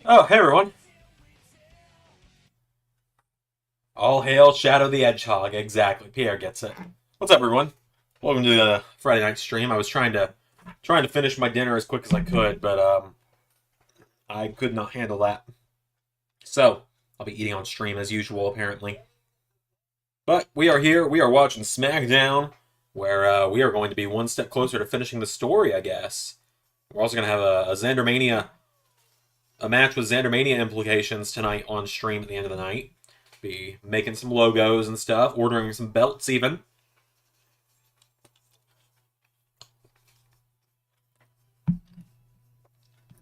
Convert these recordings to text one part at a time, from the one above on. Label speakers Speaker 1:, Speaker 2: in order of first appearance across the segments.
Speaker 1: Oh, hey everyone. All hail Shadow the Hedgehog. Exactly. Pierre gets it. What's up, everyone? Welcome to the Friday night stream. I was trying to finish my dinner as quick as I could, but I could not handle that. So, I'll be eating on stream as usual, apparently. But we are here. We are watching SmackDown, where we are going to be one step closer to finishing the story, I guess. We're also going to have a ZanderMania, a match with ZanderMania implications tonight on stream at the end of the night. Be making some logos and stuff, ordering some belts even.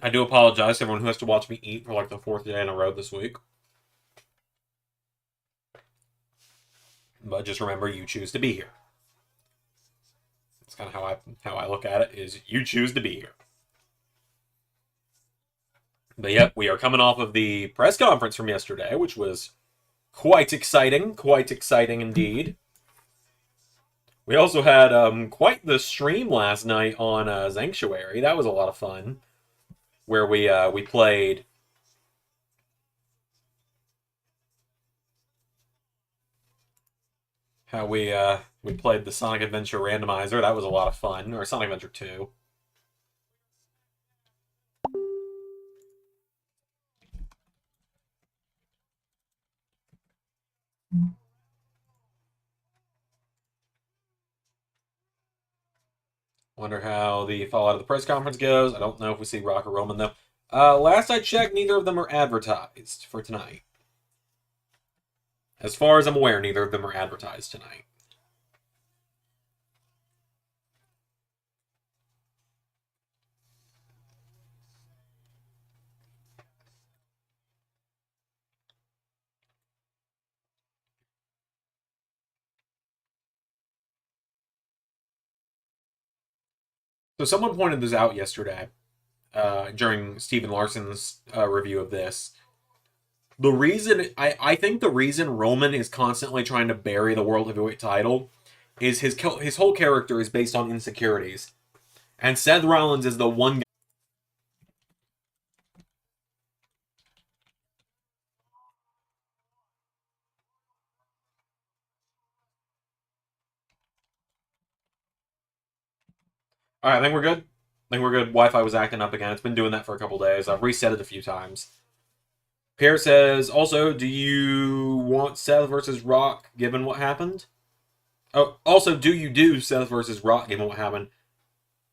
Speaker 1: I do apologize to everyone who has to watch me eat for like the fourth day in a row this week. But just remember, you choose to be here. That's kind of how I look at it. Is you choose to be here. But yep, we are coming off of the press conference from yesterday, which was quite exciting indeed. We also had quite the stream last night on Sanctuary. That was a lot of fun, where we played. How we played the Sonic Adventure randomizer. That was a lot of fun. Or Sonic Adventure 2. Wonder how the fallout of the press conference goes. I don't know if we see Rock or Roman though. Last I checked, neither of them are advertised for tonight. As far as I'm aware, neither of them are advertised tonight. So someone pointed this out yesterday during Stephen Larson's review of this. The reason I think the reason Roman is constantly trying to bury the world heavyweight title is his whole character is based on insecurities, and Seth Rollins is the one guy. All right, I think we're good. I think we're good. Wi-Fi was acting up again. It's been doing that for a couple days. I've reset it a few times. Pierre says, also, do you want Seth versus Rock given what happened? Oh, also, do you do Seth versus Rock given what happened?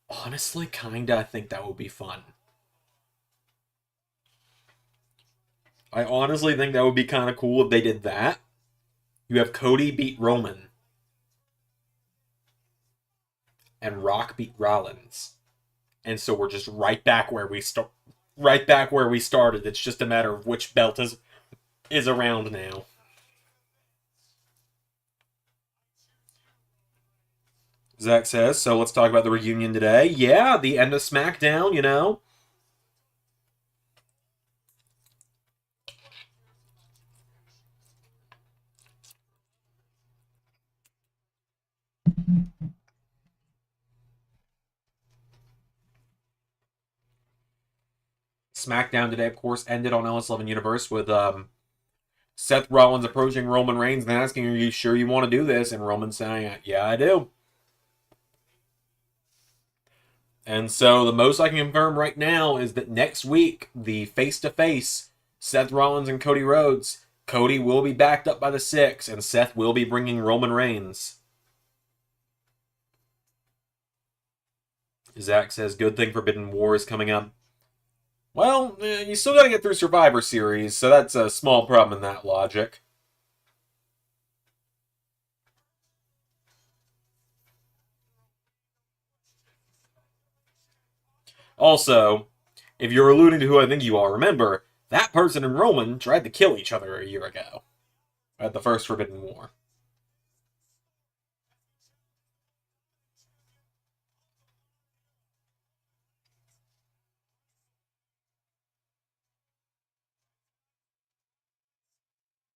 Speaker 1: Honestly, kinda, I think that would be fun. I honestly think that would be kind of cool if they did that. You have Cody beat Roman, and Rock beat Rollins. And so we're just right back where we start. Right back where we started. It's just a matter of which belt is around now. Zach says, so let's talk about the reunion today. Yeah, the end of SmackDown, you know. SmackDown today, of course, ended on LS11 Universe with Seth Rollins approaching Roman Reigns and asking, are you sure you want to do this? And Roman saying, yeah, I do. And so the most I can confirm right now is that next week, the face-to-face Seth Rollins and Cody Rhodes, Cody will be backed up by the Six, and Seth will be bringing Roman Reigns. Zach says, good thing Forbidden War is coming up. Well, you still got to get through Survivor Series, so that's a small problem in that logic. Also, if you're alluding to who I think you are, remember, that person and Roman tried to kill each other a year ago at the first Forbidden War.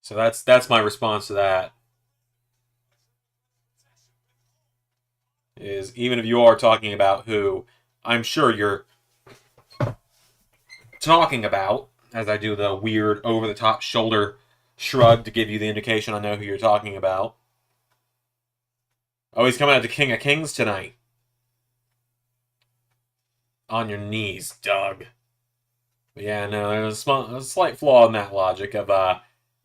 Speaker 1: So that's my response to that. Is even if you are talking about who I'm sure you're talking about, as I do the weird over-the-top shoulder shrug to give you the indication I know who you're talking about. Oh, he's coming out to King of Kings tonight. On your knees, Doug. But yeah, no, there's a slight flaw in that logic of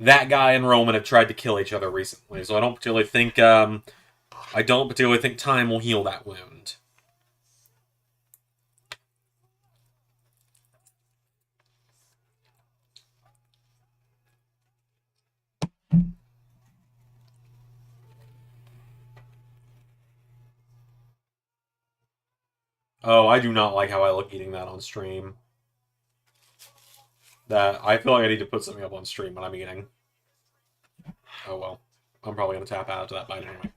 Speaker 1: that guy and Roman have tried to kill each other recently, so I don't particularly think time will heal that wound. Oh, I do not like how I look eating that on stream. That I feel like I need to put something up on stream when I'm eating. Oh well, I'm probably gonna tap out to that bite anyway.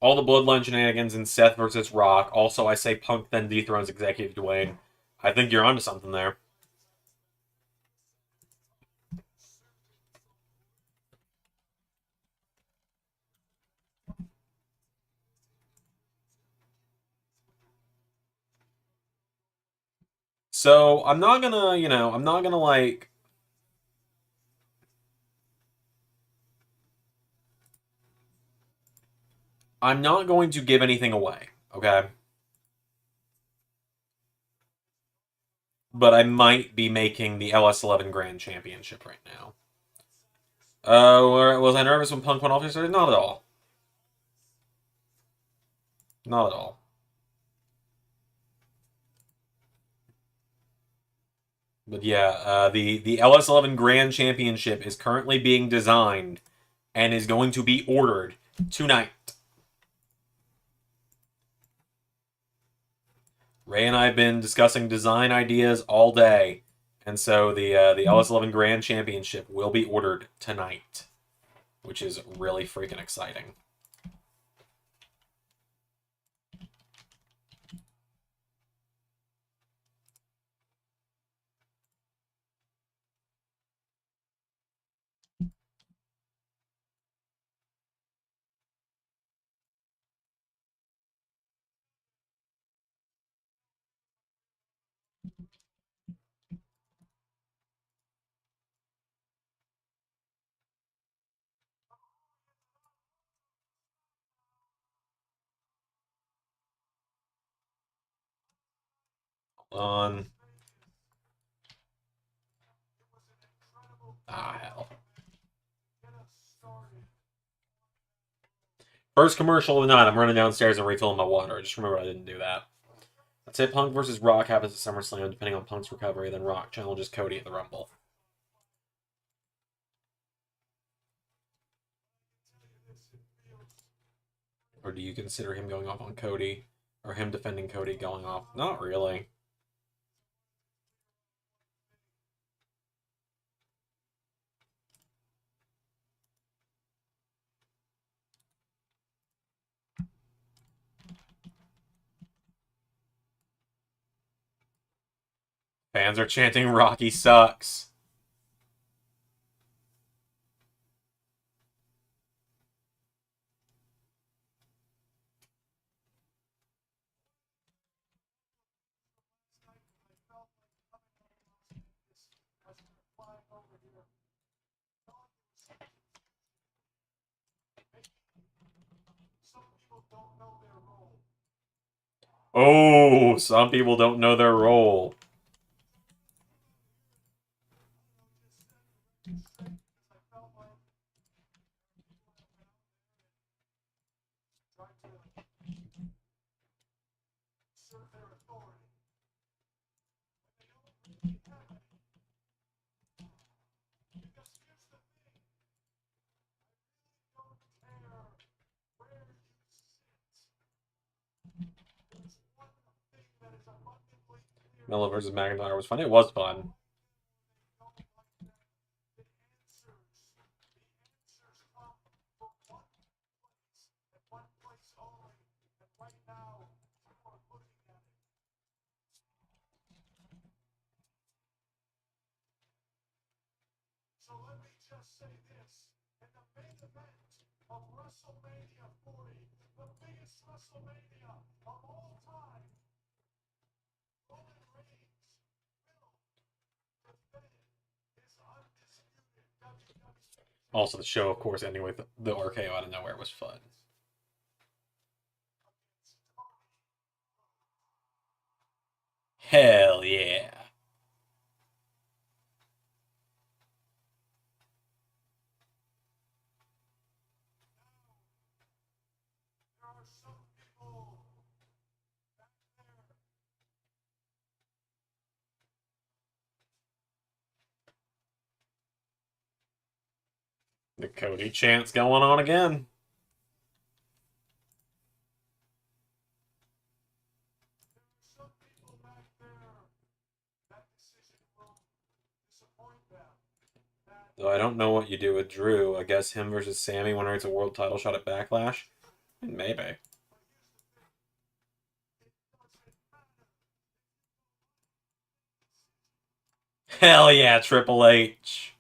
Speaker 1: All the Bloodline shenanigans in Seth versus Rock. Also, I say Punk then dethrones Executive Dwayne. I think you're onto something there. So I'm not gonna, I'm not gonna like. I'm not going to give anything away, okay? But I might be making the LS11 Grand Championship right now. Was I nervous when Punk went off yesterday? Not at all. Not at all. But yeah, the LS11 Grand Championship is currently being designed and is going to be ordered tonight. Ray and I have been discussing design ideas all day, and so the LS11 Grand Championship will be ordered tonight, which is really freaking exciting. On. Ah, hell. First commercial of the night. I'm running downstairs and refilling my water. I just remember I didn't do that. Let's say Punk versus Rock happens at SummerSlam. Depending on Punk's recovery, then Rock challenges Cody at the Rumble. Or do you consider him going off on Cody? Or him defending Cody going off? Not really. Fans are chanting Rocky sucks. Oh, some people don't know their role. Miller versus McIntyre was fun. It was fun. So let me just say this. In the main event of WrestleMania 40, the biggest WrestleMania of all time, Roman Reigns Also, the show, of course, ending with the RKO out of nowhere was fun. Hell yeah. The Cody chant's going on again. Though I don't know what you do with Drew. I guess him versus Sammy when it's a world title shot at Backlash? Maybe. Hell yeah, Triple H.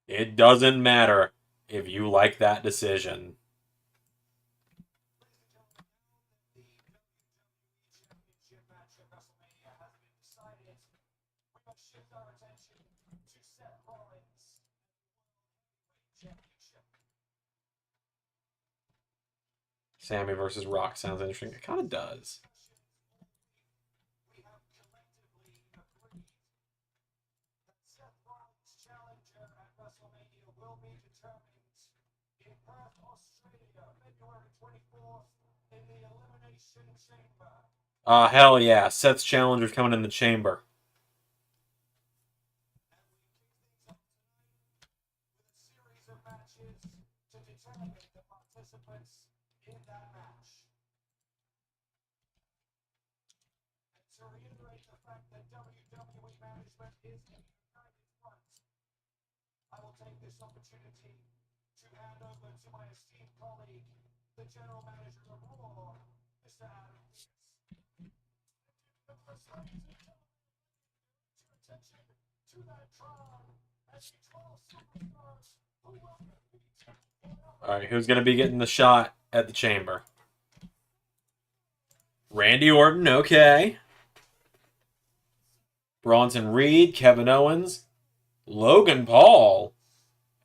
Speaker 1: It doesn't matter if you like that decision. Sammy versus Rock sounds interesting. It kind of does. Hell yeah. Seth's challenger's coming in the chamber. Alright, who's going to be getting the shot at the chamber? Randy Orton, okay. Bronson Reed, Kevin Owens, Logan Paul,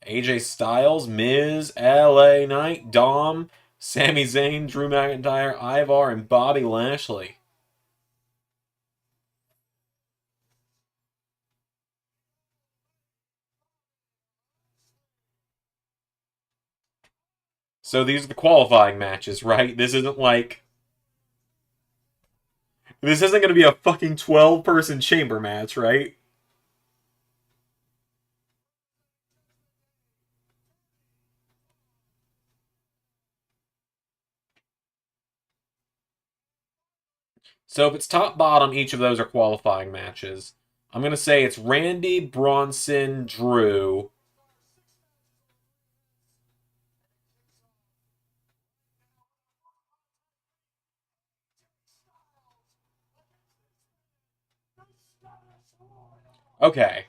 Speaker 1: AJ Styles, Miz, LA Knight, Dom, Sami Zayn, Drew McIntyre, Ivar, and Bobby Lashley. So these are the qualifying matches, right? This isn't like... This isn't going to be a fucking 12-person chamber match, right? So if it's top-bottom, each of those are qualifying matches. I'm going to say it's Randy, Bronson, Drew. Okay.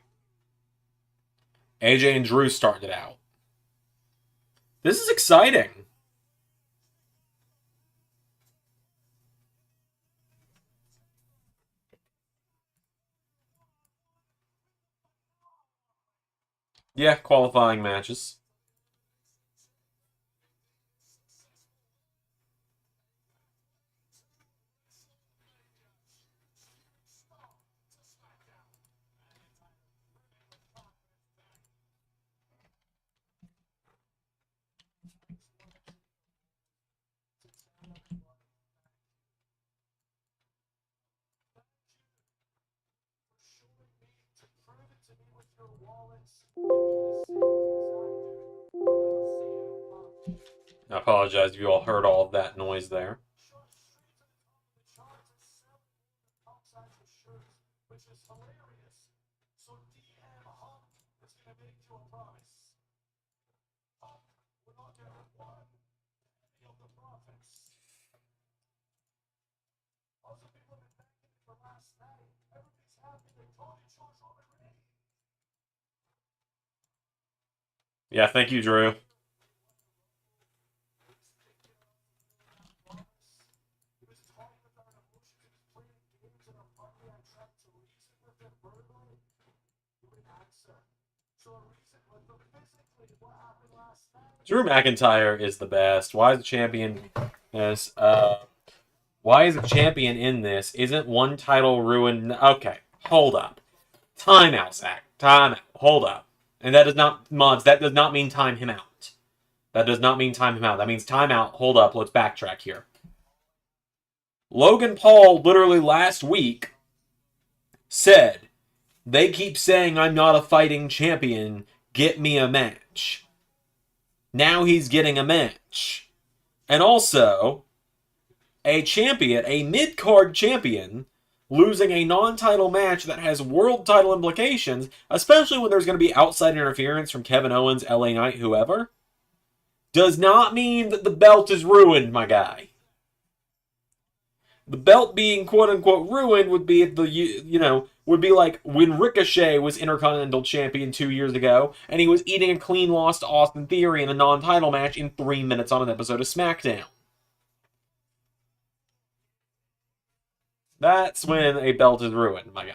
Speaker 1: AJ and Drew started it out. This is exciting. Yeah, qualifying matches. I apologize if you all heard all of that noise there. Yeah, thank you, Drew. Drew McIntyre is the best. Why is the champion this? Why is the champion in this? Isn't one title ruined? Okay, hold up. Time out, Zach. Time out. Hold up. And that does not, mods, that does not mean time him out. That does not mean time him out. That means time out. Hold up. Let's backtrack here. Logan Paul literally last week said, they keep saying I'm not a fighting champion. Get me a match. Now he's getting a match. And also, a champion, a mid-card champion, losing a non-title match that has world title implications, especially when there's going to be outside interference from Kevin Owens, LA Knight, whoever, does not mean that the belt is ruined, my guy. The belt being quote-unquote ruined would be would be like when Ricochet was Intercontinental Champion 2 years ago, and he was eating a clean loss to Austin Theory in a non-title match in 3 minutes on an episode of SmackDown. That's when a belt is ruined, my guy.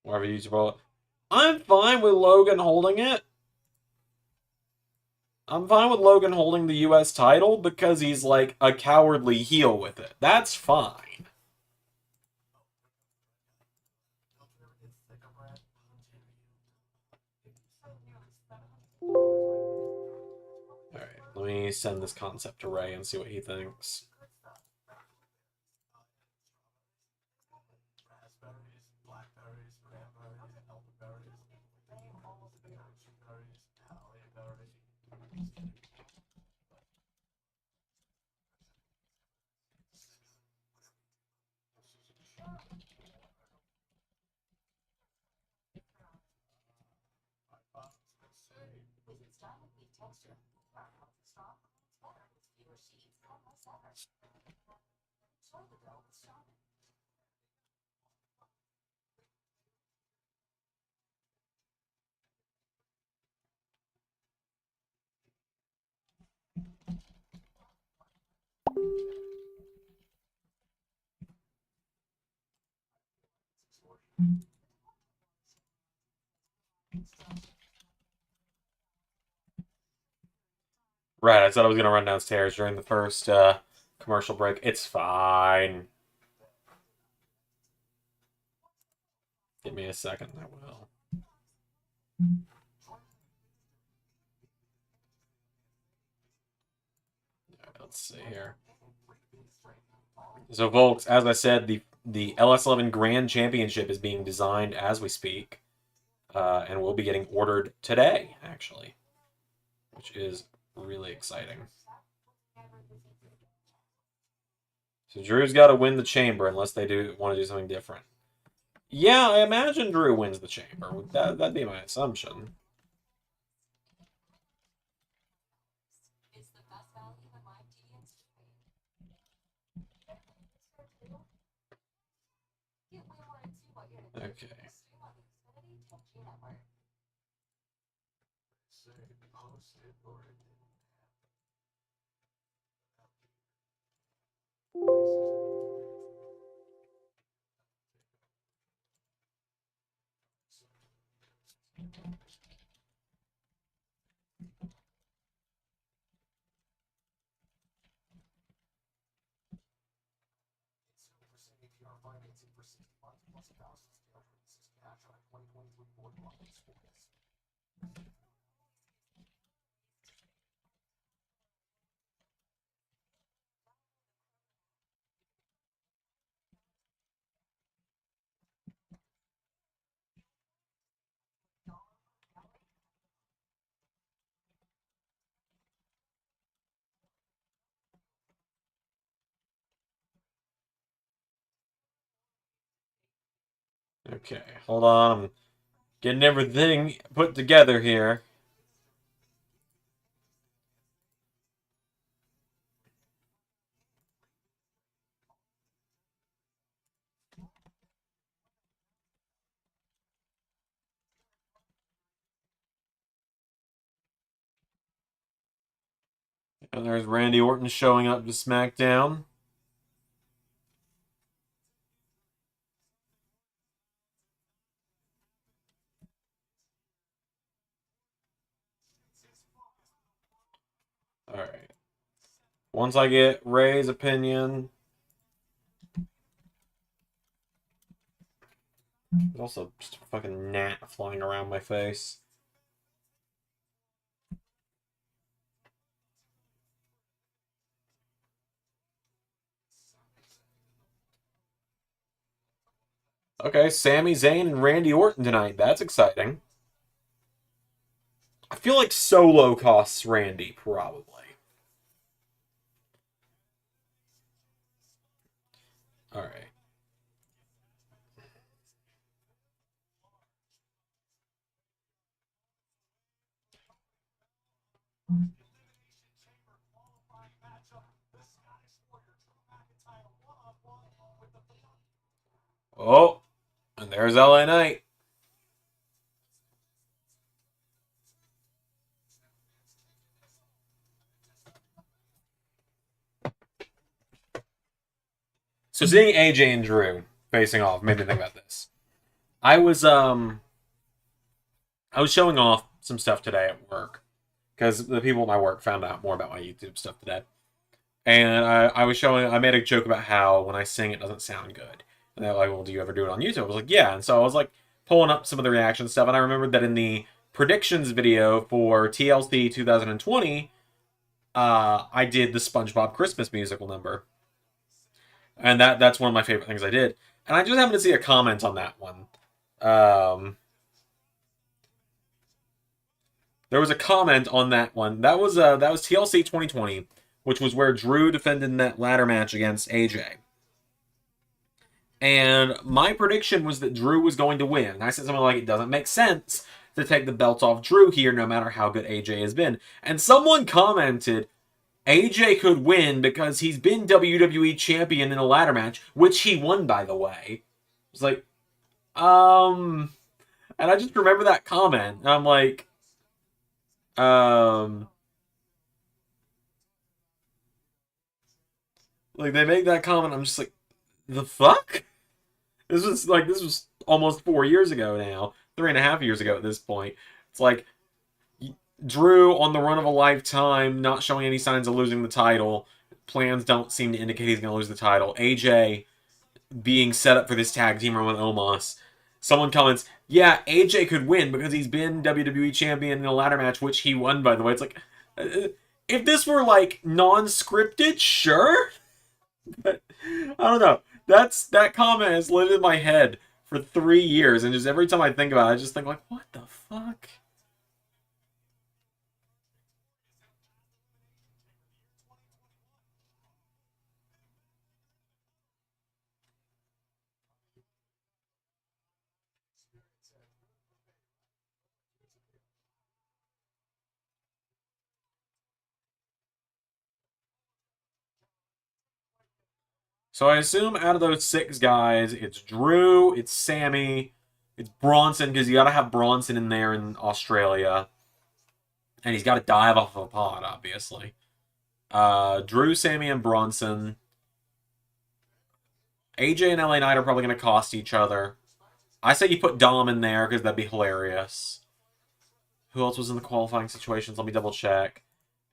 Speaker 1: Whatever you use it. I'm fine with Logan holding it. I'm fine with Logan holding the US title because he's like a cowardly heel with it. That's fine. Alright, let me send this concept to Ray and see what he thinks. Right, I said I was going to run downstairs during the first commercial break. It's fine. Give me a second, I will. Let's see here. So, folks, as I said, the LS11 Grand Championship is being designed as we speak, and will be getting ordered today, actually, which is really exciting. So Drew's got to win the chamber unless they want to do something different. Yeah, I imagine Drew wins the chamber. That'd be my assumption. Okay. Okay, hold on. I'm getting everything put together here. And there's Randy Orton showing up to SmackDown. Alright. Once I get Ray's opinion. There's also just a fucking gnat flying around my face. Okay, Sami Zayn and Randy Orton tonight. That's exciting. I feel like Solo costs Randy, probably. Alright. Oh, and there's LA Knight. So seeing AJ and Drew facing off made me think about this. I was showing off some stuff today at work because the people at my work found out more about my YouTube stuff today. And I made a joke about how when I sing it doesn't sound good. And they're like, well, do you ever do it on YouTube? I was like, yeah. And so I was like pulling up some of the reaction stuff, and I remembered that in the predictions video for TLC 2020, I did the SpongeBob Christmas musical number. And that's one of my favorite things I did. And I just happened to see a comment on that one. There was a comment on that one. That was TLC 2020, which was where Drew defended in that ladder match against AJ. And my prediction was that Drew was going to win. And I said something like, it doesn't make sense to take the belt off Drew here, no matter how good AJ has been. And someone commented, AJ could win because he's been WWE champion in a ladder match, which he won, by the way. It's like, and I just remember that comment. And I'm like, like they make that comment. I'm just like, the fuck? This was almost 4 years ago now, 3.5 years ago at this point. It's like Drew on the run of a lifetime, not showing any signs of losing the title. Plans don't seem to indicate he's going to lose the title. AJ being set up for this tag team run with Omos. Someone comments, yeah, AJ could win because he's been WWE champion in a ladder match, which he won, by the way. It's like, if this were like non-scripted, sure. But I don't know. That comment has lived in my head for 3 years, and just every time I think about it, I just think like, what the fuck? So I assume out of those 6 guys, it's Drew, it's Sammy, it's Bronson, because you got to have Bronson in there in Australia. And he's got to dive off of a pod, obviously. Drew, Sammy, and Bronson. AJ and LA Knight are probably going to cost each other. I say you put Dom in there because that'd be hilarious. Who else was in the qualifying situations? Let me double check.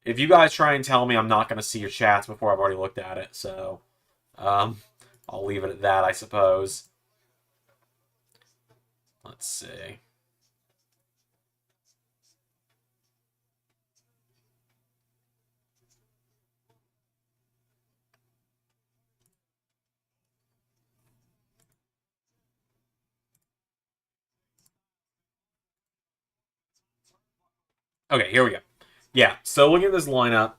Speaker 1: If you guys try and tell me, I'm not going to see your chats before I've already looked at it, so I'll leave it at that, I suppose. Let's see. Okay, here we go. Yeah, so looking at this lineup,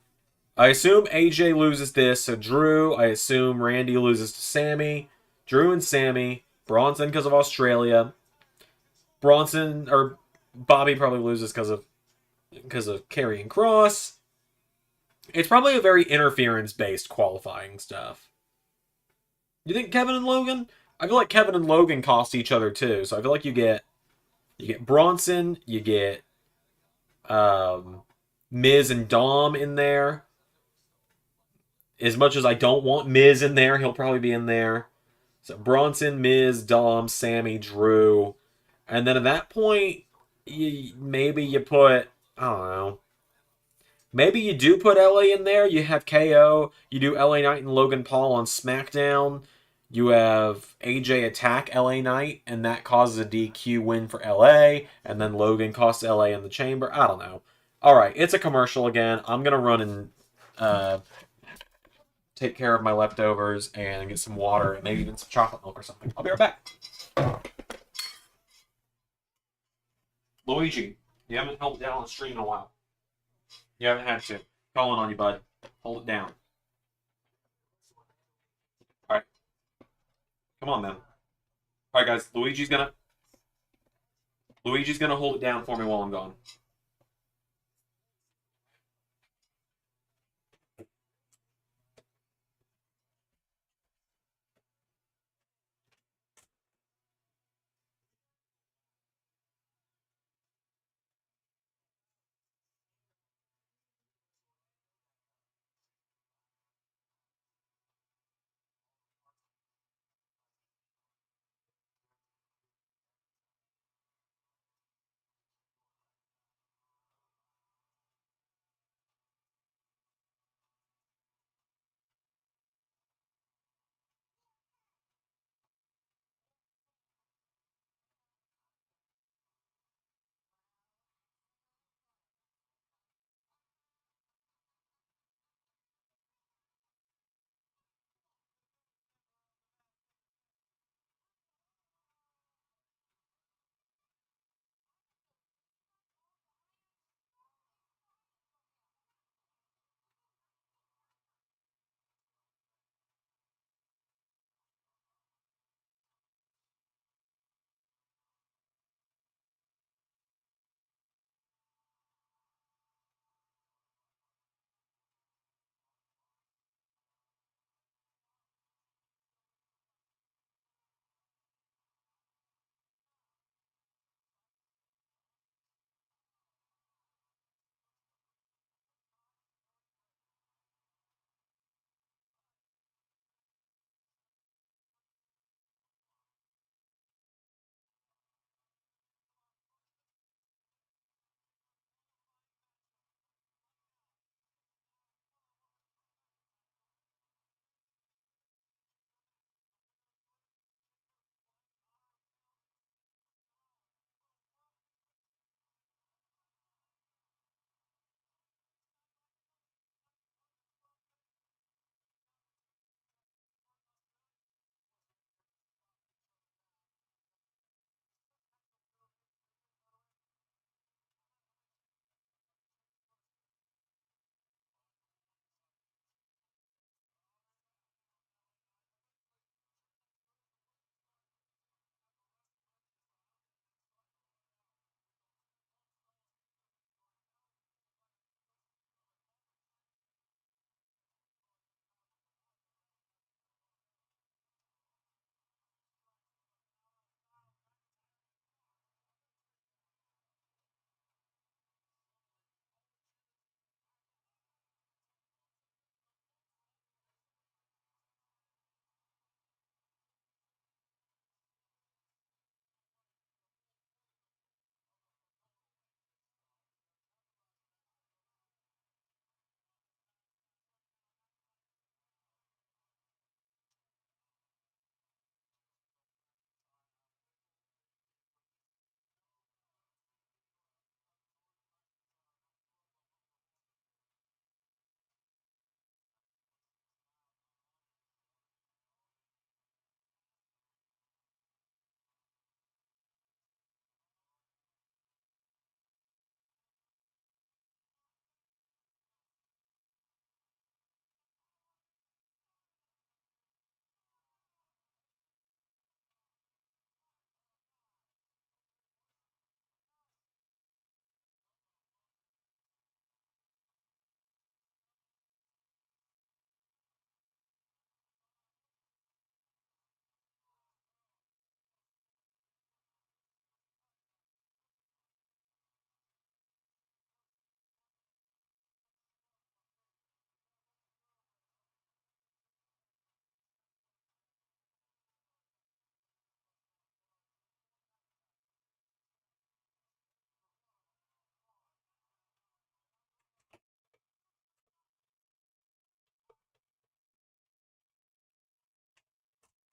Speaker 1: I assume AJ loses this, so Drew, I assume Randy loses to Sammy, Drew and Sammy, Bronson because of Australia, Bronson, or Bobby probably loses because of carrying Cross. It's probably a very interference-based qualifying stuff. You think Kevin and Logan? I feel like Kevin and Logan cost each other too, so I feel like you get Bronson, you get Miz and Dom in there. As much as I don't want Miz in there, he'll probably be in there. So Bronson, Miz, Dom, Sammy, Drew, and then at that point, maybe you put, I don't know. Maybe you do put LA in there. You have KO. You do LA Knight and Logan Paul on SmackDown. You have AJ attack LA Knight, and that causes a DQ win for LA, and then Logan costs LA in the chamber. I don't know. All right, it's a commercial again. I'm gonna run and uh, take care of my leftovers and get some water and maybe even some chocolate milk or something. I'll be right back. Luigi, you haven't held down the stream in a while. You haven't had to. Calling on you, bud. Hold it down. All right, come on then. All right, guys. Luigi's gonna hold it down for me while I'm gone.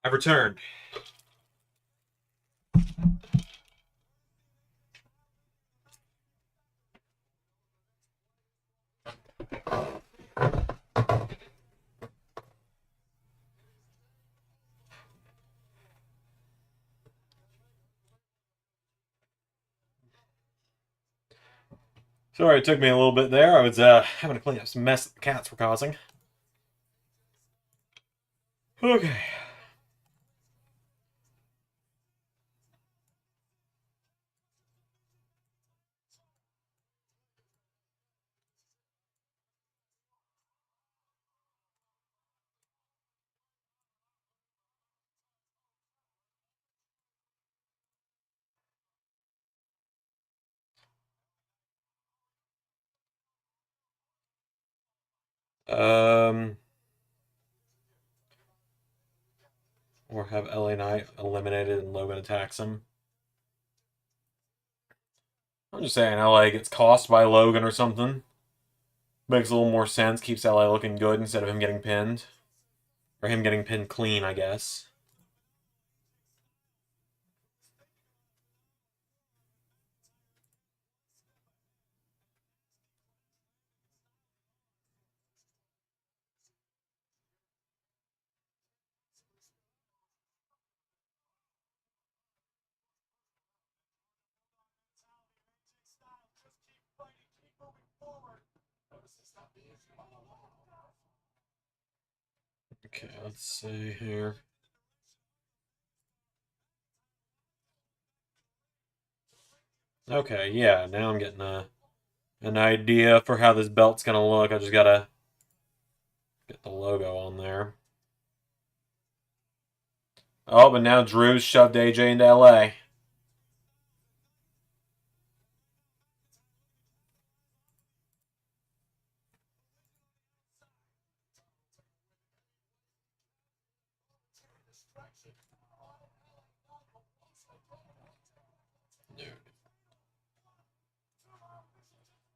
Speaker 1: I've returned. Sorry, it took me a little bit there. I was having to clean up some mess that the cats were causing. Okay. Um, or have LA Knight eliminated and Logan attacks him. I'm just saying LA gets cost by Logan or something. Makes a little more sense. Keeps LA looking good instead of him getting pinned. Or him getting pinned clean, I guess. Okay, let's see here. Okay, yeah, now I'm getting an idea for how this belt's gonna look. I just gotta get the logo on there. Oh, but now Drew's shoved AJ into LA.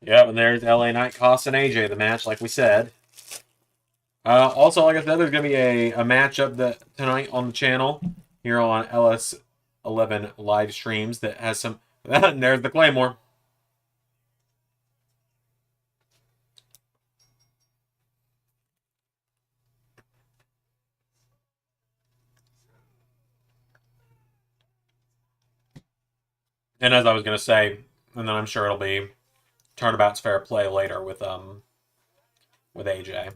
Speaker 1: Yep, and there's LA Knight costing AJ the match, like we said. Also, like I said, there's going to be a matchup tonight on the channel here on LS11 live streams that has some. And there's the Claymore. And as I was going to say, and then I'm sure it'll be Turnabout's Fair Play later with AJ.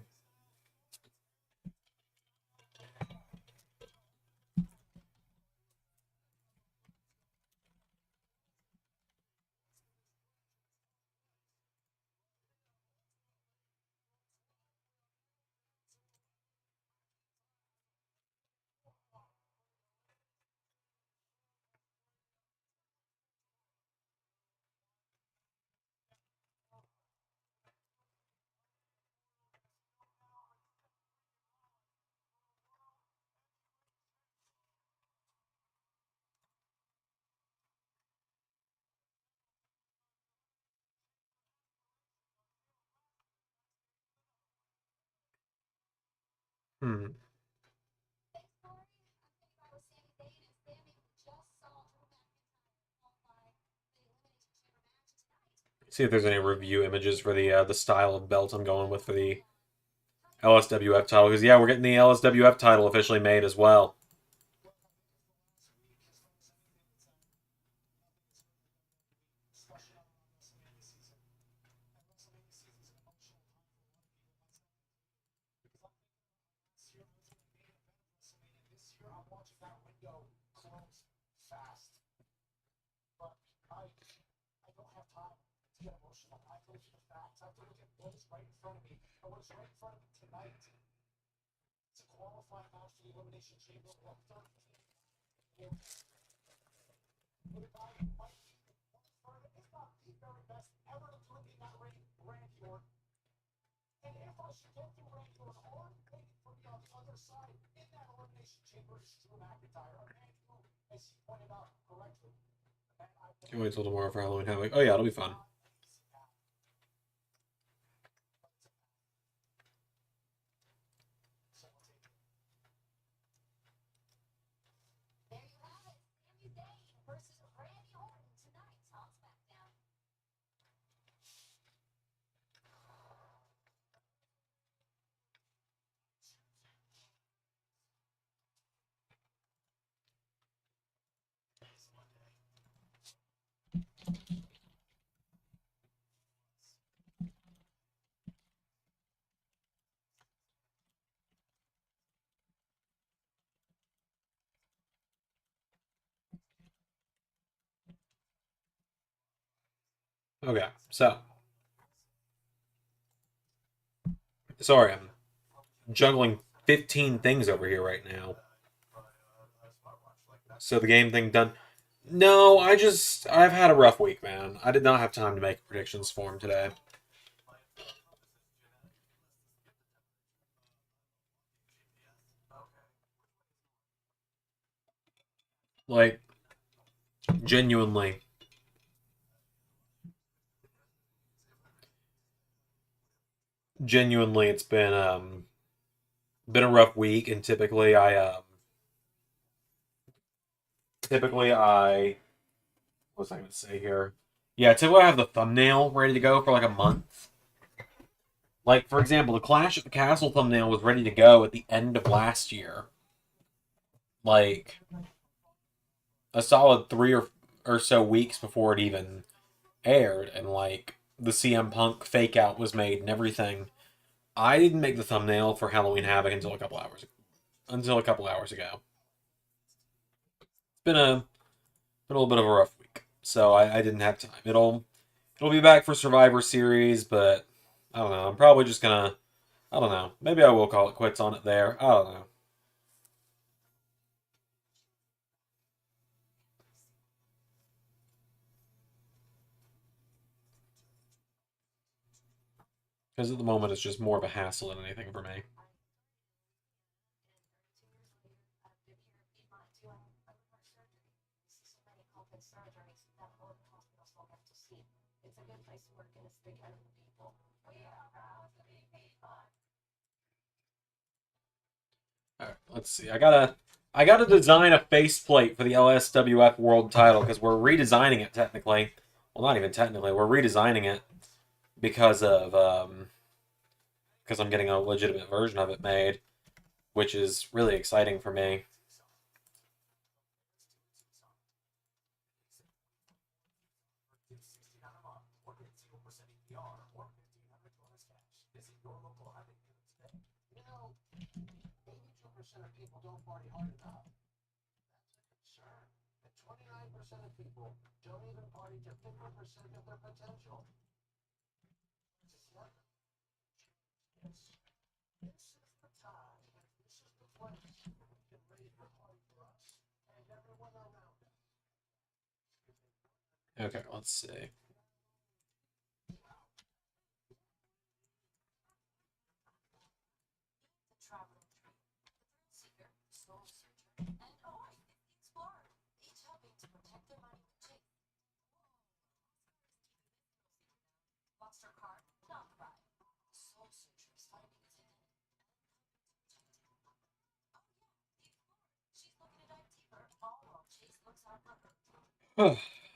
Speaker 1: Hmm. See if there's any review images for the style of belt I'm going with for the LSWF title. Because yeah, we're getting the LSWF title officially made as well. Can't wait till tomorrow for Halloween Havoc. Oh yeah, it'll be fun. Okay, so sorry, I'm juggling 15 things over here right now. So the game thing done. No, I've had a rough week, man. I did not have time to make predictions for him today. Like, genuinely, genuinely, it's been a rough week, and typically I what was I gonna say here? Yeah, typically I have the thumbnail ready to go for like a month. Like, for example, the Clash at the Castle thumbnail was ready to go at the end of last year. Like, a solid or so weeks before it even aired, and like the CM Punk fake out was made and everything. I didn't make the thumbnail for Halloween Havoc until a couple hours ago. It's been a little bit of a rough week, so I didn't have time. It'll be back for Survivor Series, but I don't know. I'm probably just gonna I don't know. Maybe I will call it quits on it there. I don't know. Because at the moment it's just more of a hassle than anything for me. All right, let's see. I gotta design a faceplate for the LSWF World Title because we're redesigning it technically. Well, not even technically. We're redesigning it because of because I'm getting a legitimate version of it made, which is really exciting for me. Okay, let's see.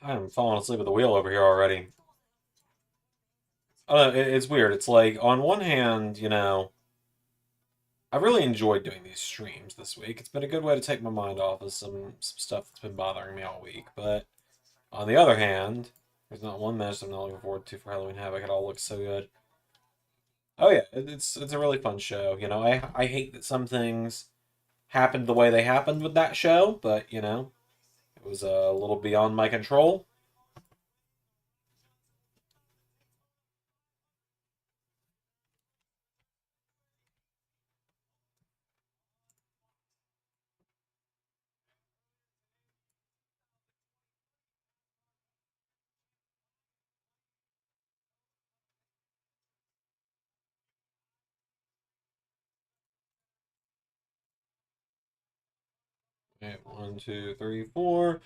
Speaker 1: I'm falling asleep at the wheel over here already. It's weird. It's like on one hand, I've really enjoyed doing these streams this week. It's been a good way to take my mind off of some stuff that's been bothering me all week. But on the other hand, there's not one match I'm not looking forward to for Halloween Havoc. It all looks so good. Oh yeah, it's a really fun show. I hate that some things happened the way they happened with that show, but it was a little beyond my control. Okay, 1, 2, 3, 4.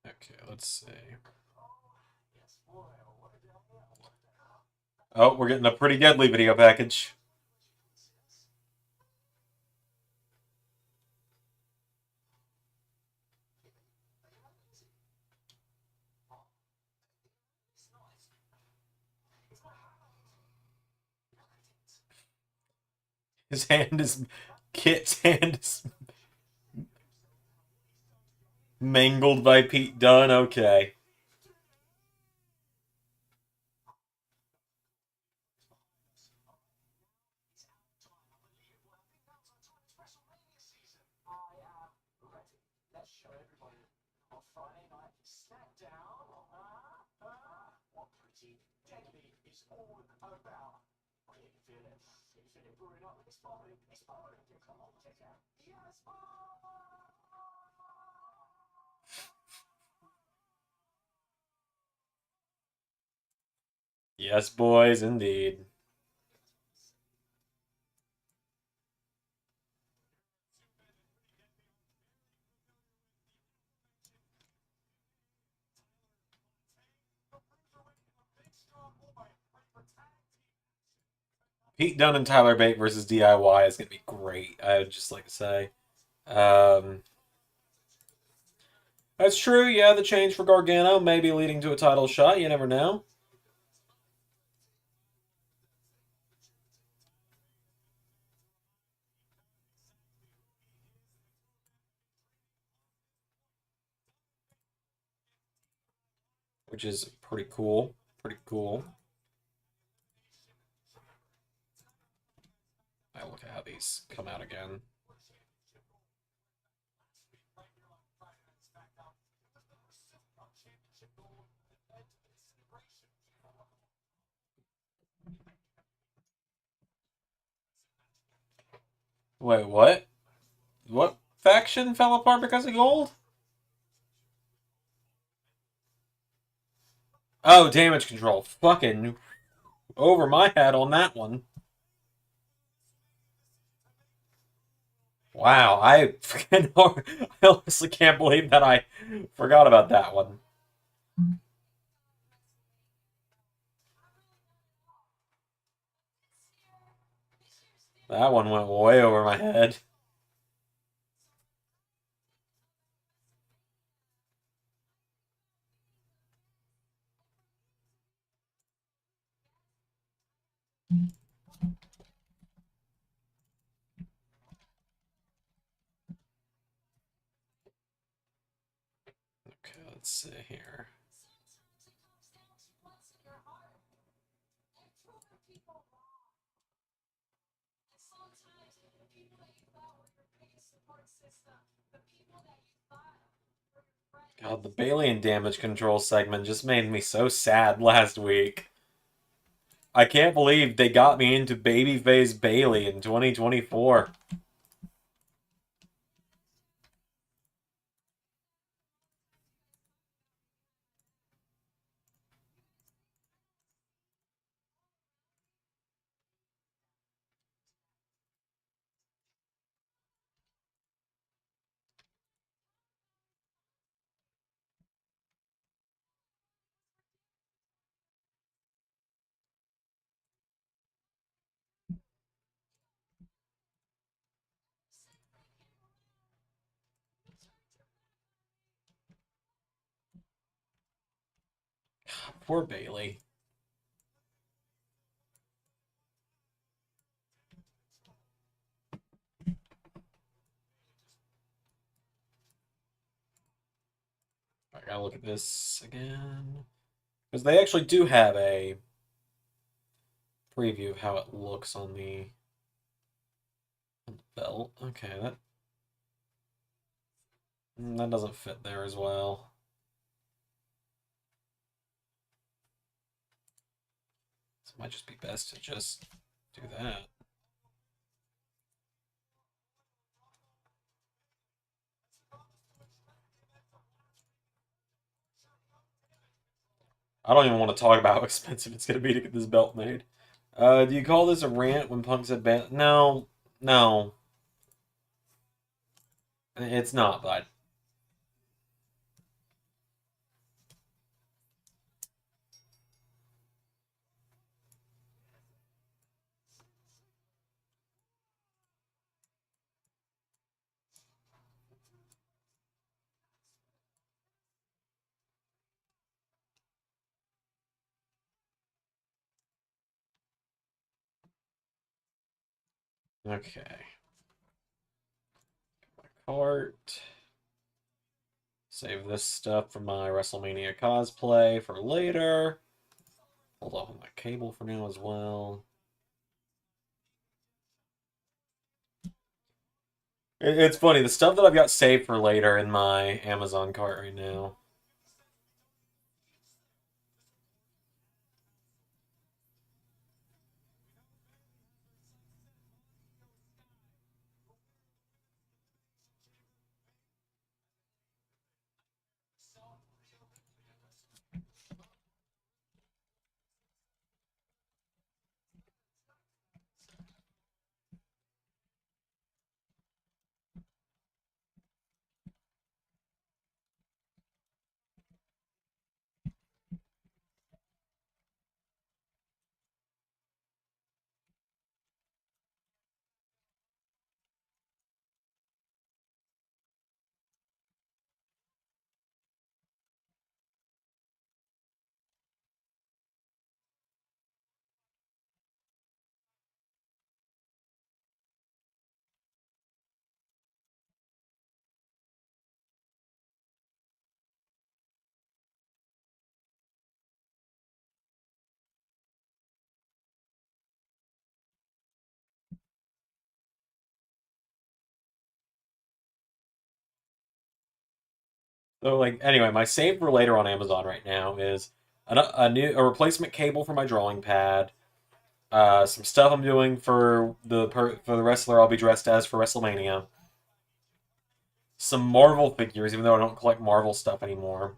Speaker 1: Okay, let's see. Oh, we're getting a pretty deadly video package. His hand is Kit's hand is mangled by Pete Dunne. Okay. Yes, boys, indeed. Pete Dunne and Tyler Bate versus DIY is going to be great. I would just like to say. Um, that's true. Yeah, the change for Gargano may be leading to a title shot. You never know. Which is pretty cool. Pretty cool. I look at how these come out again. Wait, what? What faction fell apart because of gold? Oh, damage control. Fucking over my head on that one. Wow, I fucking I honestly can't believe that I forgot about that one. That one went way over my head. Okay, let's see here. God, the Bailey and damage control segment just made me so sad last week. I can't believe they got me into babyface Bailey in 2024. Poor Bailey. I gotta look at this again. Because they actually do have a preview of how it looks on the belt. Okay, that doesn't fit there as well. So it might just be best to just do that. I don't even want to talk about how expensive it's going to be to get this belt made. Do you call this a rant when Punk said ban? No, no, it's not, bud. Okay. Cart. Save this stuff for my WrestleMania cosplay for later. Hold off on my cable for now as well. It's funny, the stuff that I've got saved for later in my Amazon cart right now. So, like, anyway, my save for later on Amazon right now is a replacement cable for my drawing pad, some stuff I'm doing for the wrestler I'll be dressed as for WrestleMania, some Marvel figures, even though I don't collect Marvel stuff anymore.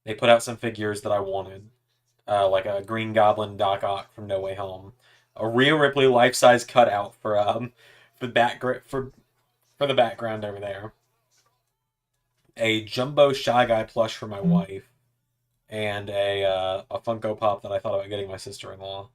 Speaker 1: They put out some figures that I wanted, like a Green Goblin Doc Ock from No Way Home, a Rhea Ripley life-size cutout for the for the background over there, a Jumbo Shy Guy plush for my wife, and a Funko Pop that I thought about getting my sister-in-law.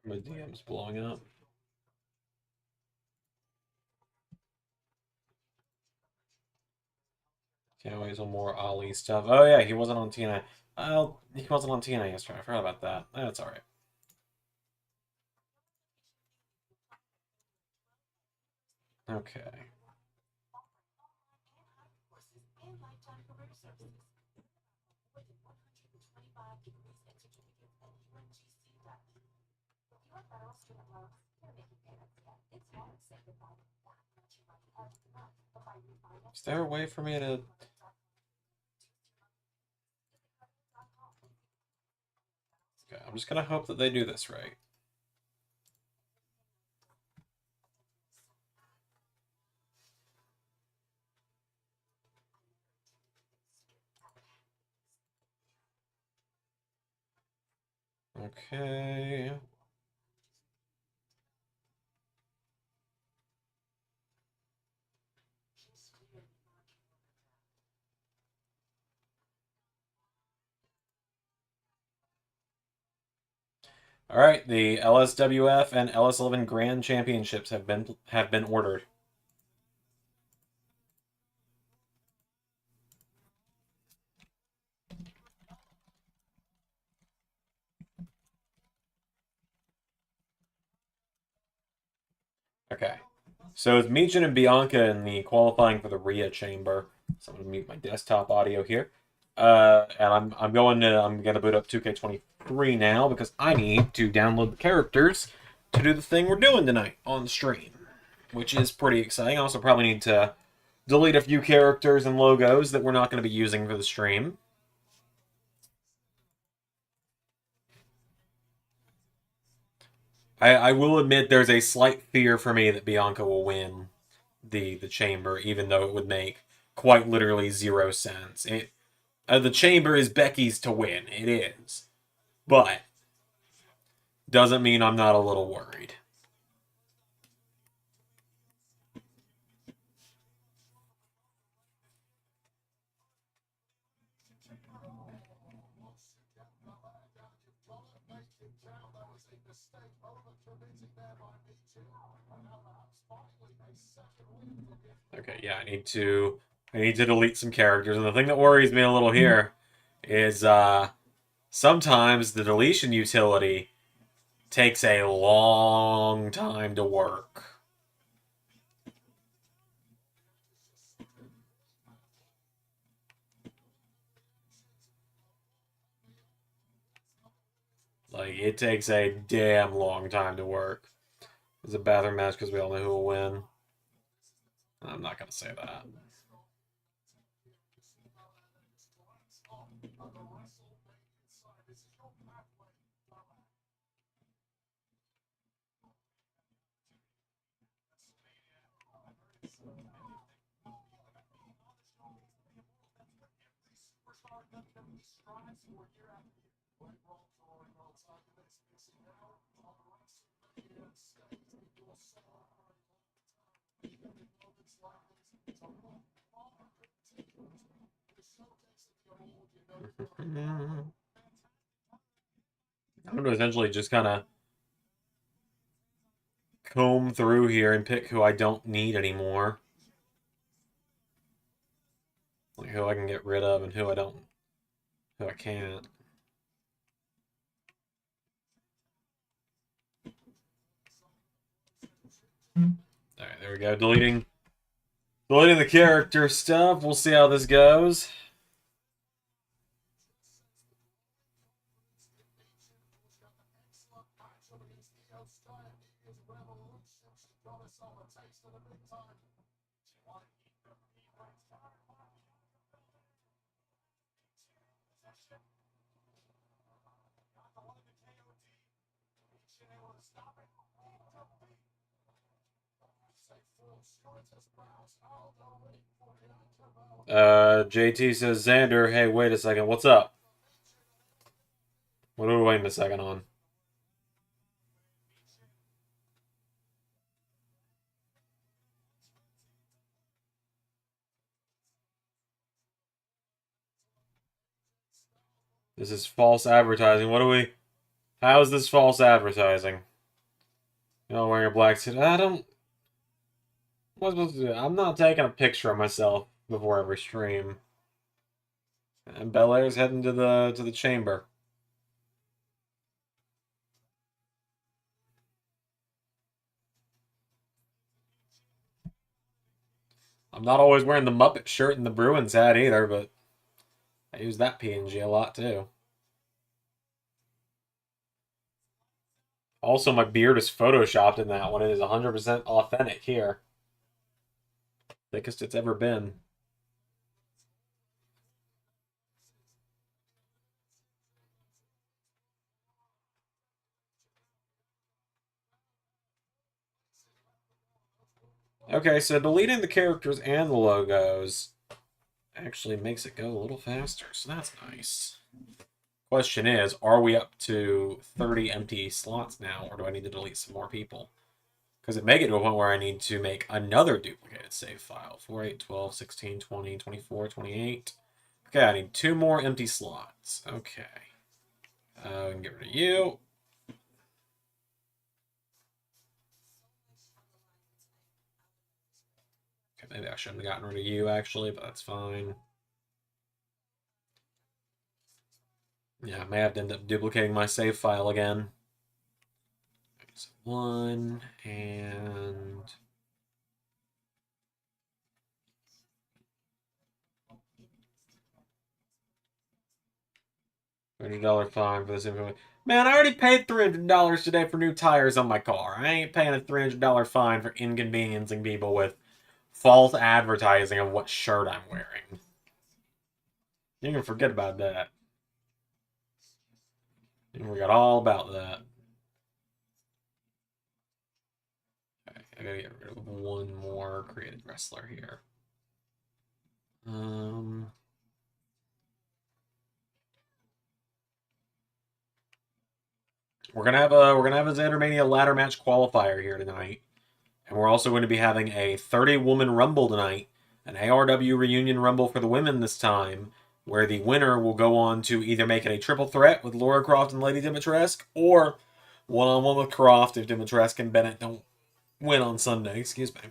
Speaker 1: My DM's blowing up. Can't wait some more Ali stuff. Oh yeah, he wasn't on TNA. Oh, he wasn't on TNA yesterday. I forgot about that. That's all right. Okay. Is there a way for me to? Okay, I'm just gonna hope that they do this right. Okay. All right, the LSWF and LS11 Grand Championships have been ordered. Okay. So it's Michin and Bianca in the qualifying for the Rhea Chamber. So I'm gonna mute my desktop audio here. And I'm gonna boot up 2K23 now because I need to download the characters to do the thing we're doing tonight on the stream, which is pretty exciting. I also probably need to delete a few characters and logos that we're not going to be using for the stream. I will admit there's a slight fear for me that Bianca will win the chamber, even though it would make quite literally zero sense. The chamber is Becky's to win. It is. But doesn't mean I'm not a little worried. Okay, yeah, I need to delete some characters, and the thing that worries me a little here is sometimes the deletion utility takes a long time to work. Like, it takes a damn long time to work. It's a bathroom match because we all know who will win. I'm not going to say that. I'm going to essentially just kind of comb through here and pick who I don't need anymore. Like who I can get rid of and who I can't. Alright, there we go. Deleting the character stuff. We'll see how this goes. JT says, Xander, hey, wait a second. What's up? What are we waiting a second on? This is false advertising. How is this false advertising? You're not wearing a black suit. What am I supposed to do? I'm not taking a picture of myself before every stream. And Belair's heading to the chamber. I'm not always wearing the Muppet shirt and the Bruins hat either, but I use that PNG a lot too. Also, my beard is photoshopped in that one. It is 100% authentic here. Thickest it's ever been. Okay, so deleting the characters and the logos actually makes it go a little faster, so that's nice. Question is, are we up to 30 empty slots now, or do I need to delete some more people? Because it may get to a point where I need to make another duplicated save file. 4, 8, 12, 16, 20, 24, 28. Okay, I need 2 more empty slots. Okay. We can get rid of you. Okay, maybe I shouldn't have gotten rid of you, actually, but that's fine. Yeah, I may have to end up duplicating my save file again. So 1 and $30 fine for this information. Man, I already paid $300 today for new tires on my car. I ain't paying a $300 fine for inconveniencing people with false advertising of what shirt I'm wearing. You can forget about that. You can forget all about that. Okay, I gotta get rid of one more created wrestler here. We're gonna have a ZanderMania ladder match qualifier here tonight, and we're also going to be having a 30-woman rumble tonight, an ARW reunion rumble for the women this time, where the winner will go on to either make it a triple threat with Laura Croft and Lady Dimitrescu, or one-on-one with Croft if Dimitrescu and Bennett don't win on Sunday. Excuse me.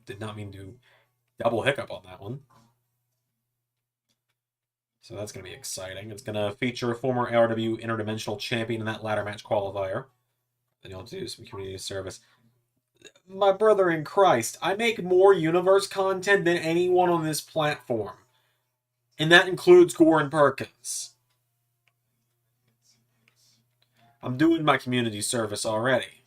Speaker 1: Did not mean to double hiccup on that one. So that's going to be exciting. It's going to feature a former ARW Interdimensional Champion in that ladder match qualifier. Then you'll do some community service. My brother in Christ, I make more universe content than anyone on this platform. And that includes Goran Perkins. I'm doing my community service already.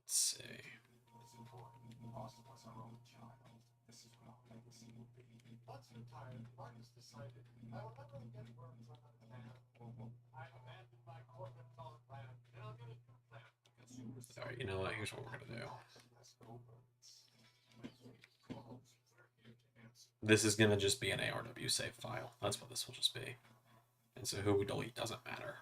Speaker 1: Let's see. Alright, you know what? Here's what we're gonna do. This is gonna just be an ARW save file. That's what this will just be. And so who we delete doesn't matter.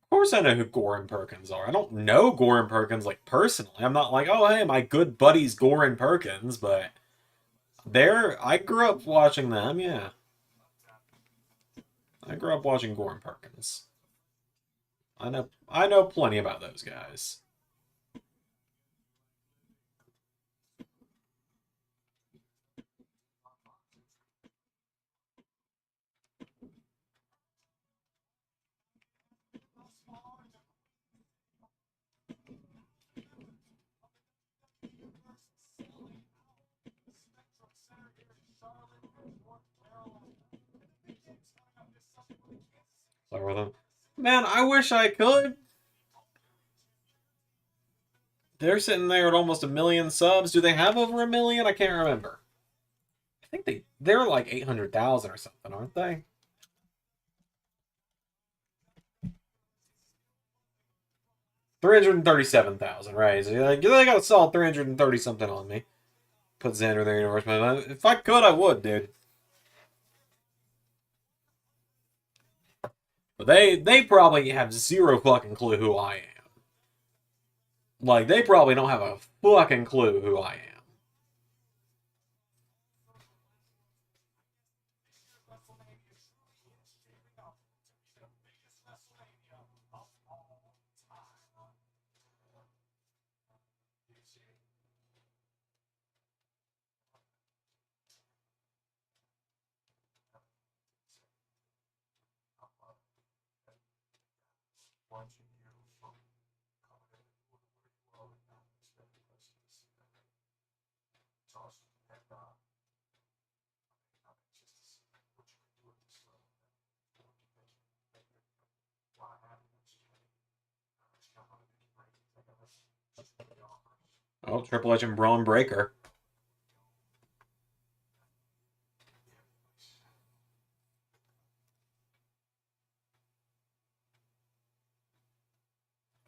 Speaker 1: Of course I know who Gore and Perkins are. I don't know Gore and Perkins, like, personally. I'm not like, oh, hey, my good buddies Gore and Perkins, but I grew up watching them, yeah. I grew up watching Gore and Perkins. I know plenty about those guys. Start with them. Man, I wish I could. They're sitting there at almost 1 million subs. Do they have over 1 million? I can't remember. I think they're like 800,000 or something, aren't they? $337,000, right? So like, they got a solid 330 something on me. Put Zander in their universe, man. If I could, I would, dude. But they probably have zero fucking clue who I am. Like, they probably don't have a fucking clue who I am. Oh, Triple H and Braun Breaker.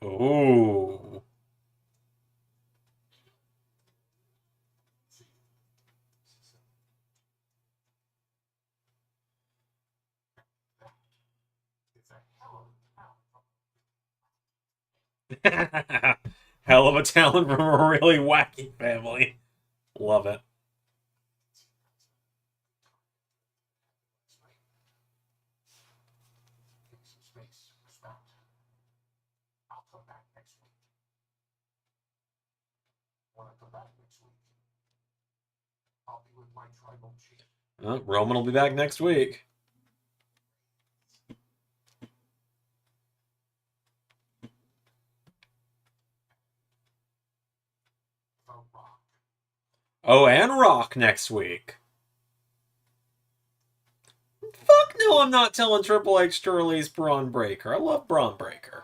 Speaker 1: Ooh. Hell of a talent from a really wacky family. Love it. Roman will be back next week. Oh, and Rock next week. Fuck no, I'm not telling Triple H to release Braun Breaker. I love Braun Breaker.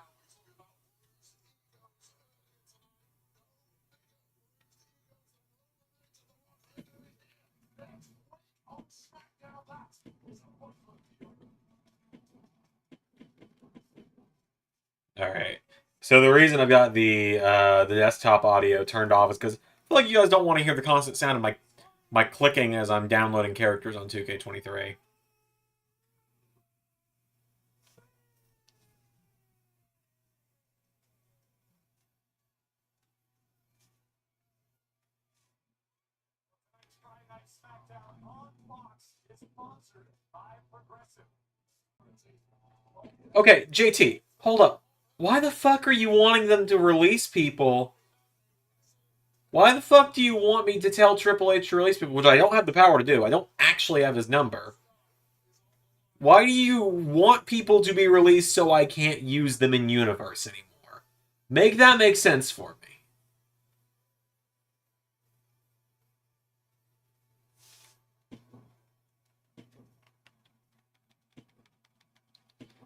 Speaker 1: Alright. So the reason I've got the desktop audio turned off is because I feel like you guys don't want to hear the constant sound of my clicking as I'm downloading characters on 2K23. Okay, JT, hold up. Why the fuck are you wanting them to release people? Why the fuck do you want me to tell Triple H to release people, which I don't have the power to do? I don't actually have his number. Why do you want people to be released so I can't use them in universe anymore? Make that make sense for me.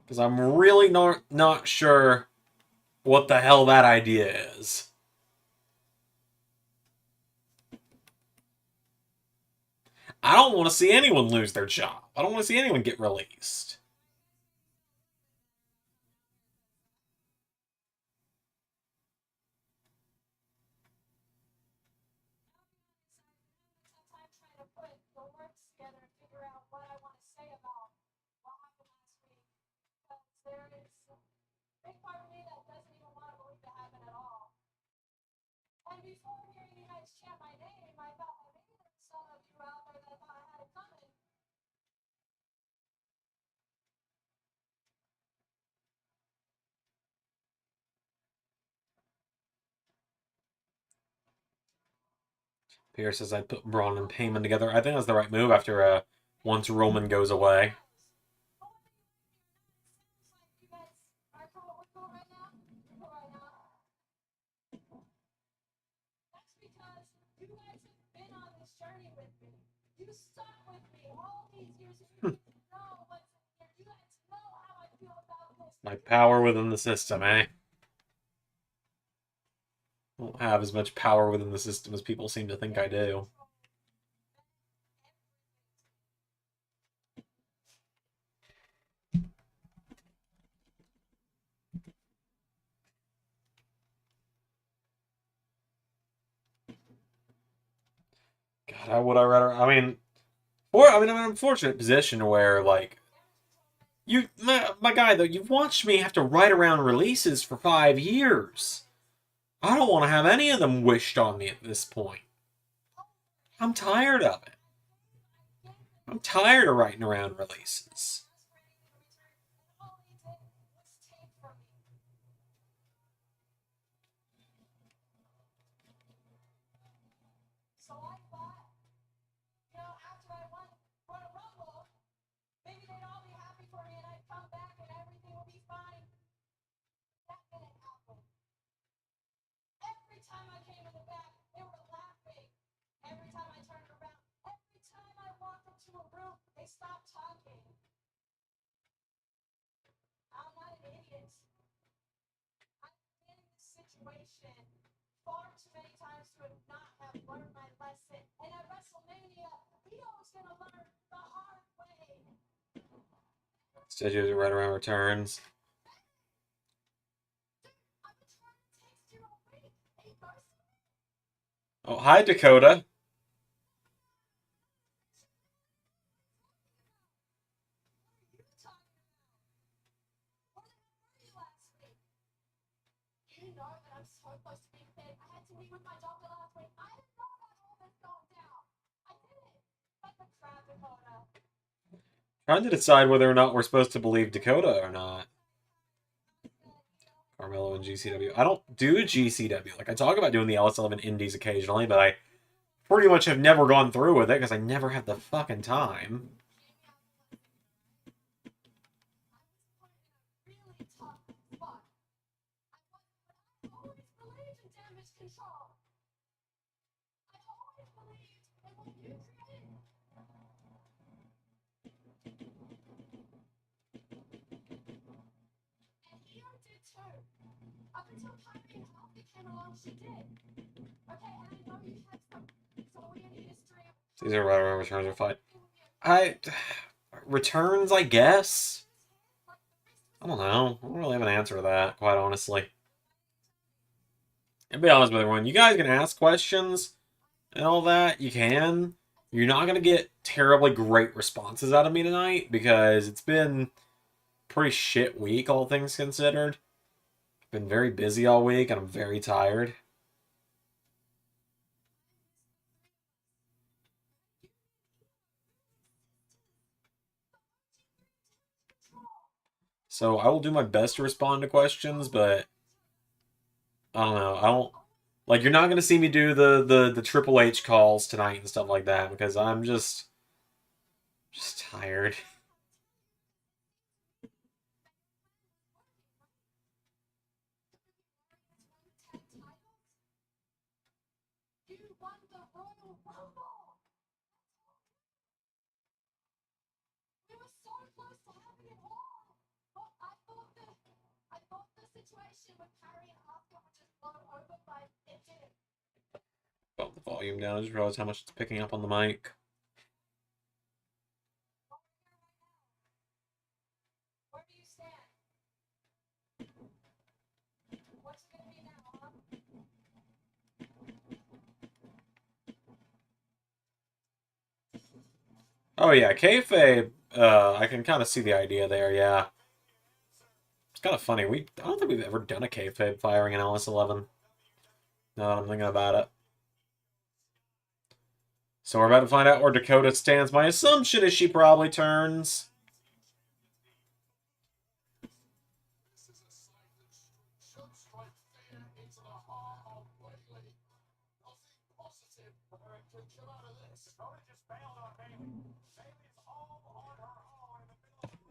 Speaker 1: Because I'm really not sure what the hell that idea is. I don't want to see anyone lose their job. I don't want to see anyone get released. PR says I put Braun and Payman together. I think that's the right move after once Roman goes away. My power within the system, eh? I don't have as much power within the system as people seem to think I do. God, how would I rather? I mean, I'm in an unfortunate position where, like, my guy, though, you've watched me have to write around releases for 5 years. I don't want to have any of them wished on me at this point. I'm tired of it. I'm tired of writing around releases. Statues are right around returns. Oh, hi, Dakota. Trying to decide whether or not we're supposed to believe Dakota or not. Carmelo and GCW. I don't do GCW. Like, I talk about doing the LS11 indies occasionally, but I pretty much have never gone through with it because I never have the fucking time. These are right around returns are fine. Returns, I guess. I don't know. I don't really have an answer to that, quite honestly. And be honest with everyone, you guys can ask questions and all that. You can. You're not gonna get terribly great responses out of me tonight because it's been a pretty shit week, all things considered. Been very busy all week and I'm very tired. So I will do my best to respond to questions, but I don't know. I don't like you're not gonna see me do the Triple H calls tonight and stuff like that because I'm just tired. Bump the volume down. I just realized how much it's picking up on the mic. Oh yeah, kayfabe. I can kind of see the idea there. Yeah, it's kind of funny. I don't think we've ever done a kayfabe firing in LS11. Now that I'm thinking about it. So we're about to find out where Dakota stands. My assumption is she probably turns.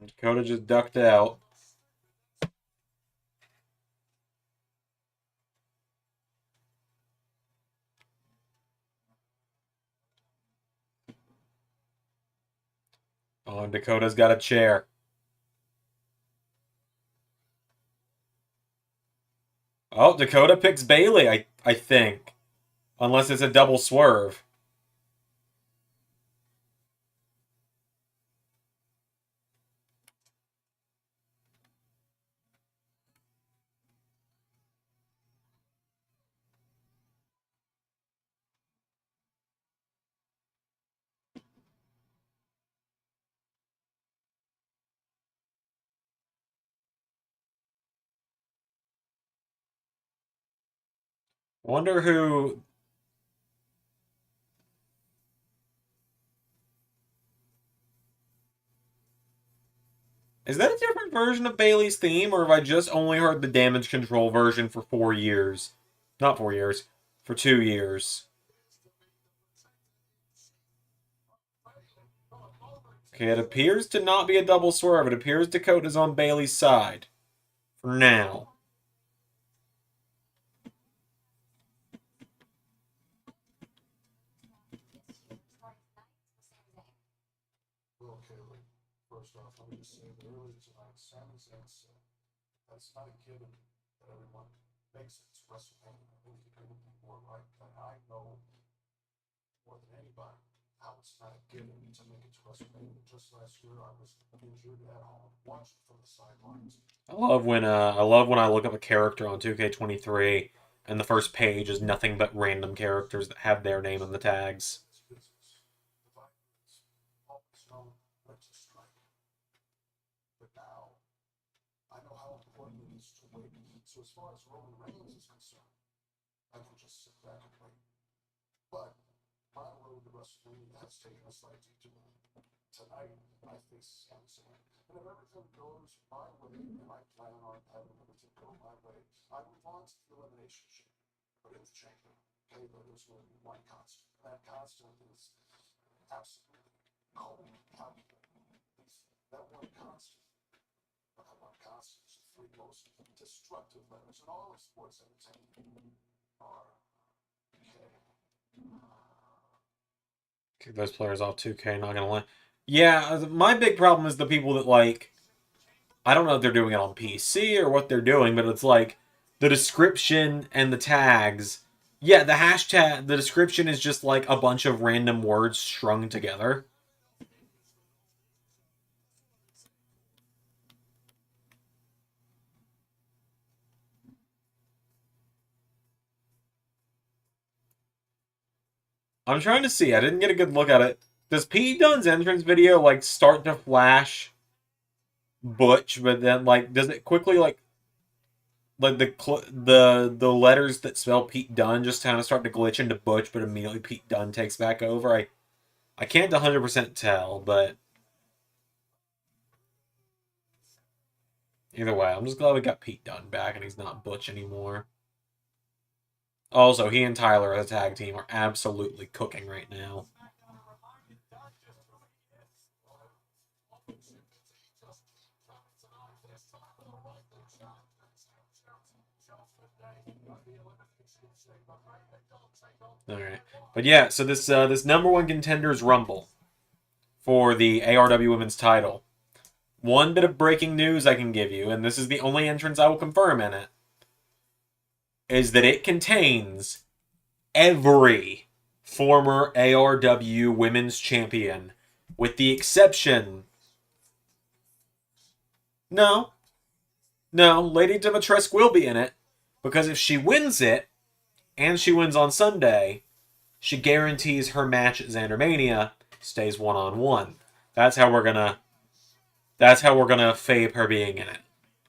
Speaker 1: Dakota just ducked out. Oh, and Dakota's got a chair. Oh, Dakota picks Bailey, I think. Unless it's a double swerve. Wonder who... Is that a different version of Bailey's theme, or have I just only heard the damage control version for 4 years? Not 4 years. For 2 years. Okay, it appears to not be a double swerve. It appears Dakota's on Bailey's side. For now.
Speaker 2: First off, let me just say that earlier tonight, Sami Zayn said that's not a given that everyone makes it to WrestleMania. I think he couldn't be more right than I know more than anybody how it's not a given to make it to WrestleMania. Just last year, I was injured at home, watching from the sidelines.
Speaker 1: I love when I look up a character on 2K23 and the first page is nothing but random characters that have their name in the tags.
Speaker 2: So as far as Roman Reigns is concerned, I can just sit back and wait. But my road to WrestleMania has taken a slight detour. Tonight, I face Sami Zayn. And if everything goes my way, and I plan on having everything go my way, I move on to the Elimination Chamber. But in the chamber, okay, there's going to be one constant. And that constant is absolutely cold, calculated. That one constant. But that one constant is the three most destructive letters in all of sports entertainment are
Speaker 1: Kick those players off 2K, not gonna lie. Yeah, my big problem is the people that, like, I don't know if they're doing it on PC or what they're doing, but it's like the description and the tags. Yeah, the hashtag, the description is just like a bunch of random words strung together. I'm trying to see. I didn't get a good look at it. Does Pete Dunne's entrance video like start to flash Butch, but then like does it quickly like the letters that spell Pete Dunne just kind of start to glitch into Butch, but immediately Pete Dunne takes back over? I can't 100% tell, but either way, I'm just glad we got Pete Dunne back and he's not Butch anymore. Also, he and Tyler as a tag team are absolutely cooking right now. All right, but yeah, so this number one contenders rumble for the ARW Women's title. One bit of breaking news I can give you, and this is the only entrance I will confirm in it, is that it contains every former ARW Women's Champion, with the exception... No. Lady Dimitrescu will be in it, because if she wins it, and she wins on Sunday, she guarantees her match at ZanderMania stays one-on-one. That's how we're gonna fave her being in it.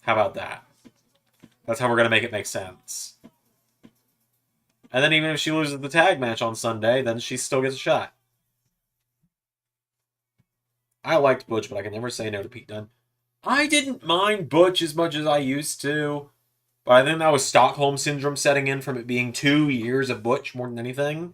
Speaker 1: How about that? That's how we're gonna make it make sense. And then even if she loses the tag match on Sunday, then she still gets a shot. I liked Butch, but I can never say no to Pete Dunne. I didn't mind Butch as much as I used to. But I think that was Stockholm Syndrome setting in from it being 2 years of Butch more than anything.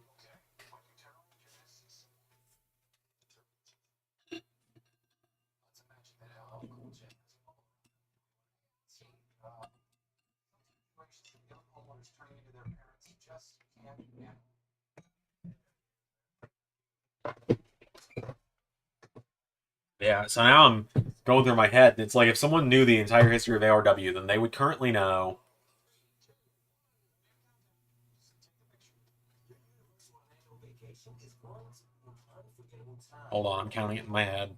Speaker 1: Yeah, so now I'm going through my head, and it's like if someone knew the entire history of ARW, then they would currently know. Hold on, I'm counting it in my head.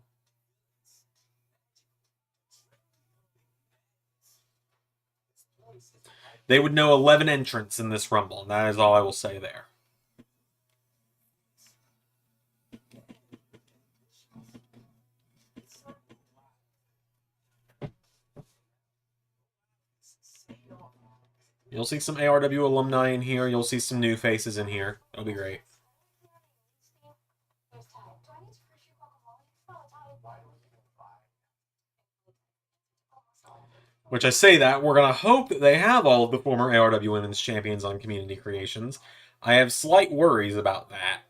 Speaker 1: They would know 11 entrants in this Rumble, and that is all I will say there. You'll see some ARW alumni in here. You'll see some new faces in here. It'll be great. Which I say that, we're going to hope that they have all of the former ARW Women's Champions on Community Creations. I have slight worries about that.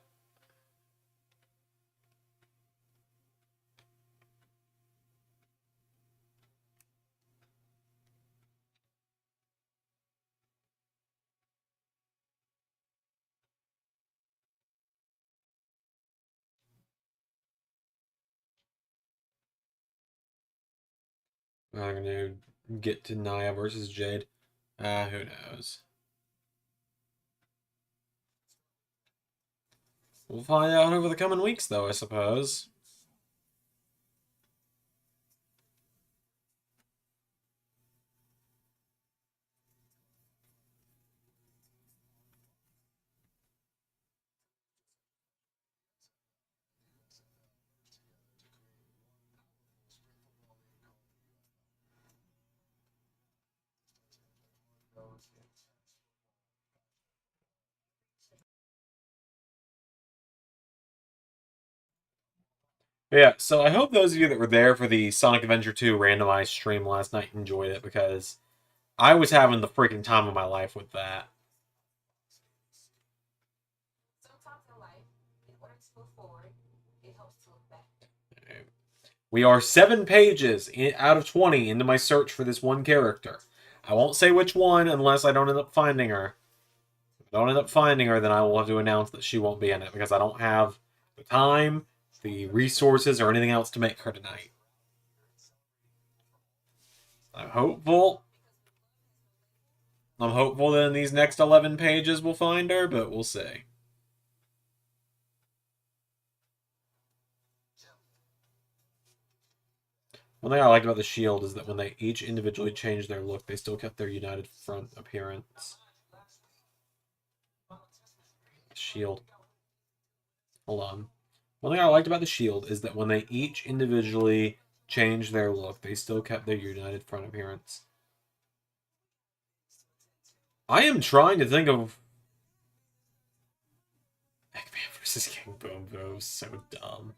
Speaker 1: I'm going to get to Nia versus Jade. Who knows? We'll find out over the coming weeks, though, I suppose. Yeah, so I hope those of you that were there for the Sonic Adventure 2 randomized stream last night enjoyed it, because I was having the freaking time of my life with that. We are 7 pages out of 20 into my search for this one character. I won't say which one unless I don't end up finding her. If I don't end up finding her, then I will have to announce that she won't be in it, because I don't have the time, the resources, or anything else to make her tonight. I'm hopeful. I'm hopeful that in these next 11 pages we'll find her, but we'll see. One thing I liked about the Shield is that when they each individually changed their look, they still kept their united front appearance. Shield. Hold on. One thing I liked about the Shield is that when they each individually changed their look, they still kept their united front appearance. I am trying to think of... Eggman versus King Boom Boom. So dumb.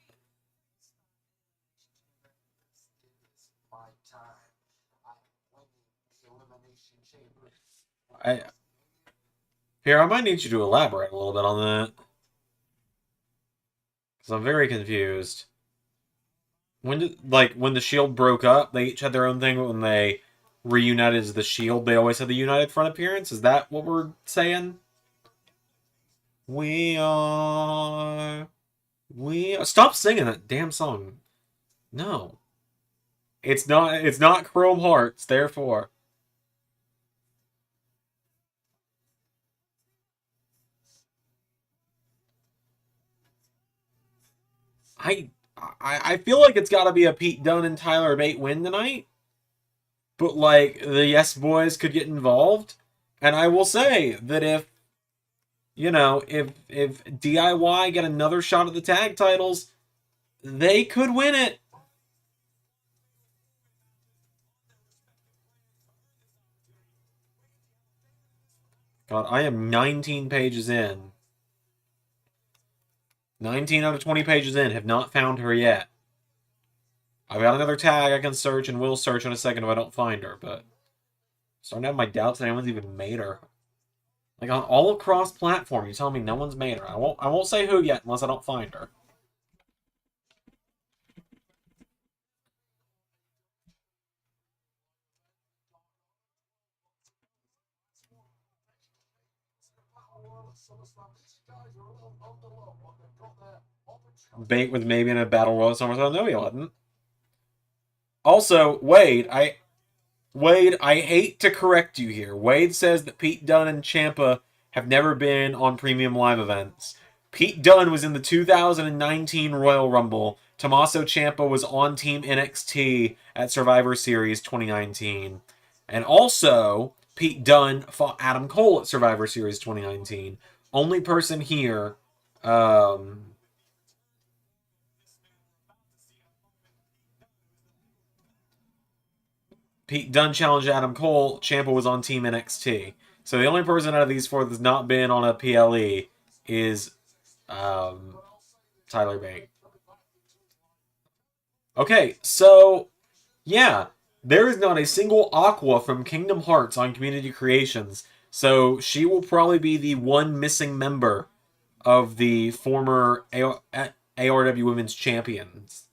Speaker 1: Here, I might need you to elaborate a little bit on that. Because I'm very confused. When the Shield broke up, they each had their own thing. When they reunited as the Shield, they always had the united front appearance? Is that what we're saying? We are... Stop singing that damn song. No. It's not Chrome Hearts, therefore. I feel like it's got to be a Pete Dunne and Tyler Bate win tonight. But, like, the Yes Boys could get involved. And I will say that if DIY get another shot at the tag titles, They could win it. God, I am 19 pages in. 19 out of 20 pages in, have not found her yet. I've got another tag I can search and will search in a second if I don't find her, but starting to have my doubts that anyone's even made her. Like on all across platform, you tell me no one's made her. I won't say who yet unless I don't find her. Bait with maybe in a battle royal somewhere. So no, he wasn't. Also, Wade, I hate to correct you here. Wade says that Pete Dunne and Ciampa have never been on premium live events. Pete Dunne was in the 2019 Royal Rumble. Tommaso Ciampa was on Team NXT at Survivor Series 2019. And also, Pete Dunne fought Adam Cole at Survivor Series 2019. Only person here. Pete Dunne challenged Adam Cole. Ciampa was on Team NXT. So the only person out of these four that's not been on a PLE is Tyler Bate. Okay, so yeah, there is not a single Aqua from Kingdom Hearts on Community Creations. So she will probably be the one missing member of the former ARW Women's Champions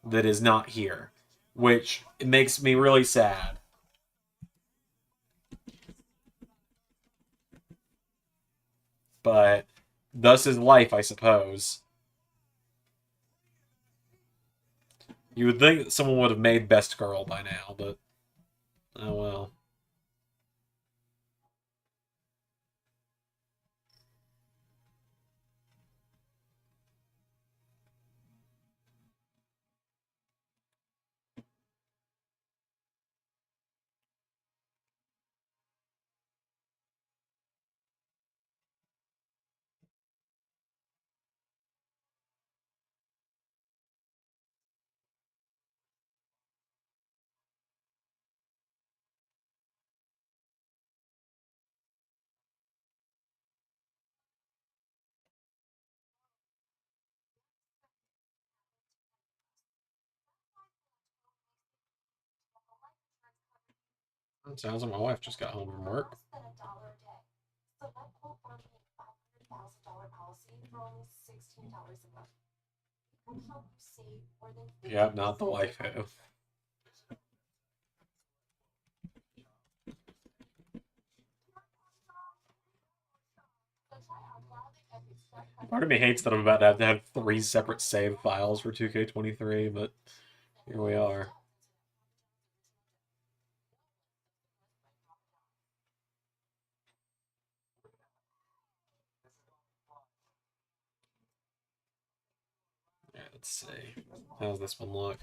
Speaker 1: that is not here, which makes me really sad. But thus is life, I suppose. You would think that someone would have made Best Girl by now, but oh well. It sounds like my wife just got home from work. Yeah, not the wife who. Part of me hates that I'm about to have 3 separate save files for 2K23, but here we are. Yeah, let's see. How's this one look?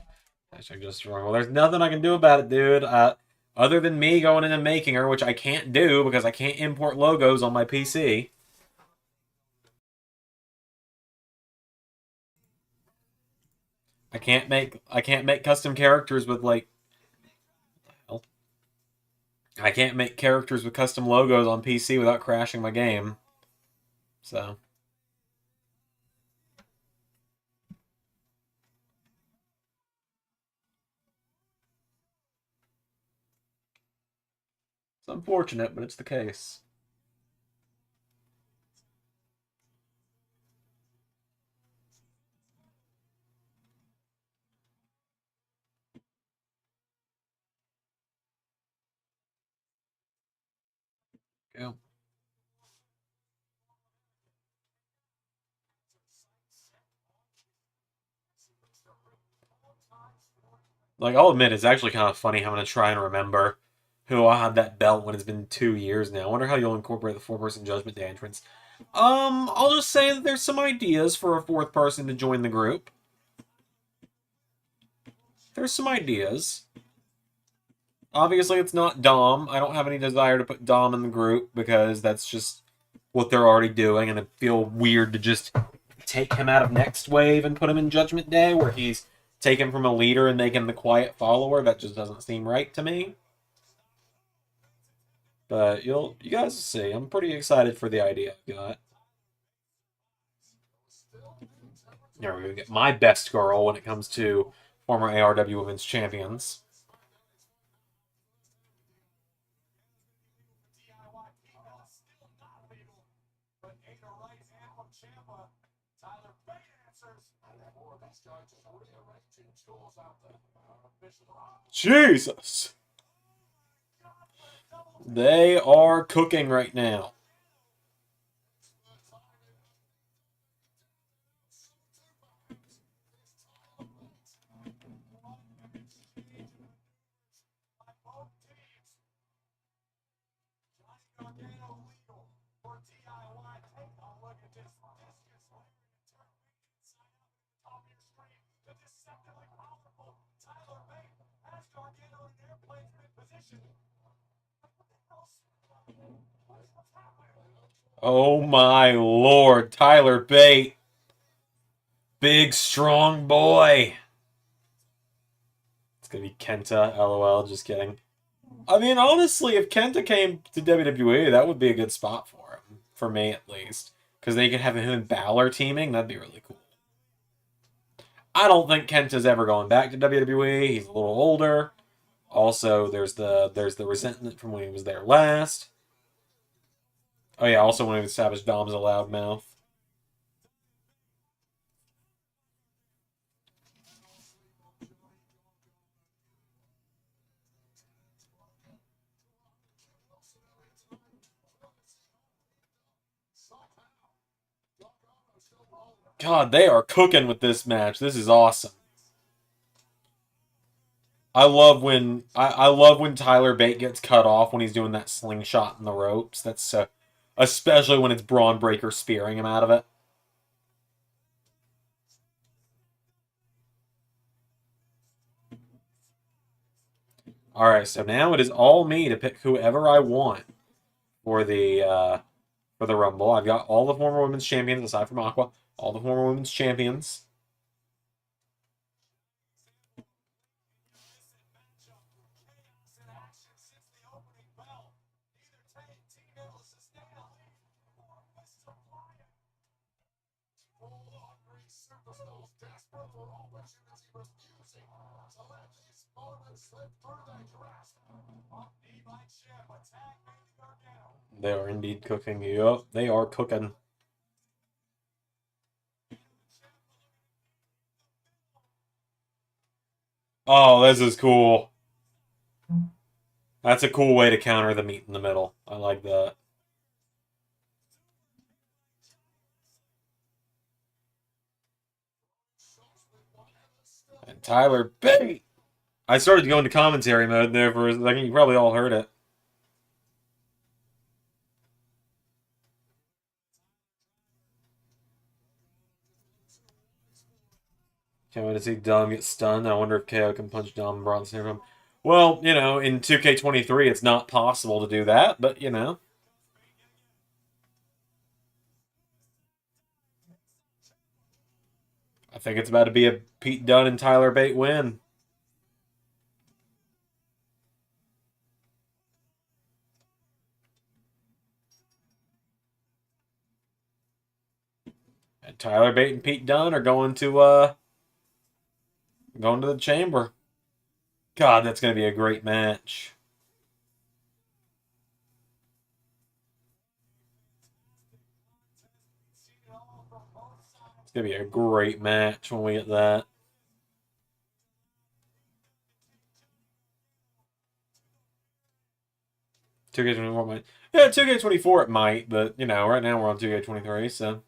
Speaker 1: Hashtag just wrong. Well, there's nothing I can do about it, dude. Other than me going in and making her, which I can't do because I can't import logos on my PC. I can't make custom characters with like I can't make characters with custom logos on PC without crashing my game. So it's unfortunate, but it's the case. Go. Like, I'll admit, it's actually kind of funny having to try and remember who I had that belt when it's been 2 years now. I wonder how you'll incorporate the 4-person Judgment Day entrance. I'll just say that there's some ideas for a 4th person to join the group. There's some ideas. Obviously, it's not Dom. I don't have any desire to put Dom in the group because that's just what they're already doing, and it feel weird to just take him out of Next Wave and put him in Judgment Day, where he's taken from a leader and making the quiet follower. That just doesn't seem right to me. But you guys will see. I'm pretty excited for the idea I've got. There we go. Get my best girl when it comes to former ARW Women's Champions. Jesus! They are cooking right now. Oh my lord, Tyler Bate. Big, strong boy. It's gonna be Kenta, lol, just kidding. I mean, honestly, if Kenta came to WWE, that would be a good spot for him. For me, at least. Because they could have him and Balor teaming, that'd be really cool. I don't think Kenta's ever going back to WWE. He's a little older. Also, there's the resentment from when he was there last. Oh yeah, also when he established Dom as a loudmouth. God, they are cooking with this match. This is awesome. I love when Tyler Bate gets cut off when he's doing that slingshot in the ropes. That's so, especially when it's Braun Breaker spearing him out of it. Alright, so now it is all me to pick whoever I want for the Rumble. I've got all the former women's champions, aside from Aqua, all the former women's champions. They are indeed cooking. Yup, they are cooking. Oh, this is cool. That's a cool way to counter the meat in the middle. I like that. And Tyler Bate! I started to go into commentary mode there for a second. You probably all heard it. Can't wait to see Dom get stunned. I wonder if KO can punch Dom and Bronson from. Well, you know, in 2K23, it's not possible to do that, but, you know. I think it's about to be a Pete Dunne and Tyler Bate win. And Tyler Bate and Pete Dunne are going to the chamber. God, that's going to be a great match. It's going to be a great match when we get that. Two K24 might. Yeah, 2K24 it might, but, you know, right now we're on 2K23, so.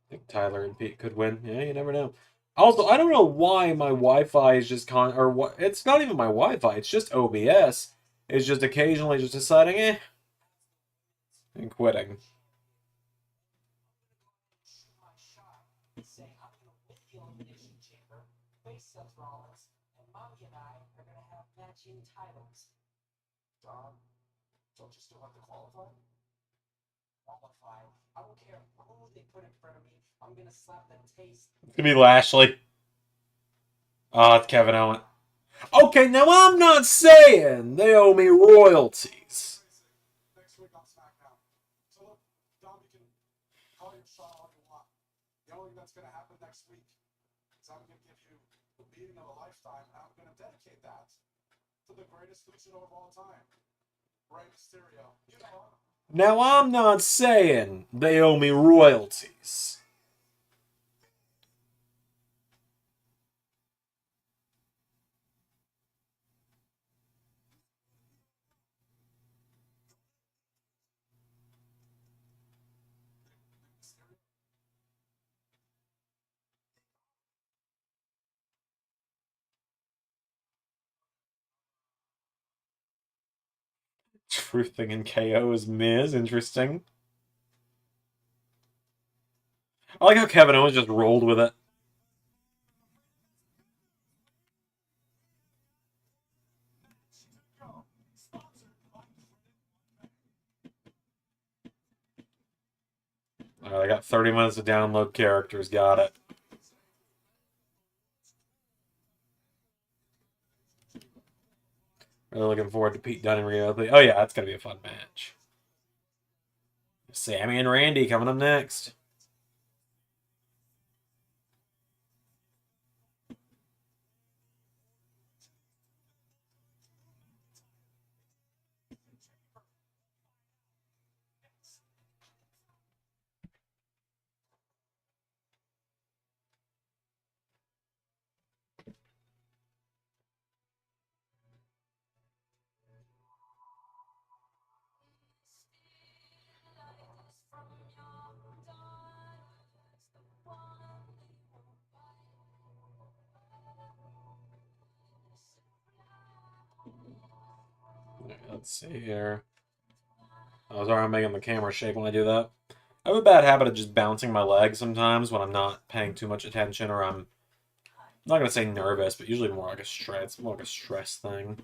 Speaker 1: I think Tyler and Pete could win. Yeah, you never know. Also, I don't know why my Wi-Fi is just or what. It's not even my Wi-Fi. It's just OBS. It's just occasionally just deciding, and quitting.
Speaker 3: titles.
Speaker 2: Don, don't you still have to qualify?
Speaker 3: Qualify. I don't care who they put in front of me. I'm gonna slap the taste.
Speaker 1: It's gonna be Lashley. Oh, it's Kevin Owens. Okay, now I'm not saying they owe me royalties.
Speaker 2: Next week on SmackDown. So look, Don, you can call your shot all you want. The only thing that's gonna happen next week is I'm gonna give you the beating of a lifetime, and I'm gonna dedicate that to the greatest luchador of all time, Rey Mysterio. You know him.
Speaker 1: Now I'm not saying they owe me royalties. Truth thing in KO is Miz. Interesting. I like how Kevin Owens just rolled with it. Alright, I got 30 minutes to download characters. Got it. Really looking forward to Pete Dunne and Rhea Ripley. Oh yeah, that's gonna be a fun match. Sammy and Randy coming up next. Let's see here. Oh, sorry, I'm making the camera shake when I do that. I have a bad habit of just bouncing my legs sometimes when I'm not paying too much attention, or I'm not gonna say nervous, but usually more like a stress. It's more like a stress thing.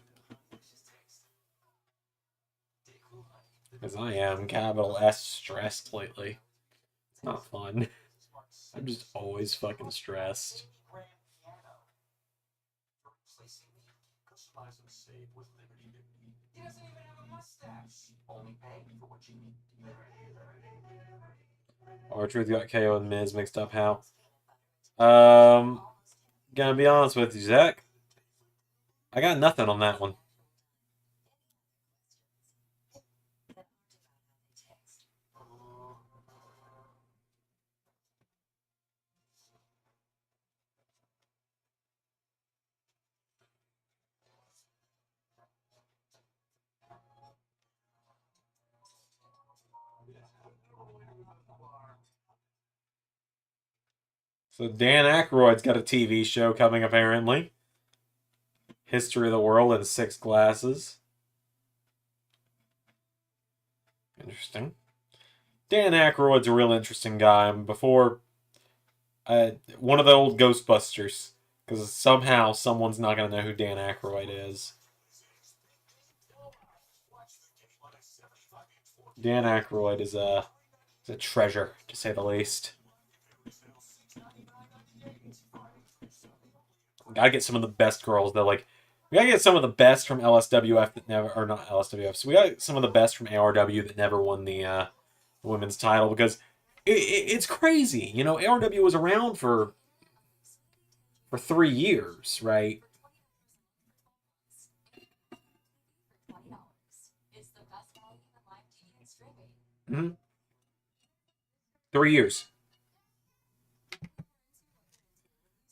Speaker 1: Because I am capital S stressed lately. It's not fun. I'm just always fucking stressed.
Speaker 2: Customize and save with Liberty Liberty.
Speaker 3: He doesn't even have a mustache.
Speaker 2: Only pay for what you need.
Speaker 1: R-Truth got KO and Miz mixed up. How? Gonna be honest with you, Zach. I got nothing on that one. So Dan Aykroyd's got a TV show coming, apparently. History of the World in 6 glasses. Interesting. Dan Aykroyd's a real interesting guy. Before, one of the old Ghostbusters, because somehow someone's not going to know who Dan Aykroyd is. Dan Aykroyd is a treasure, to say the least. Gotta get some of the best girls, though. Like, we gotta get some of the best from LSWF that never, or not LSWF. So we got some of the best from ARW that never won the women's title, because it's crazy. You know, ARW was around for 3 years, right? Mm-hmm. 3 years.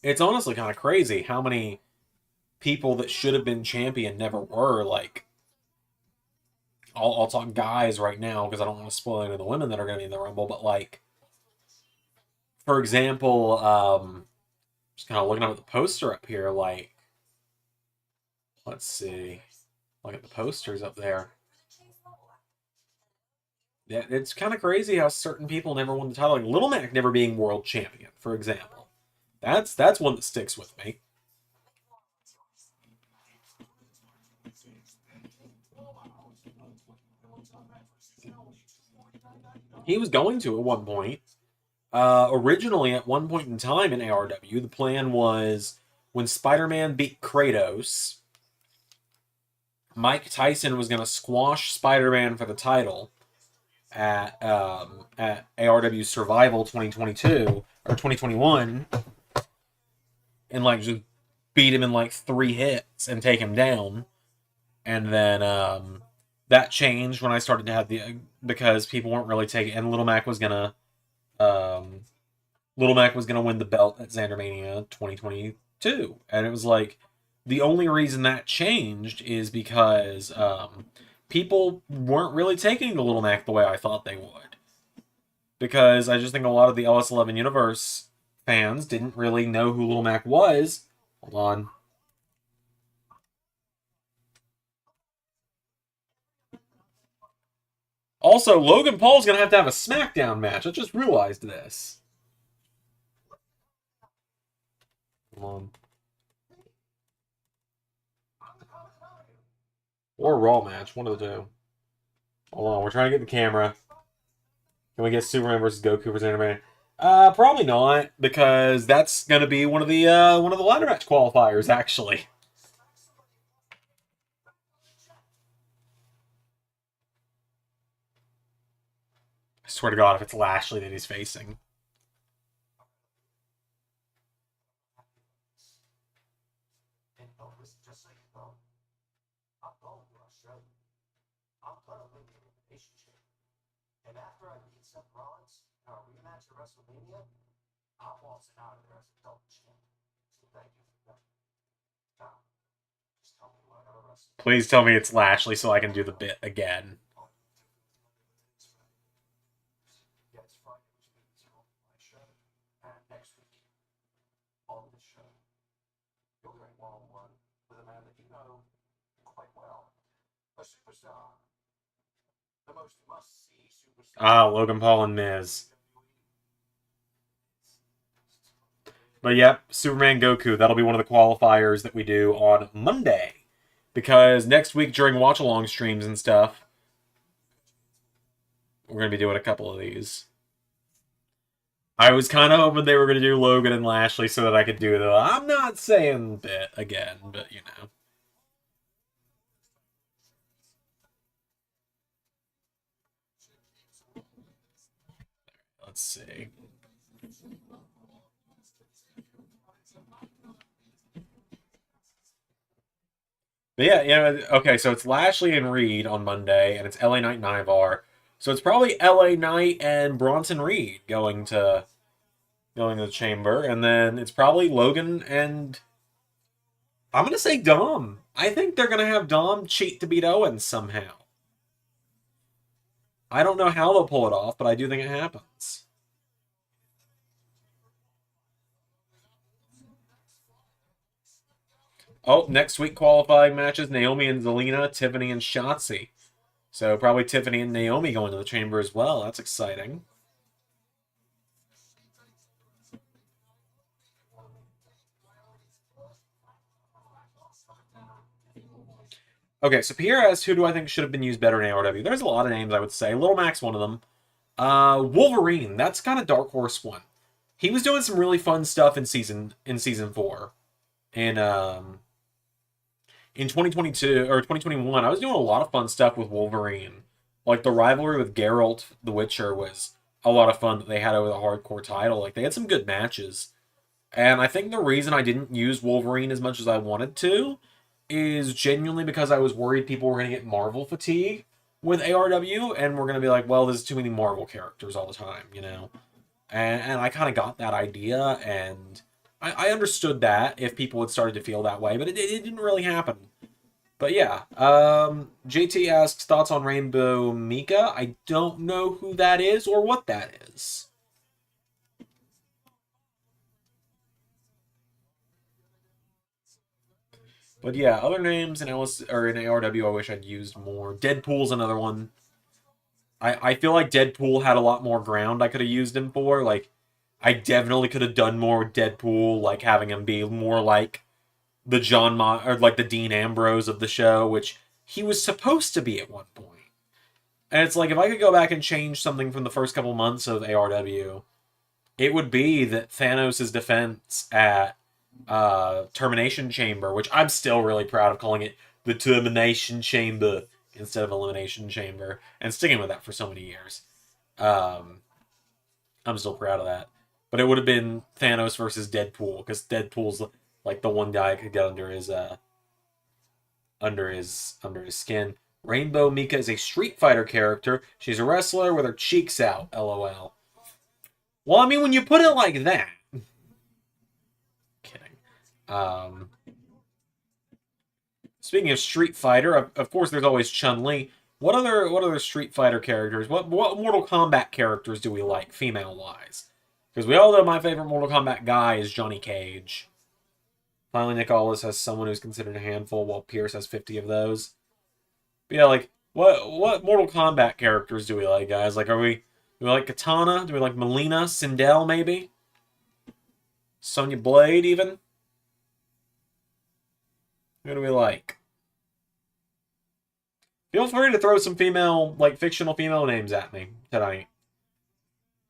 Speaker 1: It's honestly kind of crazy how many people that should have been champion never were. Like, I'll talk guys right now because I don't want to spoil any of the women that are going to be in the Rumble. But like, for example, just kind of looking at the poster up here. Like, let's see, look at the posters up there. Yeah, it's kind of crazy how certain people never won the title. Like Little Mac never being world champion, for example. That's one that sticks with me. He was going to at one point. Originally, at one point in time in ARW, the plan was when Spider-Man beat Kratos, Mike Tyson was going to squash Spider-Man for the title at ARW Survival 2022 or 2021, and like just beat him in like 3 hits and take him down. And then that changed when I started to have because people weren't really taking, and Little Mac was gonna win the belt at ZanderMania 2022, and it was like the only reason that changed is because people weren't really taking the Little Mac the way I thought they would, because I just think a lot of the LS11 universe fans didn't really know who Little Mac was. Hold on. Also, Logan Paul's going to have a SmackDown match. I just realized this. Come on. Or a Raw match. One of the two. Hold on. We're trying to get the camera. Can we get Superman versus Goku for ZanderMania? Probably not, because that's going to be one of the ladder match qualifiers, actually. I swear to God, if it's Lashley that he's facing.
Speaker 2: And after I beat Seth Rollins in our rematch at WrestleMania, I'm waltzing out of there as a double champ. So thank you for that. Now, just tell me what other wrestling.
Speaker 1: Please tell me it's Lashley so I can do the bit again.
Speaker 2: Yeah, it's Friday, which means you're on my show. And next week, on this show, you'll hear a one-on-one with a man that you know quite well. A superstar. The most must-see superstar.
Speaker 1: Ah, Logan Paul and Miz. But yep, Superman Goku, that'll be one of the qualifiers that we do on Monday. Because next week during watch-along streams and stuff, we're going to be doing a couple of these. I was kind of hoping they were going to do Logan and Lashley so that I could do the I'm not saying bit again, but you know. Let's see. But yeah, okay, so it's Lashley and Reed on Monday, and it's LA Knight and Ivar. So it's probably LA Knight and Bronson Reed going to the chamber, and then it's probably Logan and I'm gonna say Dom. I think they're gonna have Dom cheat to beat Owens somehow. I don't know how they'll pull it off, but I do think it happens. Oh, next week qualifying matches, Naomi and Zelina, Tiffany and Shotzi. So probably Tiffany and Naomi going to the chamber as well. That's exciting. Okay, so PR asks, who do I think should have been used better in ARW? There's a lot of names I would say. Little Mac's one of them. Wolverine, that's kind of dark horse one. He was doing some really fun stuff in season 4. In 2022 or 2021, I was doing a lot of fun stuff with Wolverine. Like the rivalry with Geralt the Witcher was a lot of fun that they had over the hardcore title. Like they had some good matches. And I think the reason I didn't use Wolverine as much as I wanted to is genuinely because I was worried people were going to get Marvel fatigue with ARW, and we're going to be like, well, there's too many Marvel characters all the time, you know? And I kind of got that idea, and I understood that if people had started to feel that way, but it didn't really happen. But yeah, JT asks, thoughts on Rainbow Mika? I don't know who that is or what that is. But yeah, other names in ARW I wish I'd used more. Deadpool's another one. I feel like Deadpool had a lot more ground I could have used him for. Like, I definitely could have done more with Deadpool, like having him be more like the like the Dean Ambrose of the show, which he was supposed to be at one point. And it's like, if I could go back and change something from the first couple months of ARW, it would be that Thanos' defense at Termination Chamber, which I'm still really proud of calling it the Termination Chamber instead of Elimination Chamber, and sticking with that for so many years. I'm still proud of that. But it would have been Thanos versus Deadpool, because Deadpool's like the one guy I could get under his skin. Rainbow Mika is a Street Fighter character. She's a wrestler with her cheeks out. LOL. Well, I mean, when you put it like that. Kidding. Speaking of Street Fighter, of course, there's always Chun-Li. What other Street Fighter characters? What Mortal Kombat characters do we like, female-wise? Because we all know my favorite Mortal Kombat guy is Johnny Cage. Finally, Nick Aldis has someone who's considered a handful, while Pierce has 50 of those. But yeah, like, what Mortal Kombat characters do we like, guys? Like, do we like Katana? Do we like Melina? Sindel, maybe? Sonya Blade, even? Who do we like? Feel free to throw some female, like, fictional female names at me tonight.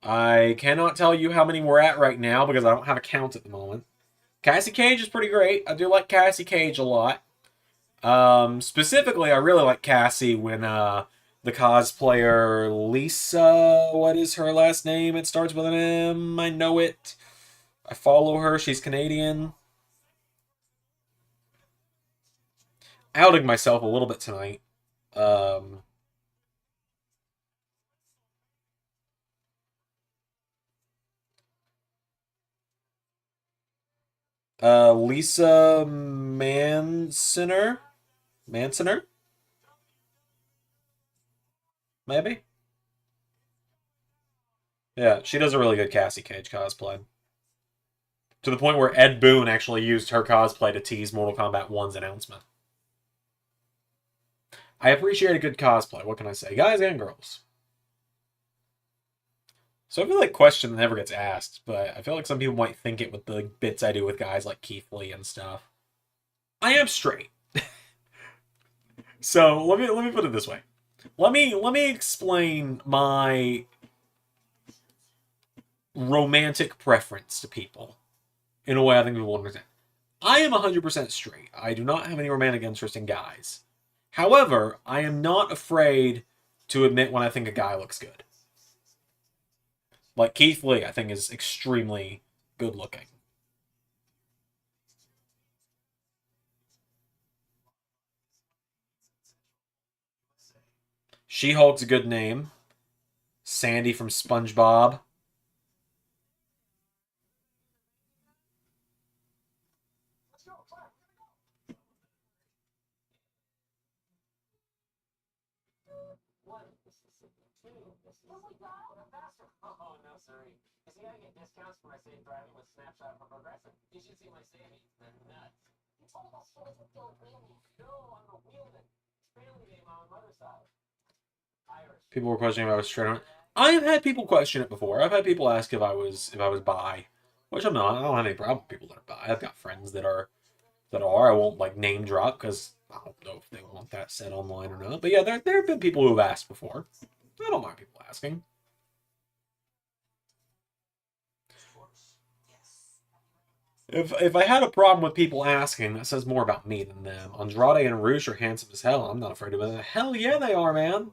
Speaker 1: I cannot tell you how many we're at right now because I don't have a count at the moment. Cassie Cage is pretty great. I do like Cassie Cage a lot. Specifically, I really like Cassie when the cosplayer Lisa, what is her last name? It starts with an M. I know it. I follow her. She's Canadian. Outing myself a little bit tonight. Lisa Mansoner? Mansoner? Maybe? Yeah, she does a really good Cassie Cage cosplay. To the point where Ed Boon actually used her cosplay to tease Mortal Kombat 1's announcement. I appreciate a good cosplay, what can I say? Guys and girls. So I feel like question never gets asked, but I feel like some people might think it with the bits I do with guys like Keith Lee and stuff. I am straight. So let me put it this way. Let me explain my romantic preference to people in a way I think people understand. I am 100% straight. I do not have any romantic interest in guys. However, I am not afraid to admit when I think a guy looks good. Like Keith Lee, I think is extremely good looking. She-Hulk's a good name. Sandy from SpongeBob.
Speaker 3: Oh, no, sorry. You see, I get discounts for my safe driving with Snapshot from Progressive. You should see my savings. They're nuts. It's all about stories with Bill Wheelie. No, I'm a Wheelman. It's family name on my mother's side. Irish.
Speaker 1: People were questioning if I was straight on it. I have had people question it before. I've had people ask if I was bi, which I'm not. I don't have any problem with people that are bi. I've got friends that are. I won't like name drop because I don't know if they want that said online or not. But yeah, there have been people who have asked before. I don't mind people asking. If I had a problem with people asking, that says more about me than them. Andrade and Roosh are handsome as hell. I'm not afraid of it. Hell yeah, they are, man.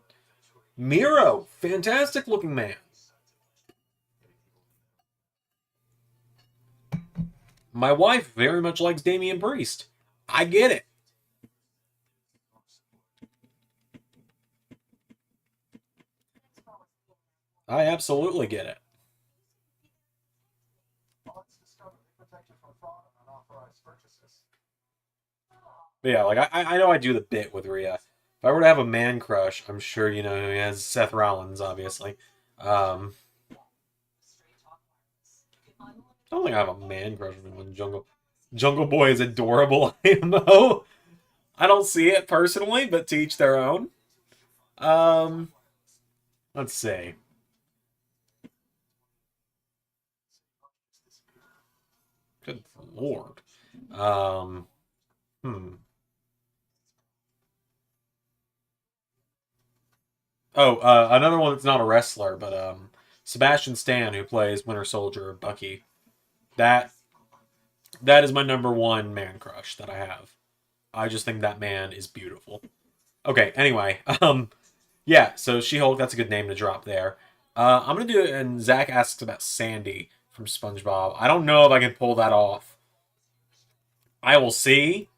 Speaker 1: Miro, fantastic looking man. My wife very much likes Damian Priest. I get it. I absolutely get it. But yeah, like I know I do the bit with Rhea. If I were to have a man crush, I'm sure you know he has Seth Rollins, obviously. I don't think I have a man crush on anyone. Jungle Boy is adorable, IMO. I don't see it personally, but to each their own. Let's see. Good lord. Oh, another one that's not a wrestler, but Sebastian Stan, who plays Winter Soldier Bucky. That is my number one man crush that I have. I just think that man is beautiful. Okay, anyway, yeah, so She-Hulk, that's a good name to drop there. I'm gonna do it, and Zach asks about Sandy from SpongeBob. I don't know if I can pull that off. I will see,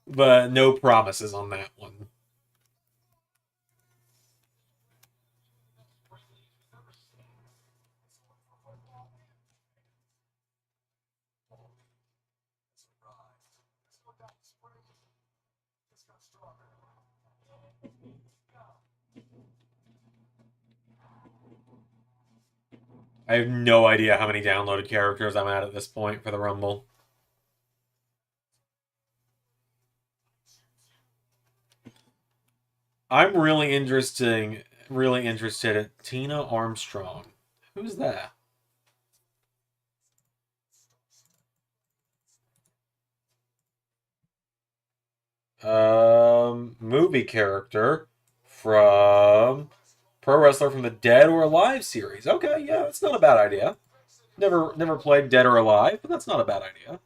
Speaker 1: but no promises on that one. I have no idea how many downloaded characters I'm at this point for the Rumble. I'm really interested in Tina Armstrong. Who's that? Movie character from Pro Wrestler from the Dead or Alive series. Okay, yeah, that's not a bad idea. Never played Dead or Alive, but that's not a bad idea.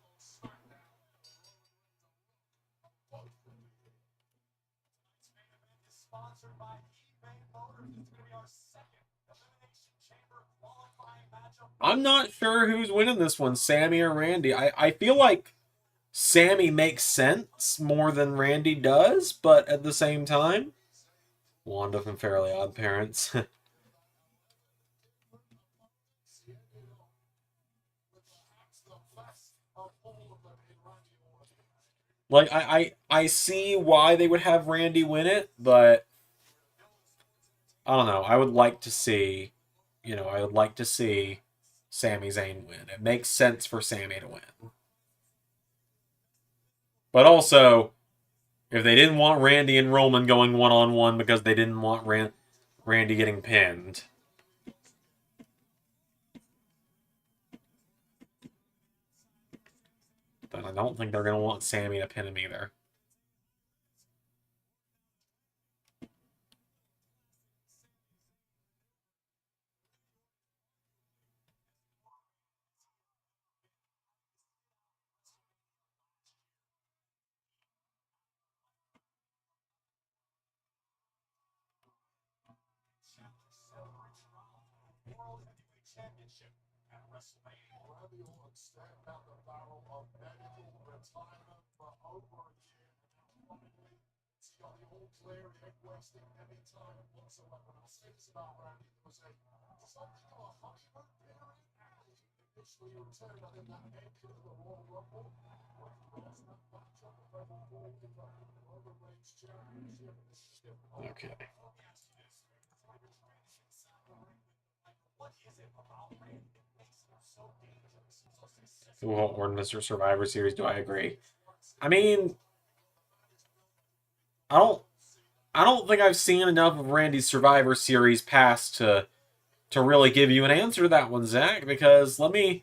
Speaker 1: I'm not sure who's winning this one, Sammy or Randy. I feel like Sammy makes sense more than Randy does, but at the same time, Wanda from Fairly Odd Parents. Like I see why they would have Randy win it, but I don't know. I would like to see, I would like to see Sami Zayn win. It makes sense for Sami to win. But also, if they didn't want Randy and Roman going one-on-one because they didn't want Randy getting pinned, then I don't think they're going to want Sami to pin him either. Okay. Who won't win Mr. Survivor Series? Do I agree? I mean, I don't. I don't think I've seen enough of Randy's Survivor Series past to really give you an answer to that one, Zach. Because let me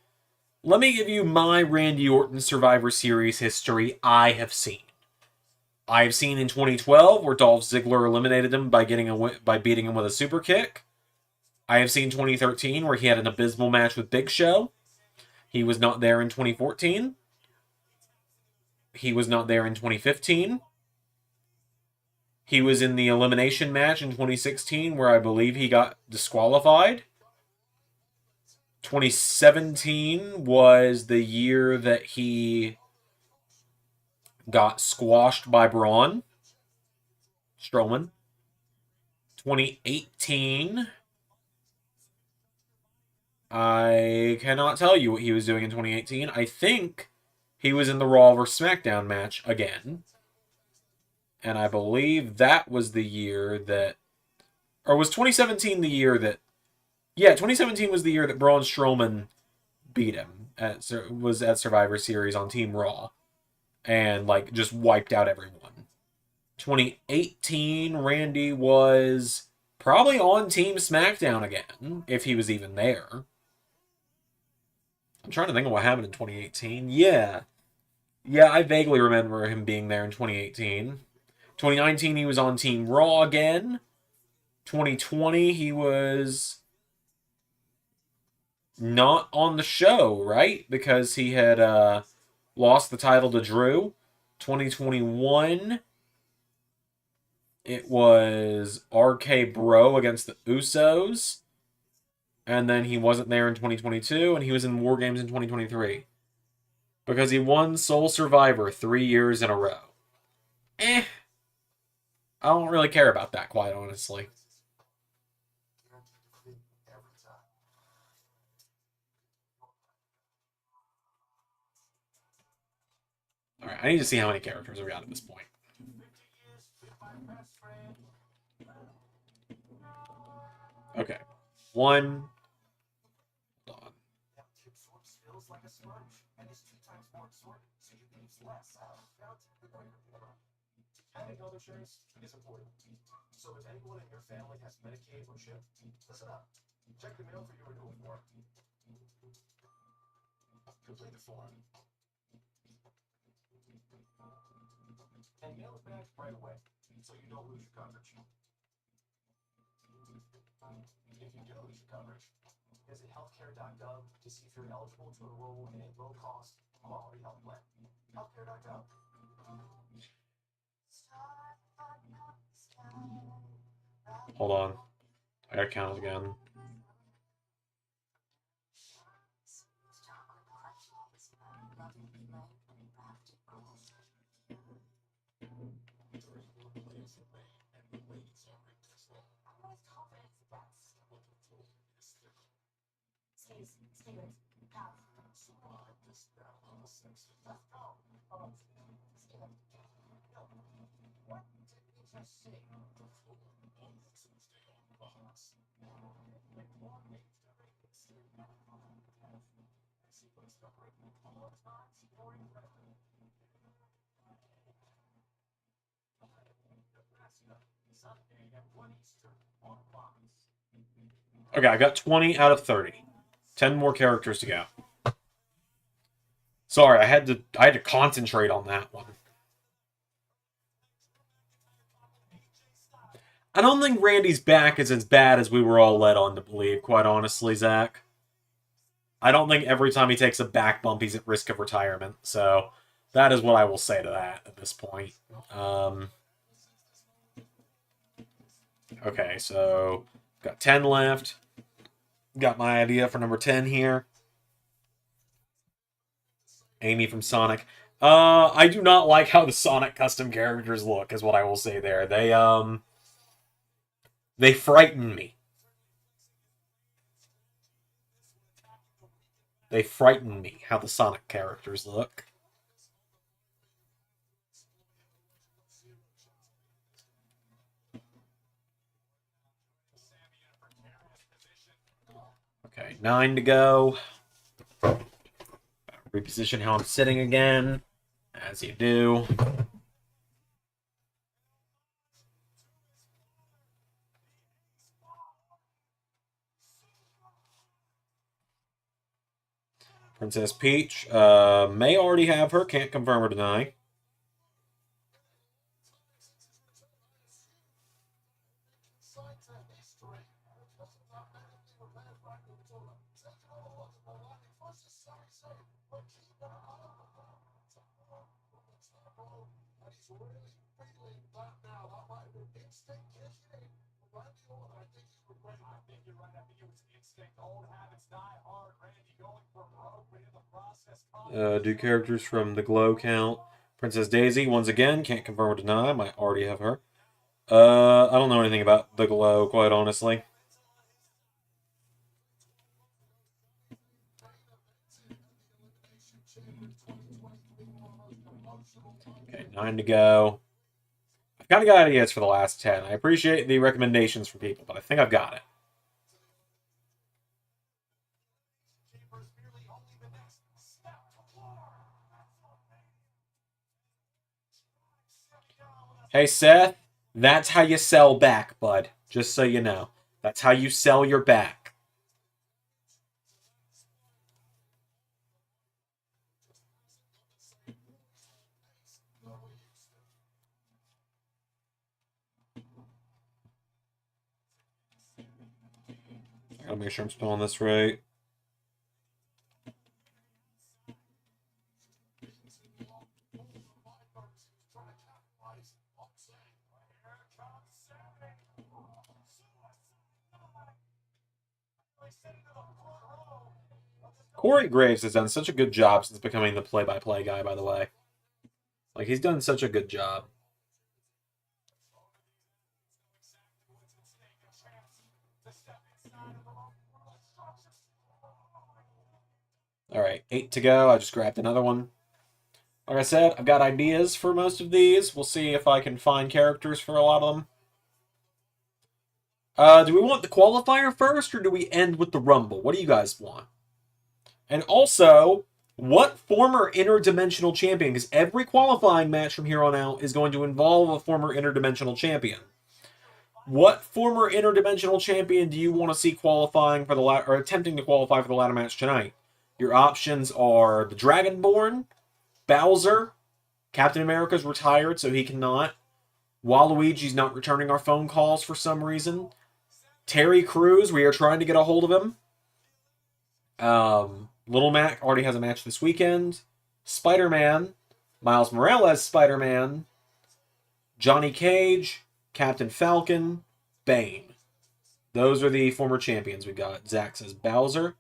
Speaker 1: give you my Randy Orton Survivor Series history I have seen. I have seen in 2012 where Dolph Ziggler eliminated him by beating him with a super kick. I have seen 2013 where he had an abysmal match with Big Show. He was not there in 2014. He was not there in 2015. He was in the elimination match in 2016 where I believe he got disqualified. 2017 was the year that he got squashed by Braun Strowman. 2018, I cannot tell you what he was doing in 2018. I think he was in the Raw vs. SmackDown match again. And I believe that was the year that... Or was 2017 the year that... Yeah, 2017 was the year that Braun Strowman beat him. Was at Survivor Series on Team Raw. And, just wiped out everyone. 2018, Randy was probably on Team SmackDown again, if he was even there. I'm trying to think of what happened in 2018. Yeah, I vaguely remember him being there in 2018. 2019, he was on Team Raw again. 2020, he was not on the show, right? Because he had lost the title to Drew. 2021, it was RK Bro against the Usos. And then he wasn't there in 2022, and he was in War Games in 2023. Because he won Soul Survivor 3 years in a row. I don't really care about that, quite honestly. Alright, I need to see how many characters we got at this point. Okay. One. Hold on.
Speaker 2: Having health insurance is important. So if anyone in your family has Medicaid or CHIP, listen up. Check the mail for your renewal form. Complete the form. And mail it back right away, so you don't lose your coverage. If you do lose your coverage, visit healthcare.gov to see if you're eligible to enroll in a low-cost quality health plan. Healthcare.gov.
Speaker 1: Hold on. I gotta count it again. Okay, I got 20 out of 30. 10 more characters to go. Sorry, I had to concentrate on that one. I don't think Randy's back is as bad as we were all led on to believe, quite honestly, Zach. I don't think every time he takes a back bump, he's at risk of retirement. So that is what I will say to that at this point. Okay, so got 10 left. Got my idea for number 10 here. Amy from Sonic. I do not like how the Sonic custom characters look, is what I will say there. They frighten me. They frighten me, how the Sonic characters look. Okay, 9 to go. Reposition how I'm sitting again, as you do. Princess Peach, may already have her, can't confirm or deny. Do characters from the Glow count? Princess Daisy, once again, can't confirm or deny. Might already have her. I don't know anything about the Glow, quite honestly. Okay, 9 to go. I've kind of got ideas for the last 10. I appreciate the recommendations from people, but I think I've got it. Hey, Seth, that's how you sell back, bud. Just so you know. That's how you sell your back. Gotta make sure I'm spelling this right. Corey Graves has done such a good job since becoming the play-by-play guy, by the way. Like, he's done such a good job. All right, 8 to go. I just grabbed another one. Like I said, I've got ideas for most of these. We'll see if I can find characters for a lot of them. Do we want the qualifier first, or do we end with the Rumble? What do you guys want? And also, what former interdimensional champion? Because every qualifying match from here on out is going to involve a former interdimensional champion. What former interdimensional champion do you want to see qualifying for the or attempting to qualify for the ladder match tonight? Your options are the Dragonborn, Bowser, Captain America's retired, so he cannot. Waluigi's not returning our phone calls for some reason. Terry Crews, we are trying to get a hold of him. Little Mac already has a match this weekend. Spider-Man, Miles Morales Spider-Man, Johnny Cage, Captain Falcon, Bane. Those are the former champions we got. Zach says Bowser,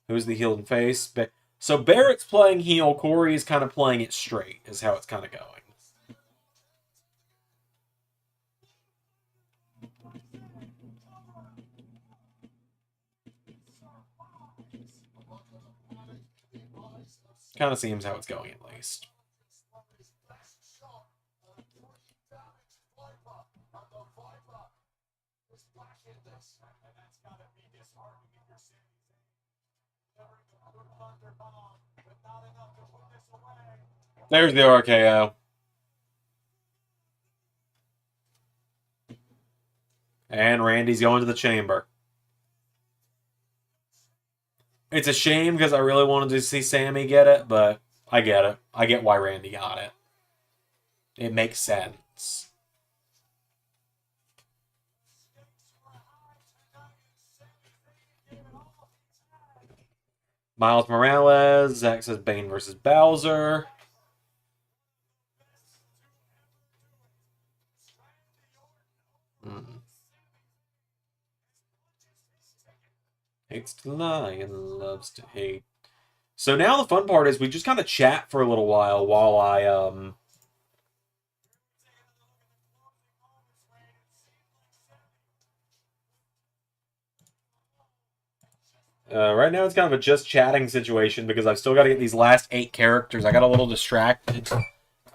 Speaker 1: who's the heel and face. So Barrett's playing heel, Corey's kind of playing it straight, is how it's kind of going. Kind of seems how it's going, at least. There's the RKO. And Randy's going to the chamber. It's a shame because I really wanted to see Sammy get it, but I get it. I get why Randy got it. It makes sense. Miles Morales. Zach says Bane versus Bowser. Hates to lie and loves to hate. So now the fun part is we just kind of chat for a little while I right now it's kind of a just chatting situation because I've still got to get these last 8 characters. I got a little distracted.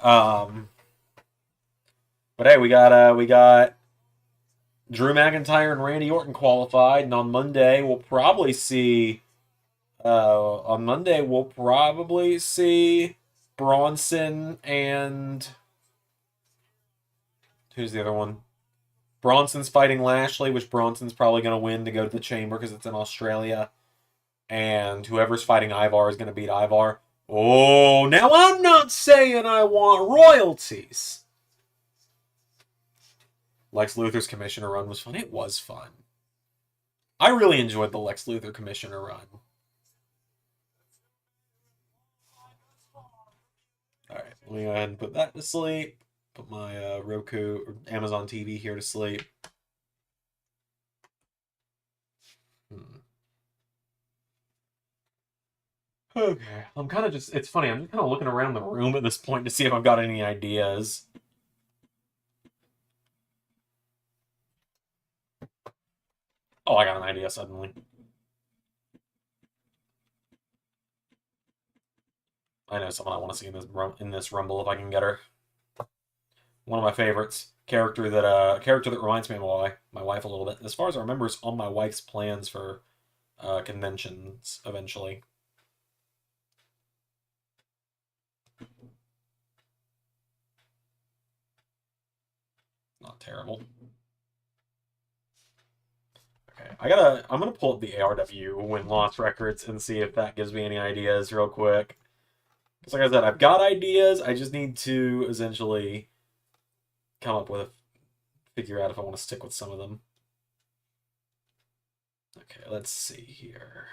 Speaker 1: But hey, we got Drew McIntyre and Randy Orton qualified, and on Monday we'll probably see Bronson and who's the other one? Bronson's fighting Lashley, which Bronson's probably going to win to go to the chamber because it's in Australia. And whoever's fighting Ivar is going to beat Ivar. Oh, now I'm not saying I want royalties. Lex Luthor's Commissioner run was fun. It was fun. I really enjoyed the Lex Luthor Commissioner run. Alright, let me go ahead and put that to sleep. Put my Roku or Amazon TV here to sleep. Okay, I'm kind of just, it's funny, I'm just kind of looking around the room at this point to see if I've got any ideas. Oh, I got an idea suddenly. I know someone I want to see in this Rumble if I can get her. One of my favorites. Character that reminds me of my wife a little bit. As far as I remember, is on my wife's plans for conventions eventually. Not terrible. Okay, I'm gonna pull up the ARW win-loss records and see if that gives me any ideas real quick. Because like I said, I've got ideas, I just need to essentially figure out if I want to stick with some of them. Okay, let's see here.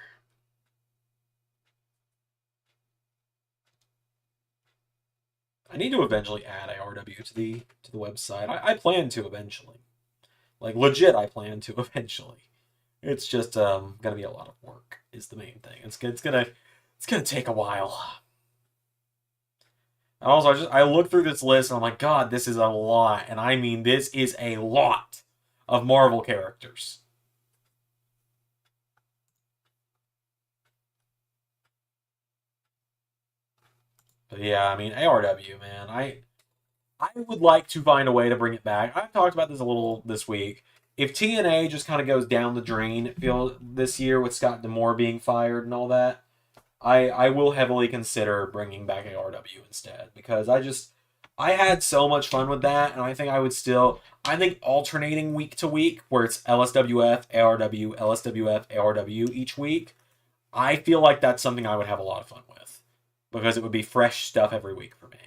Speaker 1: I need to eventually add ARW to the website. I plan to eventually. Like, legit, I plan to eventually. It's just gonna be a lot of work is the main thing. It's gonna take a while. And also, I look through this list and I'm like, God, this is a lot, and I mean this is a lot of Marvel characters. But yeah, I mean ARW, man. I would like to find a way to bring it back. I've talked about this a little this week. If TNA just kind of goes down the drain, feel this year with Scott D'Amore being fired and all that, I will heavily consider bringing back ARW instead, because I had so much fun with that, and I think I think alternating week to week, where it's LSWF, ARW, LSWF, ARW each week, I feel like that's something I would have a lot of fun with, because it would be fresh stuff every week for me.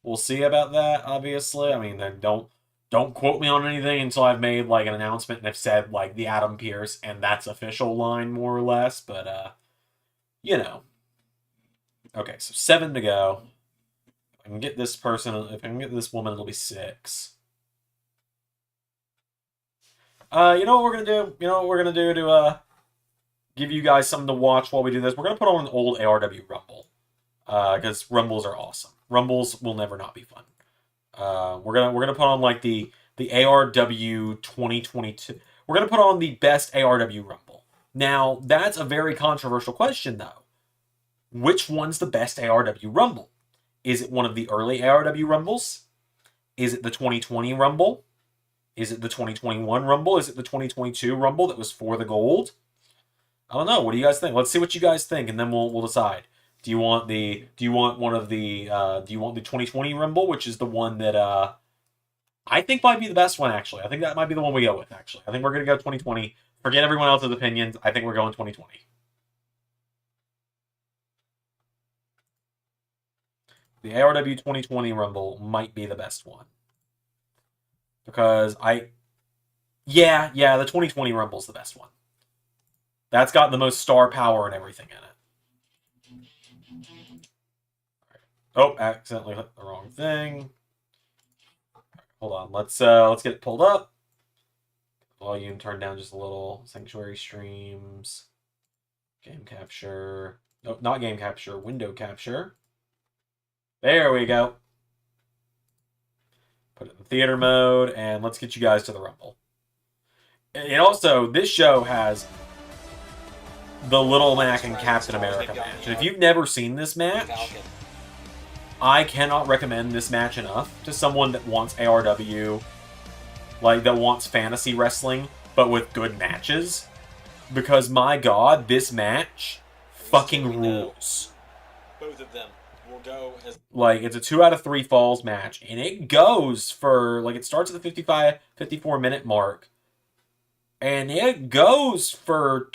Speaker 1: We'll see about that, obviously. I mean, then don't quote me on anything until I've made like an announcement and have said like the Adam Pearce and that's official line more or less, but you know. Okay, so 7 to go. If I can get this person, if I can get this woman, it'll be 6. You know what we're gonna do? You know what we're gonna do to give you guys something to watch while we do this? We're gonna put on an old ARW Rumble. Because Rumbles are awesome. Rumbles will never not be fun. We're gonna put on like the ARW 2022. We're gonna put on the best ARW Rumble. Now that's a very controversial question though. Which one's the best ARW Rumble? Is it one of the early ARW Rumbles? Is it the 2020 Rumble? Is it the 2021 Rumble? Is it the 2022 Rumble that was for the gold? I don't know. What do you guys think? Let's see what you guys think, and then we'll decide. Do you want the 2020 Rumble, which is the one that I think might be the best one, actually. I think that might be the one we go with, actually. I think we're going to go 2020. Forget everyone else's opinions. I think we're going 2020. The ARW 2020 Rumble might be the best one. Because yeah, the 2020 Rumble's the best one. That's got the most star power and everything in it. Oh, accidentally hit the wrong thing. Hold on, let's get it pulled up. Volume turned down just a little. Sanctuary streams. Game capture. Nope, not game capture. Window capture. There we go. Put it in theater mode, and let's get you guys to the Rumble. And also, this show has the Little Mac and Captain America match. And if you've never seen this match, I cannot recommend this match enough to someone that wants ARW, like that wants fantasy wrestling, but with good matches. Because my god, this match fucking rules.
Speaker 4: Both of them will go as
Speaker 1: like it's a 2 out of 3 falls match, and it goes for like it starts at the 54 minute mark, and it goes for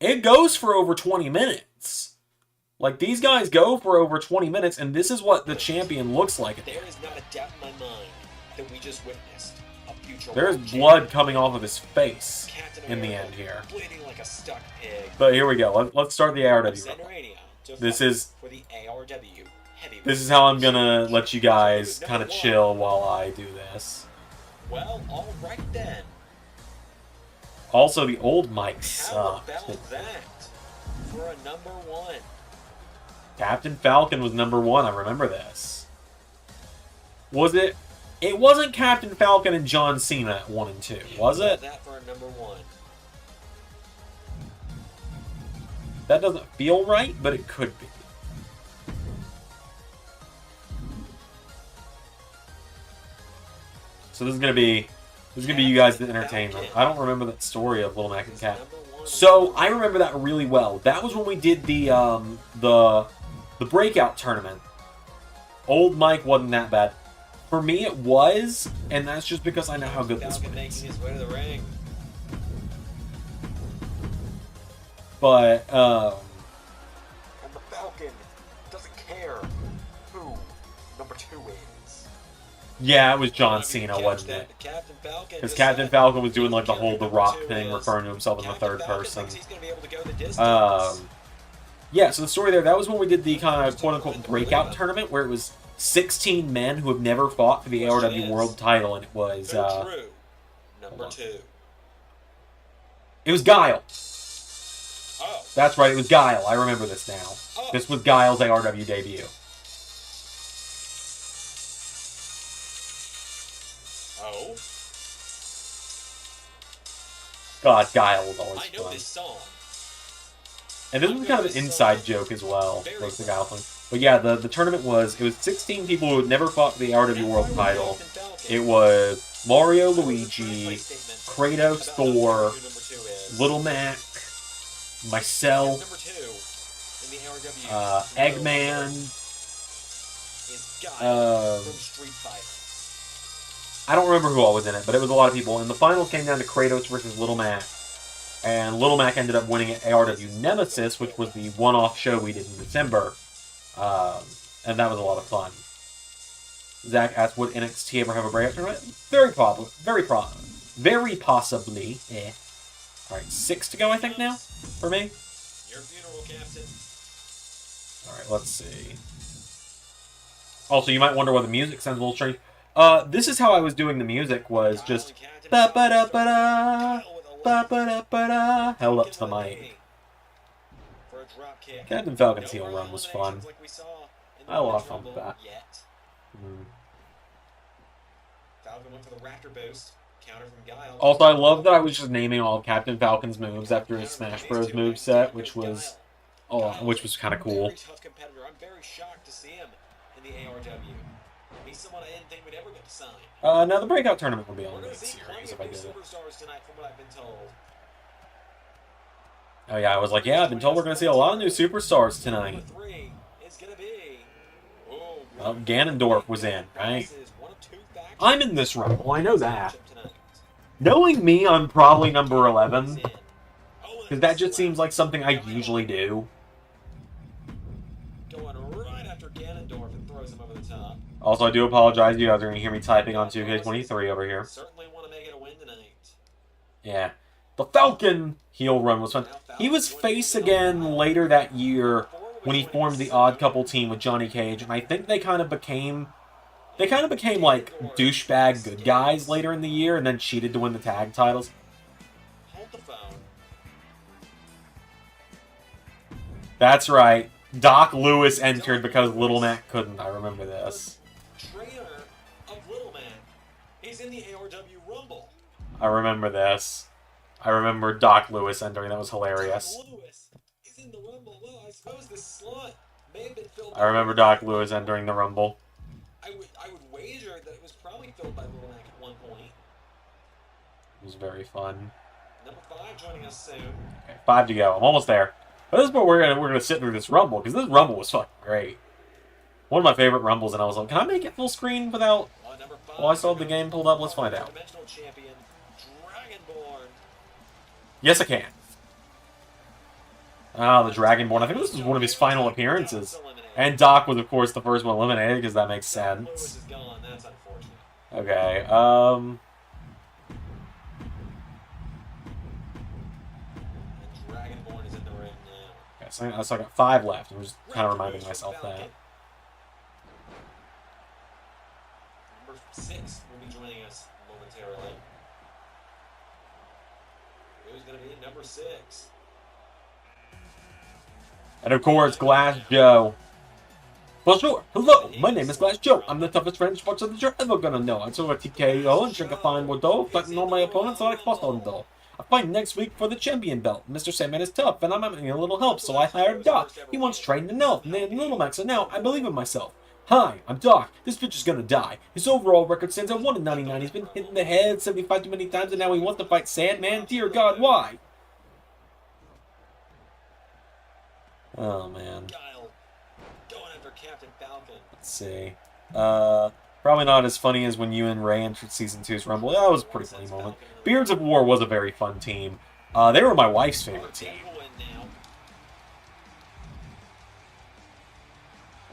Speaker 1: over 20 minutes. Like, these guys go for over 20 minutes, and this is what the champion looks like.
Speaker 4: There is not a doubt in my mind that we just witnessed a future.
Speaker 1: There's blood coming off of his face in the end here.
Speaker 4: Bleeding like a stuck pig.
Speaker 1: But here we go. Let's start the ARW.
Speaker 4: ZanderMania
Speaker 1: This is
Speaker 4: for the ARW heavyweight.
Speaker 1: This is how I'm gonna let you guys kind of chill while I do this.
Speaker 4: Well, all right then.
Speaker 1: Also, the old mic
Speaker 4: How
Speaker 1: sucked.
Speaker 4: about that for a number 1?
Speaker 1: Captain Falcon was number 1. I remember this. Was it? It wasn't Captain Falcon and John Cena at 1 and 2, was it?
Speaker 4: That for a number 1.
Speaker 1: That doesn't feel right, but it could be. So this is gonna be you guys' entertainment. I don't remember that story of Little Mac and Cap. So I remember that really well. That was when we did the breakout tournament. Old Mike wasn't that bad. For me, it was, and that's just because I know how good this
Speaker 4: Falcon
Speaker 1: one is.
Speaker 4: making his way to the ring.
Speaker 1: But
Speaker 4: And the Falcon doesn't care who number 2 is.
Speaker 1: Yeah, it was John Cena, wasn't it? Because Captain Falcon was doing like the whole The Rock thing, referring to himself in the third person. Yeah, so the story there, that was when we did the kind of quote-unquote breakout tournament, where it was 16 men who have never fought for the ARW World title, and it was,
Speaker 4: Number 2.
Speaker 1: It was Guile.
Speaker 4: Oh.
Speaker 1: That's right, it was Guile. I remember this now.
Speaker 4: Oh.
Speaker 1: This was Guile's ARW debut.
Speaker 4: Oh.
Speaker 1: God, Guile was always
Speaker 4: I know
Speaker 1: fun.
Speaker 4: this song.
Speaker 1: And this was kind of an inside joke as well, like the Guile thing. But yeah, the tournament it was 16 people who had never fought for the RW World title. It was Mario, Luigi, Kratos, Thor, Little Mac, myself, Eggman, I don't remember who all was in it, but it was a lot of people. And the final came down to Kratos versus Little Mac. And Little Mac ended up winning at ARW Nemesis, which was the one-off show we did in December. And that was a lot of fun. Zach asked, would NXT ever have a breakout tournament? Very possibly. Alright, 6 to go, I think, now, for me.
Speaker 4: Your funeral, Captain.
Speaker 1: Alright, let's see. Also, you might wonder why the music sounds a little strange. This is how I was doing the music, was just ba-ba-da-ba-da, ba-ba-da-ba-da, held up to the mic. Captain Falcon's heel run was fun. I had a lot of fun with that.
Speaker 4: Falcon went for the Raptor boost. Counter from Guile.
Speaker 1: Also, I love that I was just naming all of Captain Falcon's moves after his Smash Bros. Move set, which was kind of cool.
Speaker 4: Tough competitor. I'm very shocked to see him in the ARW. He's someone I didn't think we'd ever get to sign.
Speaker 1: Now the breakout tournament will be on the next series if I did it.
Speaker 4: Superstars tonight, from what I've been told.
Speaker 1: Oh yeah, I was like, yeah, I've been told we're going to see a lot of new superstars tonight.
Speaker 4: Number 3 is gonna be. Oh,
Speaker 1: Well, Ganondorf was in, right? I'm in this rumble, I know that. Knowing me, I'm probably number 11. Because that just seems like something I usually do.
Speaker 4: Going right after Ganondorf and throws him over the top.
Speaker 1: Also, I do apologize. You guys are going to hear me typing on 2K23 over here.
Speaker 4: Certainly want to make it a win tonight.
Speaker 1: Yeah. The Falcon heel run was fun. He was face again later that year when he formed the Odd Couple team with Johnny Cage, and I think they kind of became like douchebag good guys later in the year, and then cheated to win the tag titles.
Speaker 4: Hold the phone.
Speaker 1: That's right. Doc Lewis entered because Little Mac couldn't. I remember this.
Speaker 4: Trainer of Little Man. He's in the ARW Rumble.
Speaker 1: I remember this. I remember Doc Lewis entering. That was hilarious.
Speaker 4: Doc Lewis is in the Rumble. Well, I suppose this slot may have been filled.
Speaker 1: I remember Doc Lewis entering the Rumble.
Speaker 4: I would wager that it was probably filled by Little Mac at one point.
Speaker 1: It was very fun.
Speaker 4: Number 5 joining us soon.
Speaker 1: Okay, 5 to go. I'm almost there. But this is where we're gonna sit through this Rumble, because this Rumble was fucking great. One of my favorite Rumbles, and I was like, can I make it full screen without...
Speaker 4: Number 5,
Speaker 1: Oh, I still have the game pulled up. Let's find out.
Speaker 4: Dimensional champion, Dragonborn.
Speaker 1: Yes, I can. Ah, the Dragonborn. I think this was one of his final appearances. And Doc was, of course, the first one eliminated, because that makes
Speaker 4: Lewis
Speaker 1: sense.
Speaker 4: is gone. That's unfortunate.
Speaker 1: Okay,
Speaker 4: And Dragonborn is in the ring now.
Speaker 1: okay, so I still got 5 left. I'm just kind of reminding myself that.
Speaker 4: Number 6 will be joining us momentarily. Who's going to be number 6?
Speaker 1: And of course, Glass Joe. Well, sure. Hello, my name is Glass Joe. I'm the toughest French boxer that you're ever gonna know. I took a TKO and drink a fine Bordeaux, fighting all my opponents like Boston. I fight next week for the champion belt. Mr. Sandman is tough, and I'm having a little help, so I hired Doc. He once trained in Elf, named Little Max, and now I believe in myself. Hi, I'm Doc. This bitch is gonna die. His overall record stands at 1-99. He's been hit in the head 75 too many times, and now he wants to fight Sandman. Dear God, why? Oh, man.
Speaker 4: Guile going after Captain Falcon.
Speaker 1: Let's see. Probably not as funny as when you and Ray entered Season 2's Rumble. That was a pretty funny moment. Beards of War was a very fun team. They were my wife's favorite team.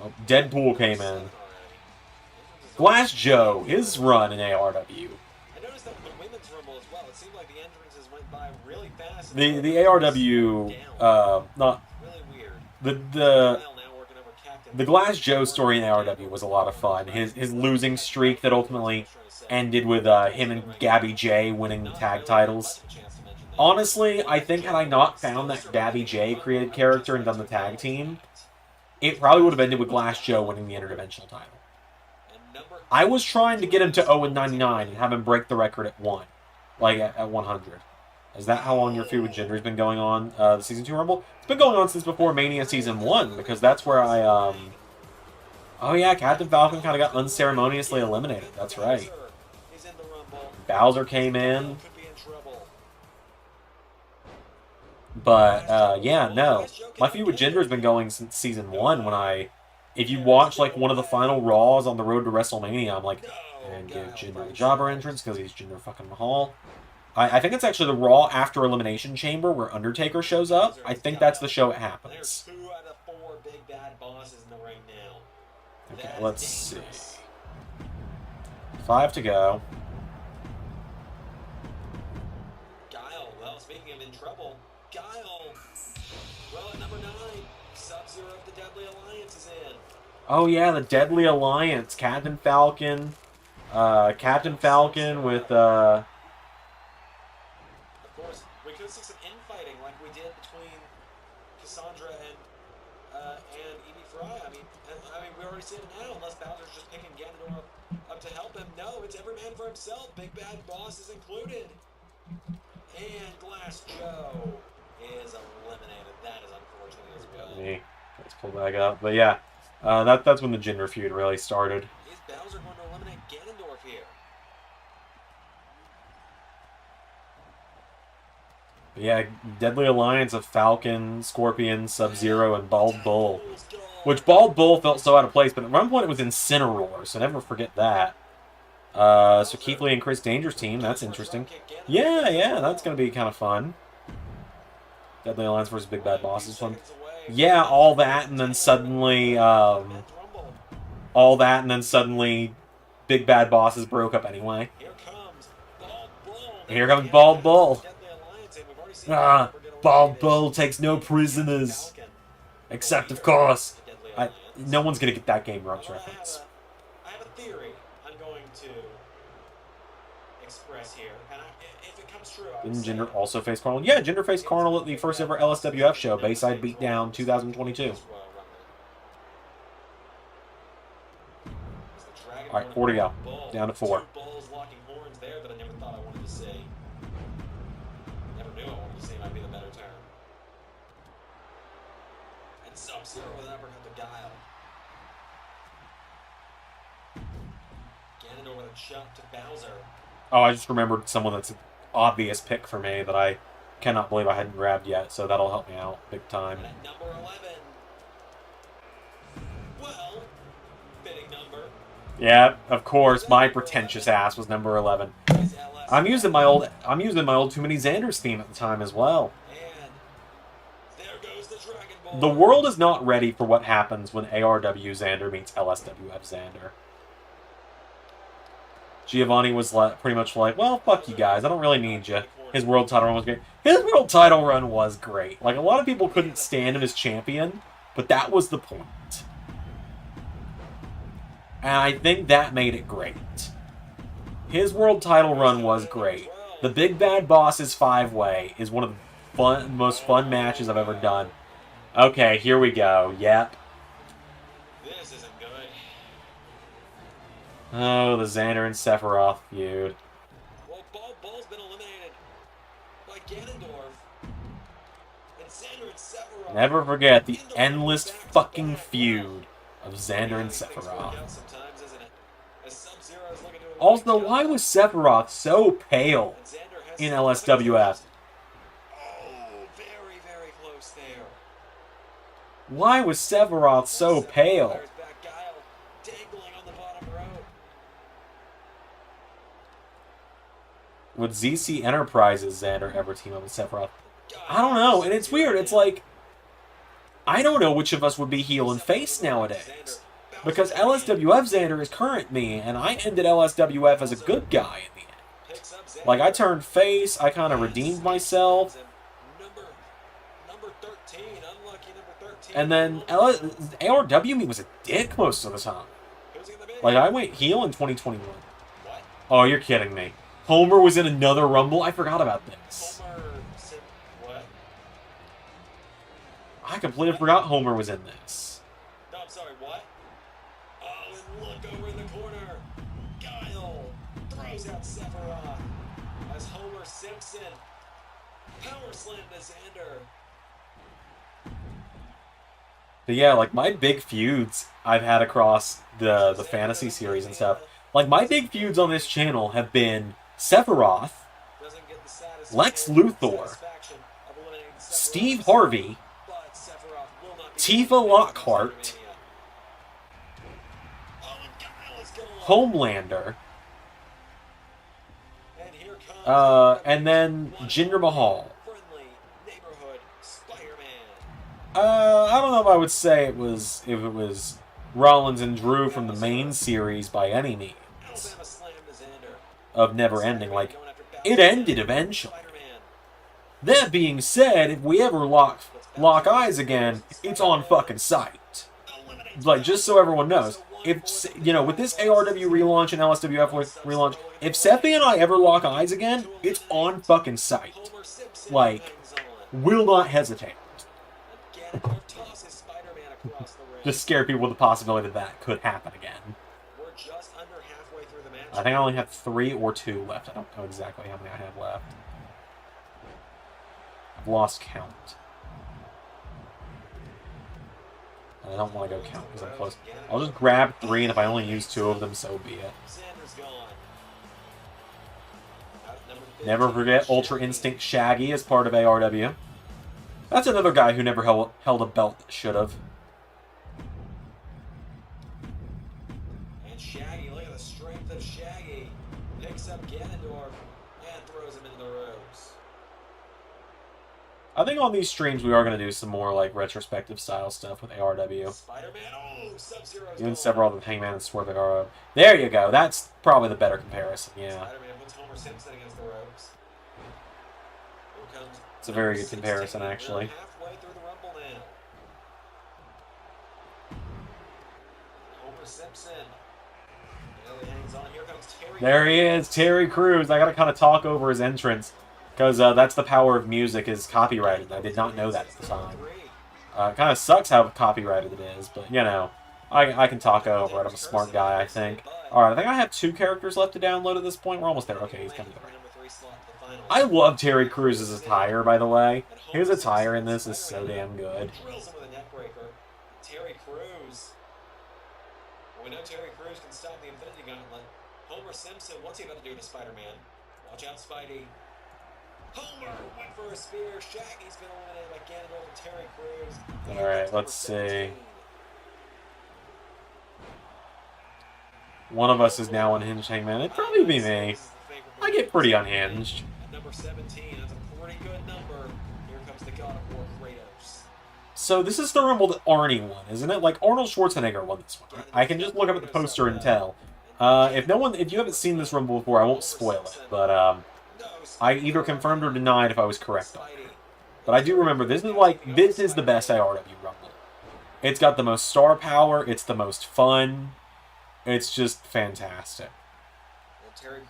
Speaker 1: Oh, Deadpool came in. Glass Joe, his run in ARW.
Speaker 4: I noticed that with the women's rumble as well. It seemed like the entrances went by really fast.
Speaker 1: The ARW, not
Speaker 4: really weird.
Speaker 1: The Glass Joe story in ARW was a lot of fun. His losing streak that ultimately ended with him and Gabby J winning the tag titles. Honestly, I think had I not found that Gabby J created character and done the tag team, it probably would have ended with Glass Joe winning the interdimensional title. I was trying to get him to 0-99 and have him break the record at 1. Like, at 100. Is that how long your feud with Jinder has been going on, the Season 2 Rumble? It's been going on since before Mania Season 1, because that's where I, Oh yeah, Captain Falcon kind of got unceremoniously eliminated. That's right. Bowser came in. But, yeah, no. My feud with Jinder has been going since Season 1 when if you watch, like, one of the final Raws on the road to WrestleMania, I'm like, and give Jinder the jobber entrance because he's Jinder fucking Mahal. I think it's actually the Raw after Elimination Chamber where Undertaker shows up. I think that's the show it happens.
Speaker 4: There's 2 out of 4 big bad bosses in the ring now.
Speaker 1: Okay, let's see. 5 to go.
Speaker 4: Guile, well, speaking of in trouble, Guile, well, at number 9, Sub-Zero of the Deadly Alliance is in.
Speaker 1: Oh yeah, the Deadly Alliance. Captain Falcon with,
Speaker 4: Of course, we could see some infighting like we did between Cassandra and Evie Fry. I mean, we already see it now, unless Bowser's just picking Ganondorf up to help him. No, it's every man for himself. Big Bad Boss is included. And Glass Joe is eliminated. That is unfortunate as well.
Speaker 1: Let's pull back up. But yeah, that's when the Jinder feud really started.
Speaker 4: Is Bowser going to eliminate Ganondorf here?
Speaker 1: But yeah, Deadly Alliance of Falcon, Scorpion, Sub-Zero, and Bald Bull. Which Bald Bull felt so out of place, but at one point it was Incineroar, so never forget that. So Keith Lee and Chris Danger's team, that's interesting. Yeah, that's going to be kind of fun. Deadly Alliance versus Big Bad Boss is fun. Yeah, all that, and then suddenly, Big Bad Bosses broke up anyway. Here comes Bald Bull. Bald Bull takes no prisoners. Except, of course, no one's going to get that Game Grumps reference.
Speaker 4: I have a theory I'm going to express here, and if it comes true,
Speaker 1: Didn't Jinder also face Carnal? Yeah, Jinder faced Carnal at the first ever LSWF show, Bayside Beatdown 2022. Alright, 4 to go. Down to 4.
Speaker 4: Bulls locking horns there that I never thought I wanted to see. Never knew I wanted to see, might be the better term. And Sub-Zero with an uppercut to Guile. Ganondorf with a chop to Bowser.
Speaker 1: Oh, I just remembered someone that's an obvious pick for me that I cannot believe I hadn't grabbed yet, so that'll help me out big time.
Speaker 4: And at number 11. Well, fitting number.
Speaker 1: Yeah, of course, my pretentious ass was number 11. I'm using my old Too Many Xanders theme at the time as well.
Speaker 4: And there goes the Dragon Ball.
Speaker 1: The world is not ready for what happens when ARW Xander meets LSWF Xander. Giovanni was pretty much like, well, fuck you guys, I don't really need you. His world title run was great. His world title run was great. Like, a lot of people couldn't stand him as champion, but that was the point. And I think that made it great. His world title run was great. The Big Bad Boss's 5-way is one of the most fun matches I've ever done. Okay, here we go. Yep.
Speaker 4: This isn't good.
Speaker 1: Oh, the Zander and Sephiroth feud.
Speaker 4: Well, Bull's been eliminated by Ganondorf. And Zander and Sephiroth.
Speaker 1: Never forget the endless fucking feud of Zander and Sephiroth. Also, why was Sephiroth so pale in LSWF?
Speaker 4: Oh, very, very close there.
Speaker 1: Why was Sephiroth so pale?
Speaker 4: There's back Guile dangling on the bottom rope.
Speaker 1: Would ZC Enterprises Xander ever team up with Sephiroth? I don't know, and it's weird. It's like, I don't know which of us would be heel and face nowadays. Because LSWF Xander is current me, and I ended LSWF as a good guy in the end. Like, I turned face, I kind of redeemed myself.
Speaker 4: Number 13, unlucky number 13.
Speaker 1: And then ARW me was a dick most of the time. Like, I went heel in 2021.
Speaker 4: What?
Speaker 1: Oh, you're kidding me. Homer was in another Rumble? I forgot about this.
Speaker 4: Homer said what?
Speaker 1: I completely forgot Homer was in this.
Speaker 4: No, I'm sorry, what? Oh, and look over in the corner. Guile throws out Sephiroth as Homer Simpson power slam to Zander.
Speaker 1: But yeah, like, my big feuds I've had across the fantasy series and stuff. Like, my big feuds on this channel have been Sephiroth, Lex Luthor, Steve Harvey, Tifa Lockhart, Homelander, and then Jinder Mahal. I don't know if I would say it was Rollins and Drew from the main series by any means of Never Ending. Like, it ended eventually. That being said, if we ever lock eyes again, it's on fucking sight. Like, just so everyone knows, if, you know, with this ARW relaunch and LSWF relaunch, if Seppi and I ever lock eyes again, it's on fucking sight. Like, will not hesitate. Just scare people with the possibility that could happen again.
Speaker 4: We're just under halfway through the match.
Speaker 1: I think I only have 3 or 2 left. I don't know exactly how many I have left. I've lost count. And I don't want to go count because I'm close. I'll just grab 3, and if I only use 2 of them, so be it. Never forget Ultra Instinct Shaggy as part of ARW. That's another guy who never held a belt that should have.
Speaker 4: And Shaggy, look at the strength of Shaggy. Picks up Ganondorf and throws him into the ropes.
Speaker 1: I think on these streams we are going to do some more like retrospective style stuff with ARW.
Speaker 4: Spider-Man, oh, Sub-Zero's
Speaker 1: Even several of the Hangman and Swerving are. There you go. That's probably the better comparison. Yeah.
Speaker 4: Spider-Man puts Homer Simpson against the ropes. Here comes
Speaker 1: It's a very good comparison,
Speaker 4: 16,
Speaker 1: actually.
Speaker 4: halfway through the Rumble now. Homer Simpson. He hangs on. Here comes Terry.
Speaker 1: There he is, Terry Crews. I got to kind of talk over his entrance because that's the power of music is copyrighted. I did not know that at the time. It kind of sucks how copyrighted it is, but you know, I can talk over it. I'm a smart guy, I think. All right, I think I have 2 characters left to download at this point. We're almost there. Okay, he's coming through. I love Terry Crews' attire, by the way. His attire in this is so damn good.
Speaker 4: Drills him with a neck breaker. Terry Crews. Well, we know Terry Crews can stop the Infinity Gauntlet. Homer Simpson, what's he about to do to Spider-Man? Watch out, Spidey. Homer went for a spear. Shaggy's been eliminated by Ganondorf and Terry Crews.
Speaker 1: Alright, let's see. One of us is now unhinged, Hangman. It'd probably be me. I get pretty unhinged.
Speaker 4: At number 17, that's a pretty good number. Here comes the God of War, Kratos.
Speaker 1: So this is the Rumble that Arnie won, isn't it? Like, Arnold Schwarzenegger won this one. I can just look up at the poster and tell. If you haven't seen this Rumble before, I won't spoil it. But, I either confirmed or denied if I was correct on it. But I do remember, this is the best ARW Rumble. It's got the most star power, it's the most fun, it's just fantastic.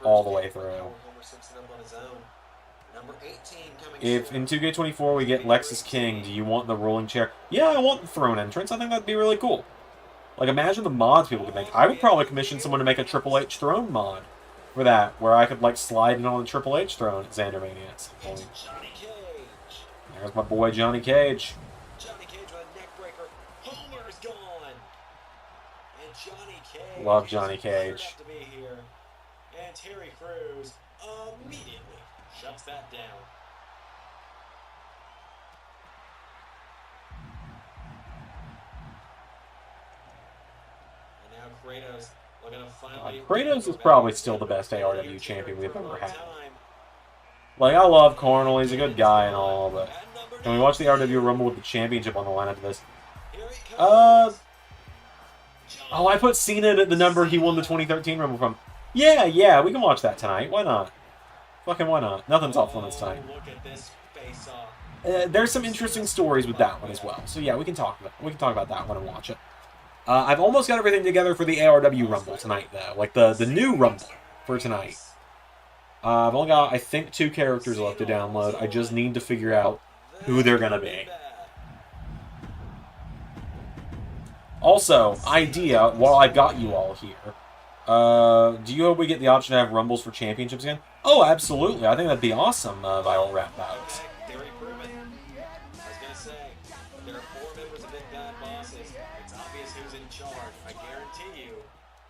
Speaker 1: All the way through. If in 2K24 we get Lexus King, do you want the rolling chair? Yeah, I want the throne entrance. I think that'd be really cool. Like, imagine the mods people could make. I would probably commission someone to make a Triple H throne mod for that, where I could, like, slide in on the Triple H throne at ZanderMania at some point. There's my boy Johnny Cage.
Speaker 4: Johnny Cage with a neck breaker. Homer's gone. And Johnny Cage.
Speaker 1: Love Johnny Cage.
Speaker 4: To be here. And Terry Crews immediately shuts that down. And now Kratos looking to finally.
Speaker 1: Kratos is probably still the best ARW champion we've ever had. Like, I love Cornel, he's a good guy and all, but can we watch the RW Rumble with the championship on the line after this? Oh, I put Cena at the number he won the 2013 Rumble from. Yeah, we can watch that tonight. Why not? Fucking why not? Nothing's off limits tonight.
Speaker 4: Look at this face-off.
Speaker 1: There's some interesting stories with that one as well. So yeah, we can talk about that one and watch it. I've almost got everything together for the ARW Rumble tonight, though. Like the new Rumble for tonight. I've only got, I think, 2 characters left to download. I just need to figure out who they're gonna be. Also, idea, while I've got you all here, do you hope we get the option to have Rumbles for championships again? Oh, absolutely. I think that'd be awesome, viral rap battles.
Speaker 4: Theory proven. I was gonna say, there are 4 members of Big Bad Bosses. It's obvious who's in charge. I guarantee you,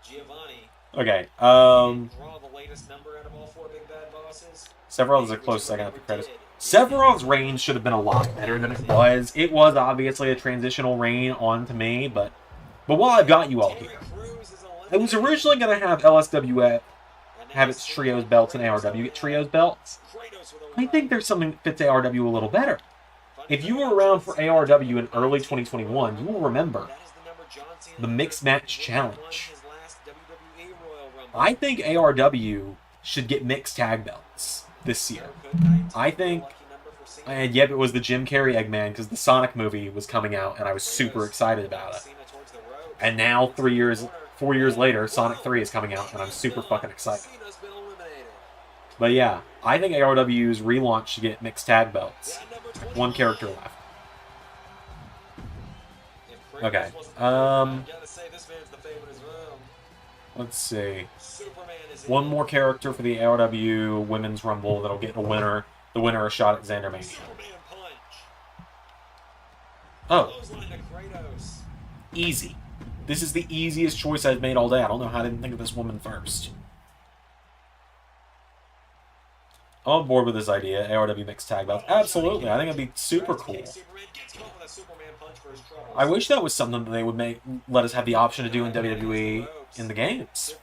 Speaker 4: Giovanni.
Speaker 1: Okay,
Speaker 4: Draw the latest number out of all 4 Big Bad Bosses.
Speaker 1: Sephiroth is a close second after credits. Sephiroth's reign should have been a lot better than it was. It was obviously a transitional reign onto me, but while I've got you all here, I was originally going to have LSWF have its Trios belts and ARW get Trios belts. I think there's something that fits ARW a little better. If you were around for ARW in early 2021, you will remember the Mixed Match Challenge. I think ARW should get mixed tag belts this year. I think, and yep, it was the Jim Carrey Eggman because the Sonic movie was coming out and I was super excited about it. And now 4 years later, Sonic 3 is coming out and I'm super fucking excited. But yeah, I think ARW's relaunch should get mixed tag belts. 1 character left. Okay, let's see. 1 more character for the ARW Women's Rumble that'll get the winner a shot at ZanderMania. Oh. Easy. This is the easiest choice I've made all day. I don't know how I didn't think of this woman first. I'm on board with this idea. ARW mixed tag belts. Absolutely. I think it'd be super cool. I wish that was something that they would let us have the option to do in WWE in the games.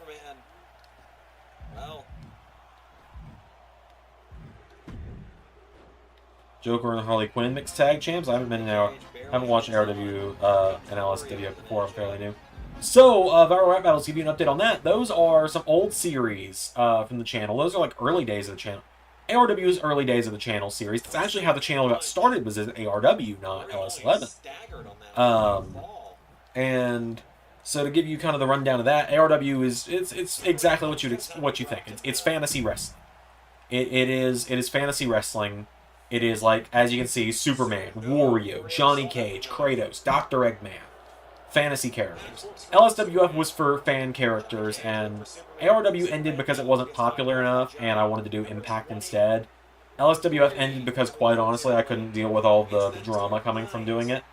Speaker 1: Joker and Harley Quinn mixed tag champs. I haven't watched ARW and LSW before. I'm fairly new. So, Viral Rap Battles, give you an update on that. Those are some old series from the channel. Those are like early days of the channel. ARW's early days of the channel series. That's actually how the channel got started, was as ARW, not LS11. And so to give you kind of the rundown of that, ARW is it's exactly what you think. It's fantasy wrestling. It is fantasy wrestling. It is like, as you can see, Superman, Wario, Johnny Cage, Kratos, Dr. Eggman. Fantasy characters. LSWF was for fan characters, and ARW ended because it wasn't popular enough, and I wanted to do Impact instead. LSWF ended because, quite honestly, I couldn't deal with all the drama coming from doing it.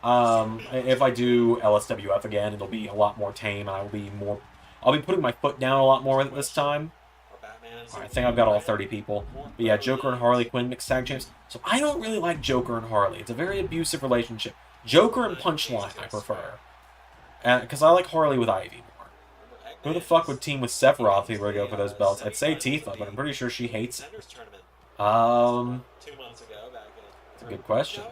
Speaker 1: If I do LSWF again, it'll be a lot more tame, and I'll be putting my foot down a lot more with it this time. I think I've got all 30 people. But yeah, Joker and Harley Quinn mixed tag champs. So I don't really like Joker and Harley. It's a very abusive relationship. Joker and Punchline I prefer. Because I like Harley with Ivy more. Who the fuck would team with Sephiroth if he were to go for those belts? I'd say Tifa, but I'm pretty sure she hates it. It's a good question.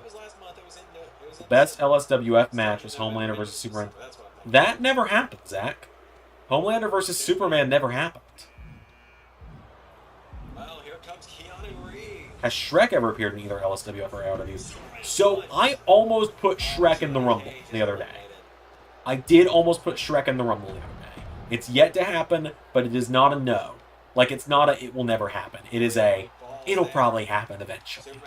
Speaker 1: The best LSWF match was Homelander versus Superman. That never happened, Zach. Homelander versus Superman never happened. Has Shrek ever appeared in either LSWF or ARW? So I almost put Shrek in the Rumble the other day. I did almost put Shrek in the Rumble the other day. It's yet to happen, but it is not a no. Like, it's not a it will never happen. It is a it'll probably happen eventually.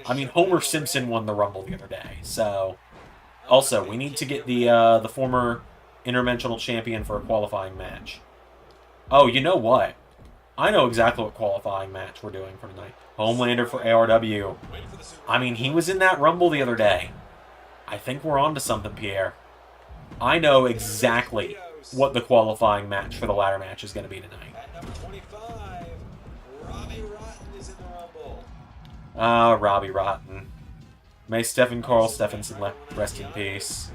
Speaker 1: I mean, Homer Simpson won the Rumble the other day, so... Also, we need to get the former interdimensional champion for a qualifying match. Oh, you know what? I know exactly what qualifying match we're doing for tonight. Homelander for ARW. I mean, he was in that Rumble the other day. I think we're on to something, Pierre. I know exactly what the qualifying match for the ladder match is going to be tonight.
Speaker 4: At number 25, Robbie Rotten is in the Rumble.
Speaker 1: Ah, Robbie Rotten. May Stephen Carl Stephenson rest in peace.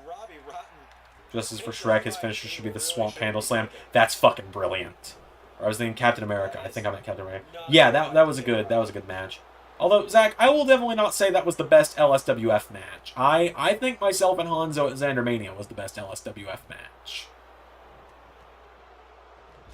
Speaker 4: Robbie Rotten.
Speaker 1: Justice for Shrek, his finisher should be the Swamp Handle Slam. That's fucking brilliant. Or I was thinking Captain America. I think I meant Captain America. Yeah, that was a good match. Although, Zach, I will definitely not say that was the best LSWF match. I think myself and Hanzo at ZanderMania was the best LSWF match.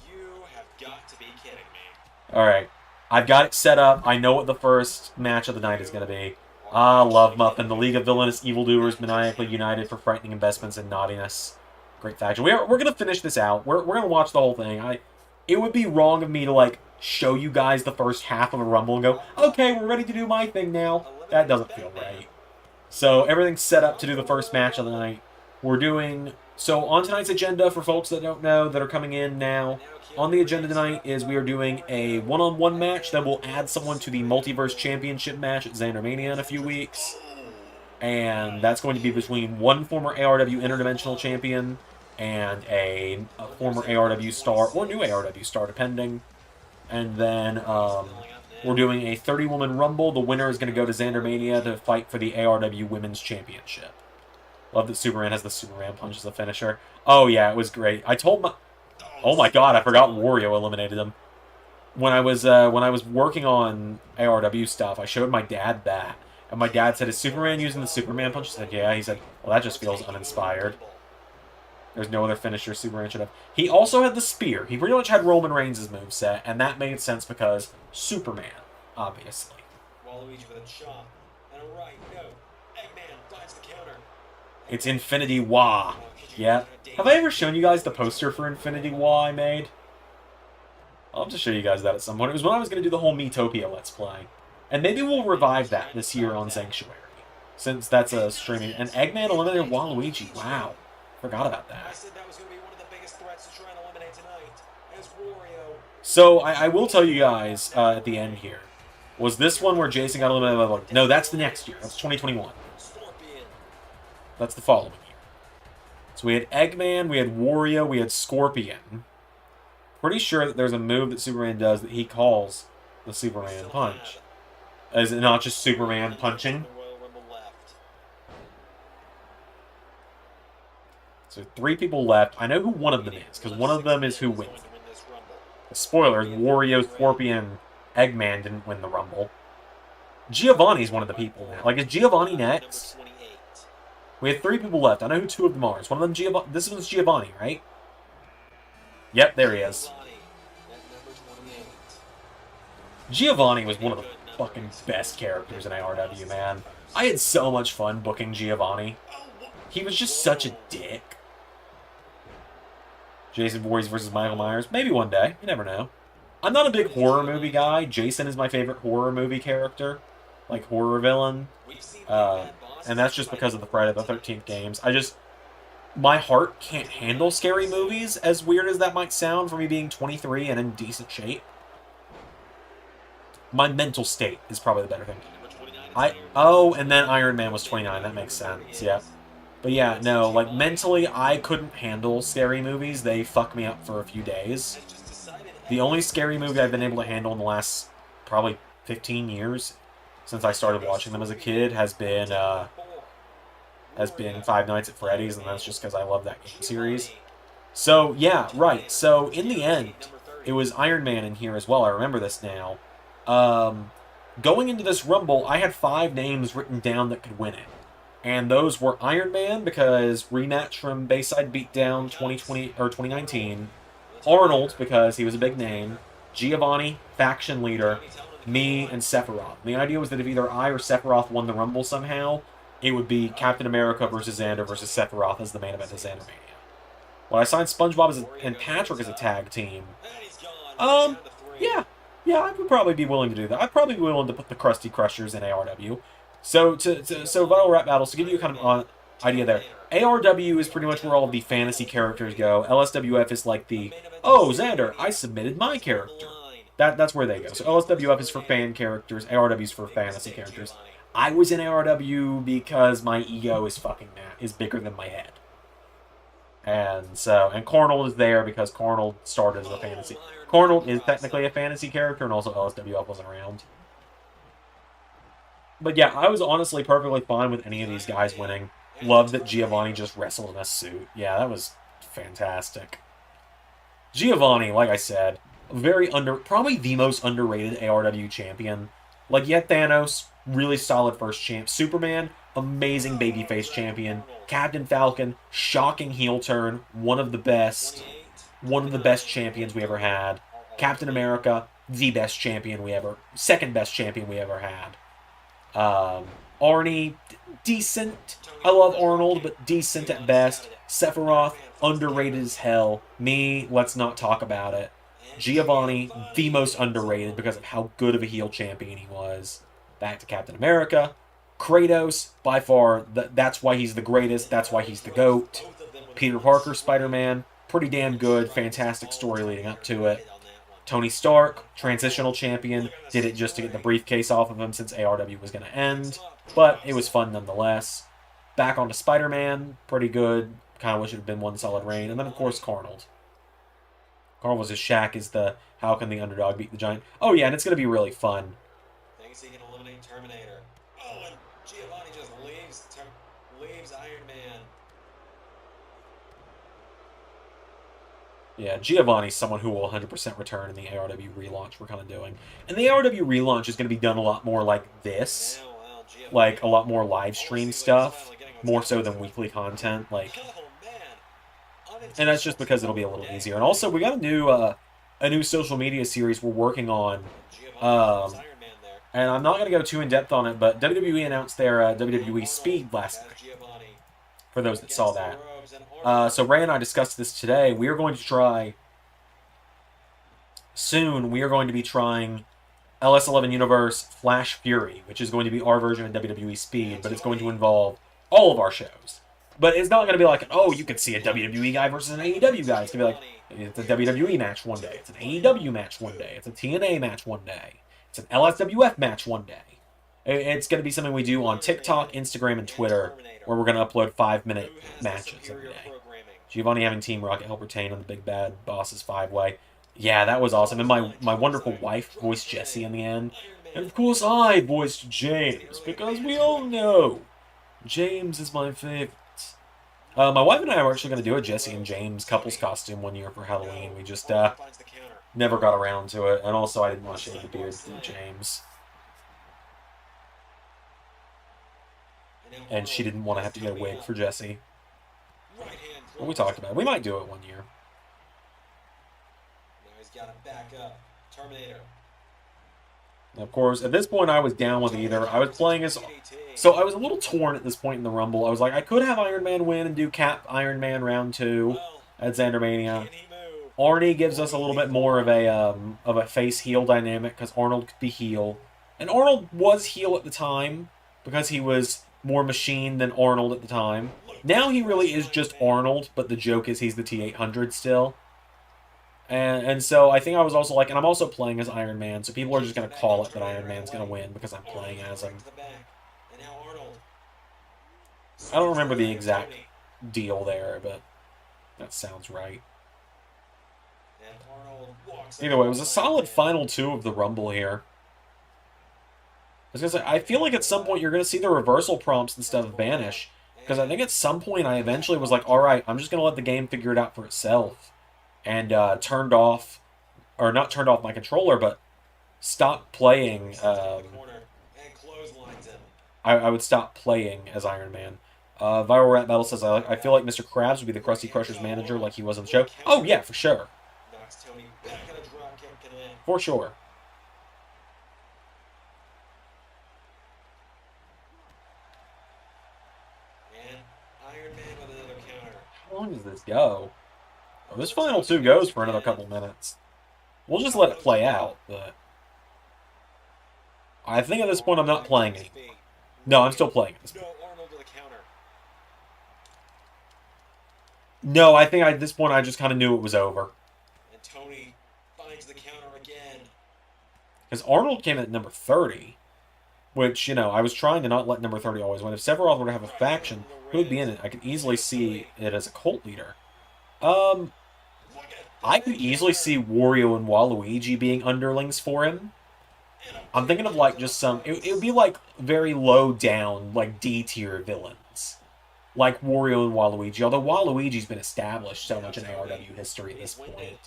Speaker 4: You have got to be kidding me.
Speaker 1: Alright. I've got it set up. I know what the first match of the night is going to be. Ah, Love Muffin, the League of Villainous Evildoers maniacally united for frightening investments and naughtiness. Great faction. We're going to finish this out. We're going to watch the whole thing. It would be wrong of me to, like, show you guys the first half of a Rumble and go, okay, we're ready to do my thing now. That doesn't feel right. So everything's set up to do the first match of the night. We're doing... So on tonight's agenda, for folks that don't know, that are coming in now, on the agenda tonight is we are doing a one-on-one match that will add someone to the Multiverse Championship match at ZanderMania in a few weeks. And that's going to be between one former ARW Interdimensional Champion and a former ARW star, or new ARW star, depending. And then we're doing a 30-woman Rumble. The winner is going to go to ZanderMania to fight for the ARW Women's Championship. Love that Superman has the Superman punch as a finisher. Oh, yeah, it was great. I told my... Oh my god, I forgot Wario eliminated him. When I was working on ARW stuff, I showed my dad that. And my dad said, is Superman using the Superman punch? I said, yeah. He said, well, that just feels uninspired. There's no other finisher Superman should have. He also had the spear. He pretty much had Roman Reigns' moveset, and that made sense because Superman, obviously.
Speaker 4: Waluigi with a chop. And a right, no. Eggman finds the counter.
Speaker 1: It's Infinity Wah. Yeah. Have I ever shown you guys the poster for Infinity Wah I made? I'll have to show you guys that at some point. It was when I was going to do the whole Miitopia Let's Play. And maybe we'll revive that this year on Sanctuary, since that's a streaming. And Eggman eliminated Waluigi. Wow. Forgot about
Speaker 4: I
Speaker 1: that.
Speaker 4: said that was going to be one of the biggest threats to try and eliminate tonight. As Wario.
Speaker 1: So, I will tell you guys at the end here. Was this one where Jason got eliminated? No, that's the next year. That's 2021.
Speaker 4: Scorpion.
Speaker 1: That's the following year. So we had Eggman, we had Wario, we had Scorpion. Pretty sure that there's a move that Superman does that he calls the Superman punch. Is it not just Superman punching?
Speaker 4: Royal Rumble left.
Speaker 1: So 3 people left. I know who one of them is, because one of them is who wins. Spoilers, Wario, Scorpion, Eggman didn't win the Rumble. Giovanni's one of the people now. Like, is Giovanni next? We had 3 people left. I know who 2 of them are. Is one of them Giovanni? This one's Giovanni, right? Yep, there he is. Giovanni was one of the fucking best characters in ARW, man. I had so much fun booking Giovanni. He was just such a dick. Jason Voorhees versus Michael Myers. Maybe one day. You never know. I'm not a big horror movie guy. Jason is my favorite horror movie character. Like, horror villain. And that's just because of the Friday the 13th games. My heart can't handle scary movies, as weird as that might sound for me being 23 and in decent shape. My mental state is probably the better thing. Oh, and then Iron Man was 29. That makes sense, yeah. But yeah, no, like, mentally, I couldn't handle scary movies. They fuck me up for a few days. The only scary movie I've been able to handle in the last probably 15 years, since I started watching them as a kid, has been Five Nights at Freddy's, and that's just because I love that game series. So, yeah, right. So, in the end, it was Iron Man in here as well. I remember this now. Going into this Rumble, I had 5 names written down that could win it. And those were Iron Man, because rematch from Bayside Beatdown 2020 or 2019. Arnold, because he was a big name. Giovanni, faction leader. Me, and Sephiroth. The idea was that if either I or Sephiroth won the Rumble somehow, it would be Captain America versus Zander versus Sephiroth as the main event of ZanderMania. When I signed SpongeBob and Patrick as a tag team, yeah, I would probably be willing to do that. I'd probably be willing to put the Krusty Crushers in ARW. So Vital Rap Battles, to give you kind of idea there, ARW is pretty much where all of the fantasy characters go. LSWF is like the, oh, Zander, I submitted my character. That's where they go. So LSWF is for fan characters, ARW is for fantasy characters. I was in ARW because my ego is is bigger than my head. And Cornell is there because Cornell started as a fantasy. Cornell is technically a fantasy character, and also LSWF wasn't around. But yeah, I was honestly perfectly fine with any of these guys winning. Loved that Giovanni just wrestled in a suit. Yeah, that was fantastic. Giovanni, like I said, probably the most underrated ARW champion. Like, you had Thanos, really solid first champ. Superman, amazing babyface champion. Captain Falcon, shocking heel turn, one of the best champions we ever had. Captain America, the best champion we ever, second best champion we ever had. Arnie, decent. I love Arnold, but decent at best. Sephiroth, underrated as hell. Me, let's not talk about it. Giovanni, the most underrated because of how good of a heel champion he was. Back to Captain America. Kratos, by far, that's why he's the greatest. That's why he's the GOAT. Peter Parker, Spider-Man, pretty damn good. Fantastic story leading up to it. Tony Stark, transitional champion, did it just to get the briefcase off of him since ARW was going to end. But it was fun nonetheless. Back onto Spider-Man, pretty good. Kind of wish it had been one solid reign. And then, of course, Carnold. Carl was his Shaq is the how can the underdog beat the giant. Oh, yeah, and it's going to be really fun.
Speaker 4: Thinks he can eliminate Terminator. Oh, and Giovanni just leaves Iron Man.
Speaker 1: Yeah, Giovanni's someone who will 100% return in the ARW relaunch we're kind of doing. And the ARW relaunch is going to be done a lot more like this. Like, a lot more live stream stuff. More so than weekly content. Like, and that's just because it'll be a little easier. And also, we got a new social media series we're working on. And I'm not going to go too in-depth on it, but WWE announced their WWE Speed last night. For those that saw that. So Ray and I discussed this today. We are going to try... Soon, we are going to be trying LS11 Universe Flash Fury, which is going to be our version of WWE Speed, but it's going to involve all of our shows. But it's not going to be like, oh, you could see a WWE guy versus an AEW guy. It's going to be like, it's a WWE match one day. It's an AEW match one day. It's a TNA match one day. It's an LSWF match one day. It's going to be something we do on TikTok, Instagram, and Twitter, where we're going to upload 5-minute matches every day. Giovanni having Team Rocket help retain on the Big Bad Bosses 5-way. Yeah, that was awesome. And my wonderful wife voiced Jesse in the end. And of course I voiced James, because we all know James is my favorite. My wife and I are actually going to do a Jesse and James couples costume one year for Halloween. We just never got around to it. And also, I didn't want to shave the beard for James. And she didn't want to have to get a wig for Jesse. But we talked about it. We might do it one year.
Speaker 4: Now he's got to back up. Terminator.
Speaker 1: And of course, at this point, I was down with either. I was playing as... So I was a little torn at this point in the Rumble. I was like, I could have Iron Man win and do Cap Iron Man round 2 at ZanderMania. Arnie gives us a little bit more of a face-heel dynamic, because Arnold could be heel. And Arnold was heel at the time, because he was more machine than Arnold at the time. Now he really is just Arnold, but the joke is he's the T-800 still. And so I think I was also like, and I'm also playing as Iron Man, so people are just going to call it that Iron Man's going to win because I'm playing as him. I don't remember the exact deal there, but that sounds right. Either way, it was a solid final 2 of the Rumble here. I was going to say, I feel like at some point you're going to see the reversal prompts and stuff vanish, because I think at some point I eventually was like, alright, I'm just going to let the game figure it out for itself. And turned off, or not turned off my controller, but stopped playing. I would stop playing as Iron Man. Viral Rat Battle says, I feel like Mr. Krabs would be the Krusty Crusher's manager like he was on the show. Oh, yeah, for sure. For sure.
Speaker 4: And Iron Man with another counter.
Speaker 1: How long does this go? Well, this final 2 goes for another couple minutes. We'll just let it play out, but... I think at this point I'm not playing anymore. No, I'm still playing at this point. No, I think at this point I just kind of knew it was over.
Speaker 4: And Tony finds the counter again.
Speaker 1: Because Arnold came in at number 30. Which, you know, I was trying to not let number 30 always win. If Sephiroth were to have a faction, who would be in it? I could easily see it as a cult leader. I could easily see Wario and Waluigi being underlings for him. I'm thinking of, like, just some... It would be, like, very low down, like, D-tier villains. Like Wario and Waluigi. Although Waluigi's been established so much in ARW history at this point.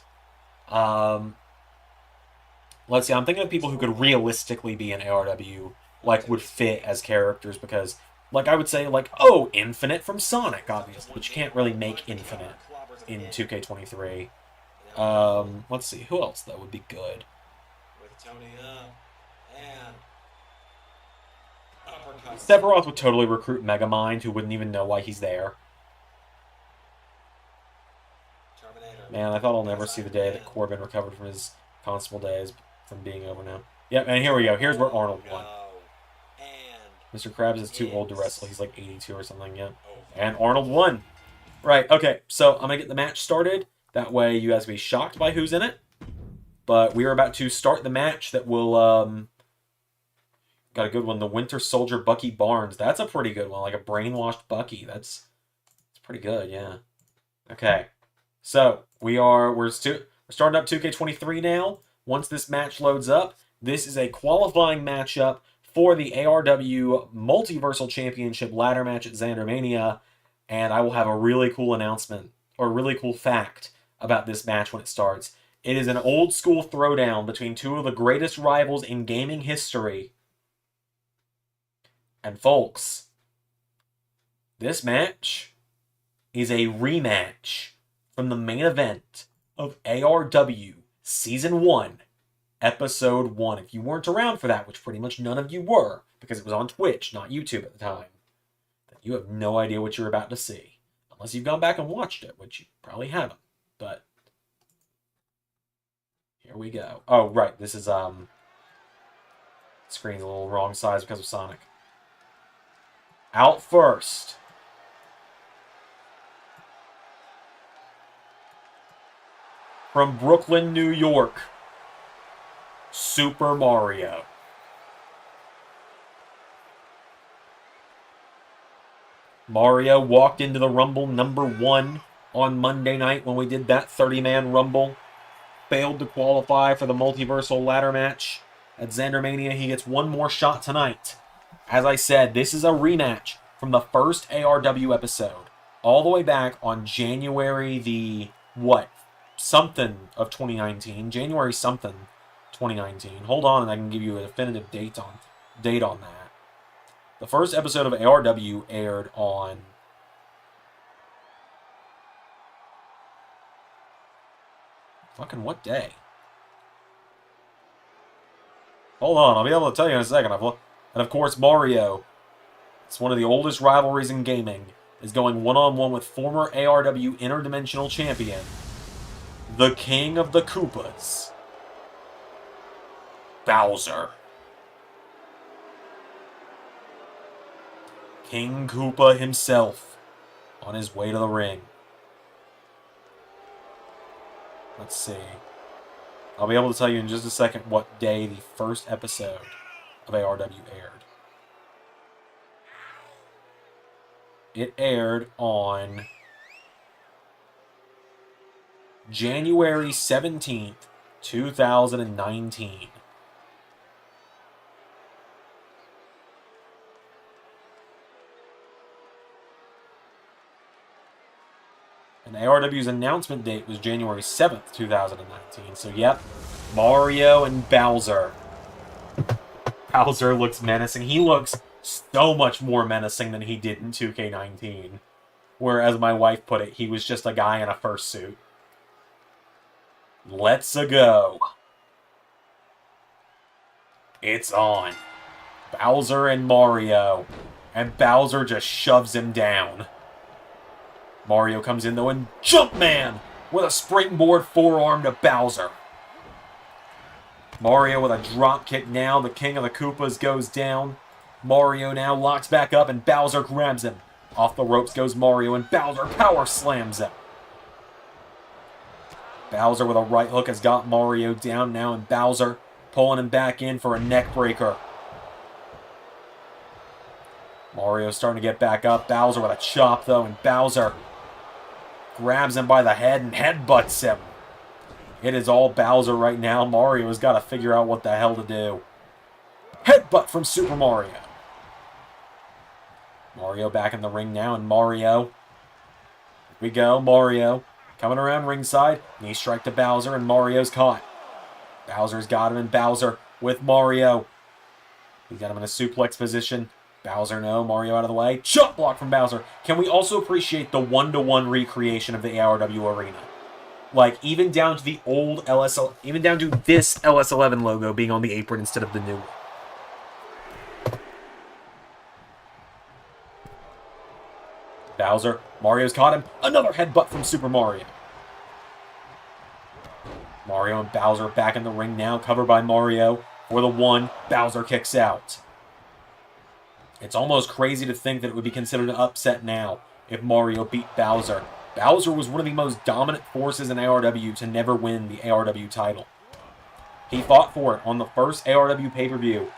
Speaker 1: let's see, I'm thinking of people who could realistically be in ARW, like, would fit as characters, because, like, I would say, like, oh, Infinite from Sonic, obviously, but you can't really make Infinite in 2K23. Let's see, who else, though, would be good?
Speaker 4: With Tony up and uppercut.
Speaker 1: Sephiroth would totally recruit Megamind, who wouldn't even know why he's there.
Speaker 4: Terminator.
Speaker 1: Man, I thought I'll never see the day that Corbin recovered from his Constable days from being over now. Yep, and here we go. Here's where Arnold won.
Speaker 4: And
Speaker 1: Mr. Krabs is too old to wrestle. He's like 82 or something, yeah.
Speaker 4: over.
Speaker 1: And Arnold won. Right, okay, so I'm going to get the match started. That way you guys will be shocked by who's in it. But we are about to start the match that will, got a good one. The Winter Soldier Bucky Barnes. That's a pretty good one. Like a brainwashed Bucky. That's pretty good, yeah. Okay. So, we're starting up 2K23 now. Once this match loads up, this is a qualifying matchup for the ARW Multiversal Championship ladder match at ZanderMania. And I will have a really cool announcement, or a really cool fact about this match when it starts. It is an old school throwdown between two of the greatest rivals in gaming history. And folks, this match is a rematch from the main event of ARW Season 1, Episode 1. If you weren't around for that, which pretty much none of you were, because it was on Twitch, not YouTube at the time, then you have no idea what you're about to see. Unless you've gone back and watched it, which you probably haven't. But here we go. Oh, right, this is, screen's a little wrong size because of Sonic. Out first. From Brooklyn, New York, Super Mario. Mario walked into the Rumble #1 on Monday night when we did that 30-man Rumble. Failed to qualify for the Multiversal ladder match at ZanderMania. He gets one more shot tonight. As I said, this is a rematch from the first ARW episode, all the way back on January the, something of 2019. January something 2019. Hold on and I can give you a definitive date on that. The first episode of ARW aired on fucking what day? Hold on, I'll be able to tell you in a second. And of course, Mario, it's one of the oldest rivalries in gaming, is going one-on-one with former ARW Interdimensional Champion, the King of the Koopas, Bowser. King Koopa himself on his way to the ring. Let's see. I'll be able to tell you in just a second what day the first episode of ARW aired. It aired on January 17th, 2019. And ARW's announcement date was January 7th, 2019. So, yep, Mario and Bowser. Bowser looks menacing. He looks so much more menacing than he did in 2K19. Where, as my wife put it, he was just a guy in a fursuit. Let's-a go. It's on. Bowser and Mario. And Bowser just shoves him down. Mario comes in, though, and Jumpman with a springboard forearm to Bowser. Mario with a drop kick now. The King of the Koopas goes down. Mario now locks back up, and Bowser grabs him. Off the ropes goes Mario, and Bowser power slams him. Bowser with a right hook has got Mario down now, and Bowser pulling him back in for a neck breaker. Mario's starting to get back up. Bowser with a chop, though, and Bowser grabs him by the head and headbutts him. It is all Bowser right now. Mario's got to figure out what the hell to do. Headbutt from Super Mario. Mario back in the ring now, and Mario. Here we go, Mario. Coming around ringside. Knee strike to Bowser, and Mario's caught. Bowser's got him, and Bowser with Mario. He's got him in a suplex position. Bowser, no. Mario out of the way. Chop block from Bowser. Can we also appreciate the one-to-one recreation of the ARW arena? Like, even down to the old even down to this LS11 logo being on the apron instead of the new one. Bowser. Mario's caught him. Another headbutt from Super Mario. Mario and Bowser back in the ring now, covered by Mario. For the one, Bowser kicks out. It's almost crazy to think that it would be considered an upset now if Mario beat Bowser. Bowser was one of the most dominant forces in ARW to never win the ARW title. He fought for it on the first ARW pay-per-view.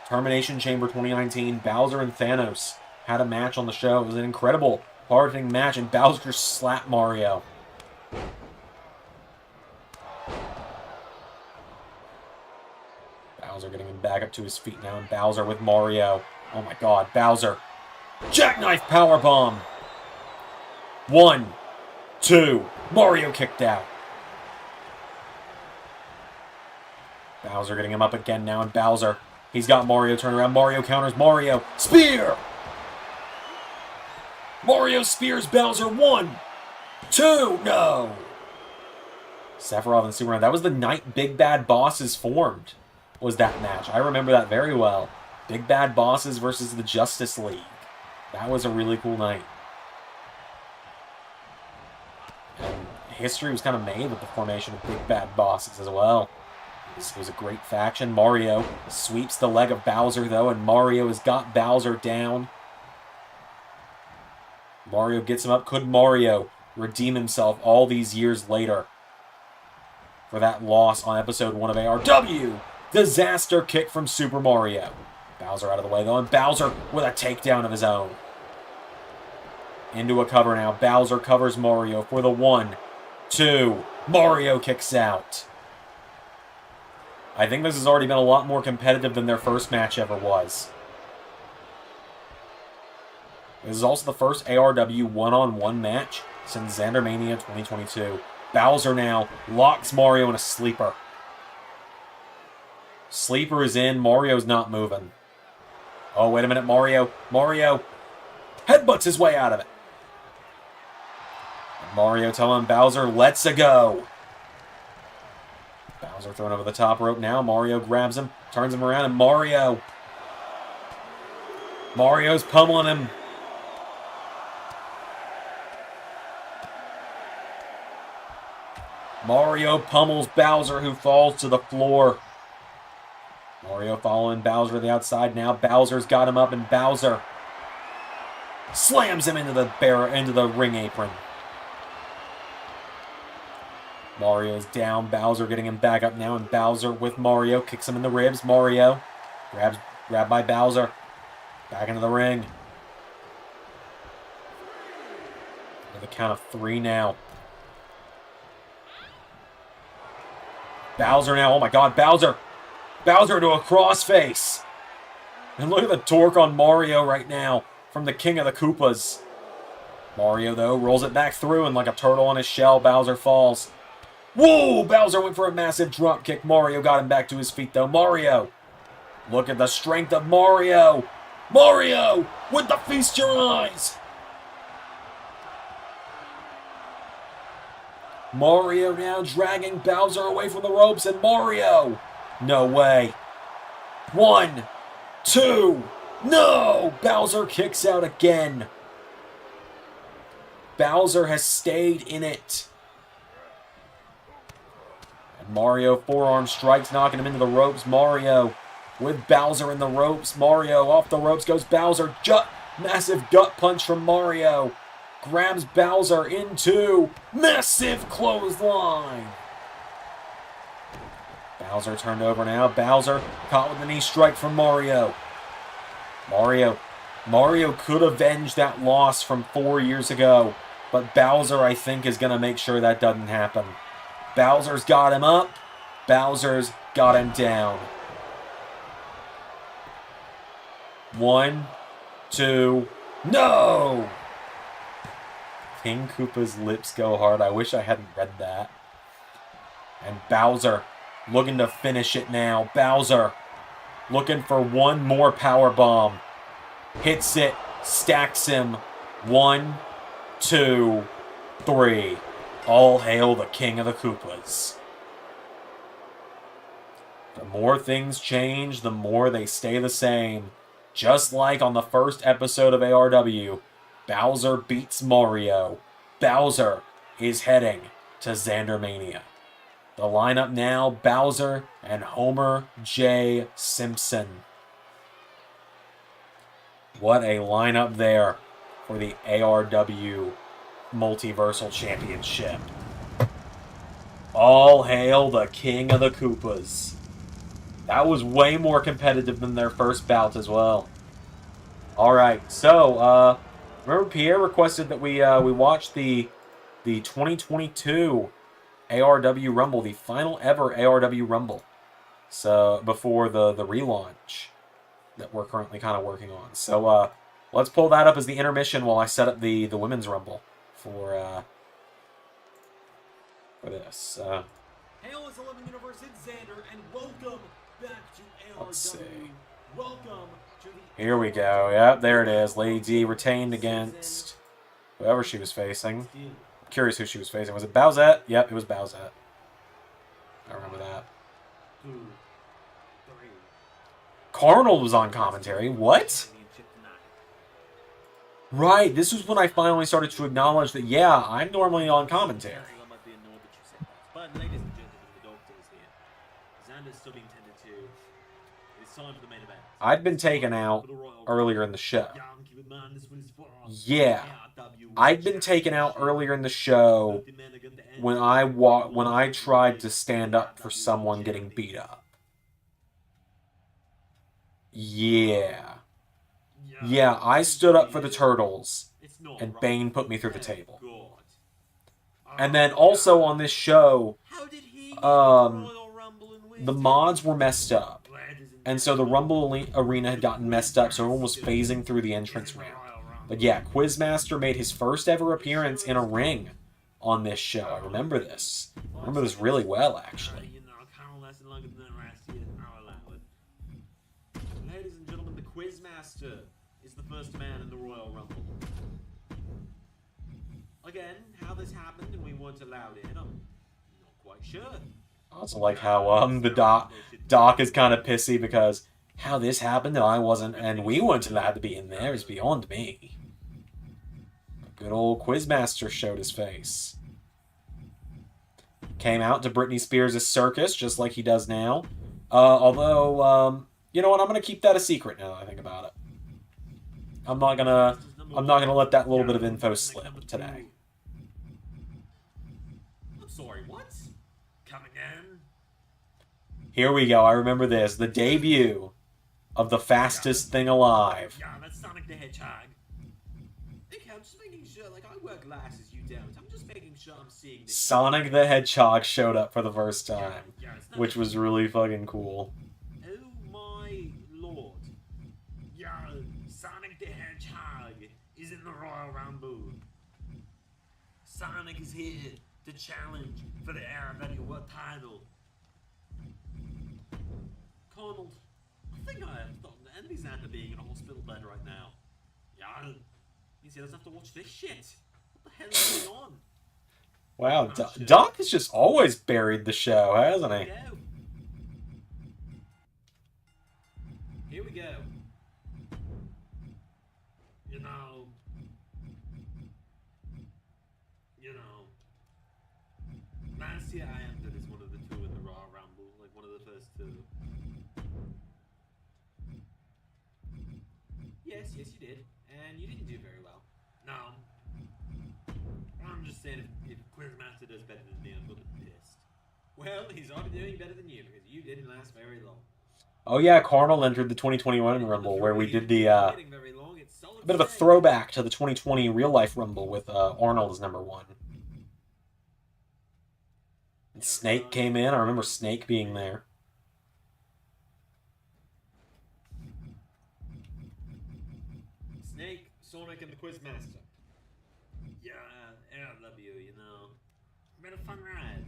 Speaker 1: Termination Chamber 2019, Bowser and Thanos had a match on the show. It was an incredible, hard-hitting match, and Bowser just slapped Mario. Bowser getting him back up to his feet now, and Bowser with Mario. Oh my god, Bowser. Jackknife powerbomb. 1, 2. Mario kicked out. Bowser getting him up again now, and Bowser. He's got Mario turn around. Mario counters Mario. Spear! Mario spears Bowser. 1, 2. No! Sephiroth and Superman. That was the night Big Bad Bosses formed. Was that match. I remember that very well. Big Bad Bosses versus the Justice League. That was a really cool night. And history was kind of made with the formation of Big Bad Bosses as well. This was a great faction. Mario sweeps the leg of Bowser, though, and Mario has got Bowser down. Mario gets him up. Could Mario redeem himself all these years later for that loss on episode 1 of ARW? Disaster kick from Super Mario. Bowser out of the way, though, and Bowser with a takedown of his own. Into a cover now. Bowser covers Mario for the 1, 2. Mario kicks out. I think this has already been a lot more competitive than their first match ever was. This is also the first ARW one-on-one match since ZanderMania 2022. Bowser now locks Mario in a sleeper. Sleeper is in. Mario's not moving. Oh, wait a minute. Mario headbutts his way out of it. And Mario telling Bowser, let's go. Bowser thrown over the top rope now. Mario grabs him, turns him around, and Mario's pummeling him. Mario pummels Bowser, who falls to the floor. Mario following Bowser to the outside now. Bowser's got him up, and Bowser slams him into the ring apron. Mario's down. Bowser getting him back up now, and Bowser with Mario kicks him in the ribs. Mario grabbed by Bowser. Back into the ring. With a count of 3 now. Bowser now. Oh my god, Bowser into a crossface. And look at the torque on Mario right now from the King of the Koopas. Mario, though, rolls it back through, and like a turtle on his shell, Bowser falls. Whoa! Bowser went for a massive drop kick. Mario got him back to his feet, though. Mario! Look at the strength of Mario! Mario! With the feast your eyes! Mario now dragging Bowser away from the ropes, and Mario! No way. 1, 2. No! Bowser kicks out again. Bowser has stayed in it. And Mario forearm strikes, knocking him into the ropes. Mario with Bowser in the ropes. Mario off the ropes goes Bowser. Massive gut punch from Mario. Grabs Bowser into massive clothesline. Bowser turned over now. Bowser caught with the knee strike from Mario. Mario could avenge that loss from 4 years ago, but Bowser, I think, is going to make sure that doesn't happen. Bowser's got him up. Bowser's got him down. 1, 2, no! King Koopa's lips go hard. I wish I hadn't read that. And Bowser looking to finish it now. Bowser looking for one more power bomb. Hits it, stacks him. 1, 2, 3. All hail the King of the Koopas. The more things change, the more they stay the same. Just like on the first episode of ARW, Bowser beats Mario. Bowser is heading to ZanderMania. The lineup now, Bowser and Homer J. Simpson. What a lineup there for the ARW Multiversal Championship. All hail the King of the Koopas. That was way more competitive than their first bout as well. Alright, so, remember Pierre requested that we watch the 2022 ARW Rumble, the final ever ARW Rumble. So, before the relaunch that we're currently kind of working on. So, let's pull that up as the intermission while I set up the Women's Rumble for this.
Speaker 5: Hail is 11 Universe, it's Zander, and welcome back to ARW.
Speaker 1: Let's see.
Speaker 5: Welcome to the...
Speaker 1: Here we go. Yep, there it is. Lady D retained against whoever she was facing. Curious who she was facing. Was it Bowsette? Yep, it was Bowsette. I remember that.
Speaker 5: 2, 3.
Speaker 1: Carnold was on commentary. What? Right, this was when I finally started to acknowledge that, yeah, I'm normally on commentary.
Speaker 5: But ladies and gentlemen, the doctor is here. Zander's still being tended to. It's time for the main event.
Speaker 1: I'd been taken out earlier in the show. Yeah, I'd been taken out earlier in the show when I tried to stand up for someone getting beat up. Yeah. Yeah, I stood up for the Turtles, and Bane put me through the table. And then also on this show, the mods were messed up. And so the Rumble Arena had gotten messed up, so everyone was phasing through the entrance round. But yeah, Quizmaster made his first ever appearance in a ring on this show. I remember this. I remember this really well, actually.
Speaker 5: Ladies and gentlemen, the Quizmaster is the first man in the Royal Rumble. Again, how this happened and we weren't allowed in, I'm not quite sure.
Speaker 1: I also like how the Doc is kind of pissy because how this happened and I wasn't, and we weren't allowed to be in there is beyond me. Good old Quizmaster showed his face. Came out to Britney Spears' circus just like he does now. Although, you know what? I'm gonna keep that a secret now that I think about it. I'm not gonna let that little bit of info slip today.
Speaker 5: I'm sorry, what? Come again?
Speaker 1: Here we go. I remember this. The debut of the fastest thing alive.
Speaker 5: Yeah, that's Sonic the Hedgehog. Okay, I'm just making sure, like, I wear glasses, you don't. I'm just making sure I'm seeing this.
Speaker 1: Sonic the Hedgehog showed up for the first time, which was really fucking cool.
Speaker 5: Oh my lord. Yeah, Sonic the Hedgehog is in the Royal Rumble. Sonic is here to challenge for the ARW World title. Arnold, I think I have thought the enemy Zander being in a hospital bed right now. Yeah, he doesn't have to watch this shit. What the hell is going on?
Speaker 1: Wow, Doc has just always buried the show, hasn't he?
Speaker 5: Here we go. You know, last year I entered as one of the two in the Raw Rumble, like one of the first two. Yes, you did, and you didn't do very well. No, I'm just saying if Quizmaster does better than me, I'm gonna be pissed. Well, he's already doing better than you because you didn't last very long.
Speaker 1: Oh yeah, Carnal entered the 2021 Rumble where we did the a bit of a throwback to the 2020 real life Rumble with Arnold as number 1. And Snake came in. I remember Snake being there.
Speaker 5: Snake, Sonic, and the Quizmaster. Yeah, I love you, you know. It's been a fun ride.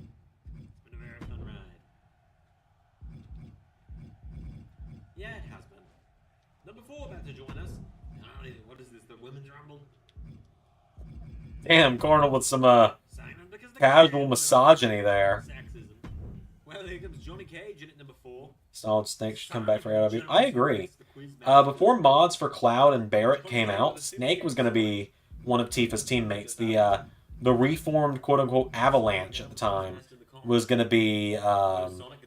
Speaker 5: It's been a very fun ride. Number 4 about to join us. What is this? The Women's Rumble?
Speaker 1: Damn, Cornell with some
Speaker 5: Signing because the
Speaker 1: casual misogyny there.
Speaker 5: Sexism. Well, here comes Johnny Cage in at number 4.
Speaker 1: Solid Snake should come back for AEW. I agree. Before mods for Cloud and Barrett came out, Snake was going to be one of Tifa's teammates. The reformed quote-unquote Avalanche at the time was going to be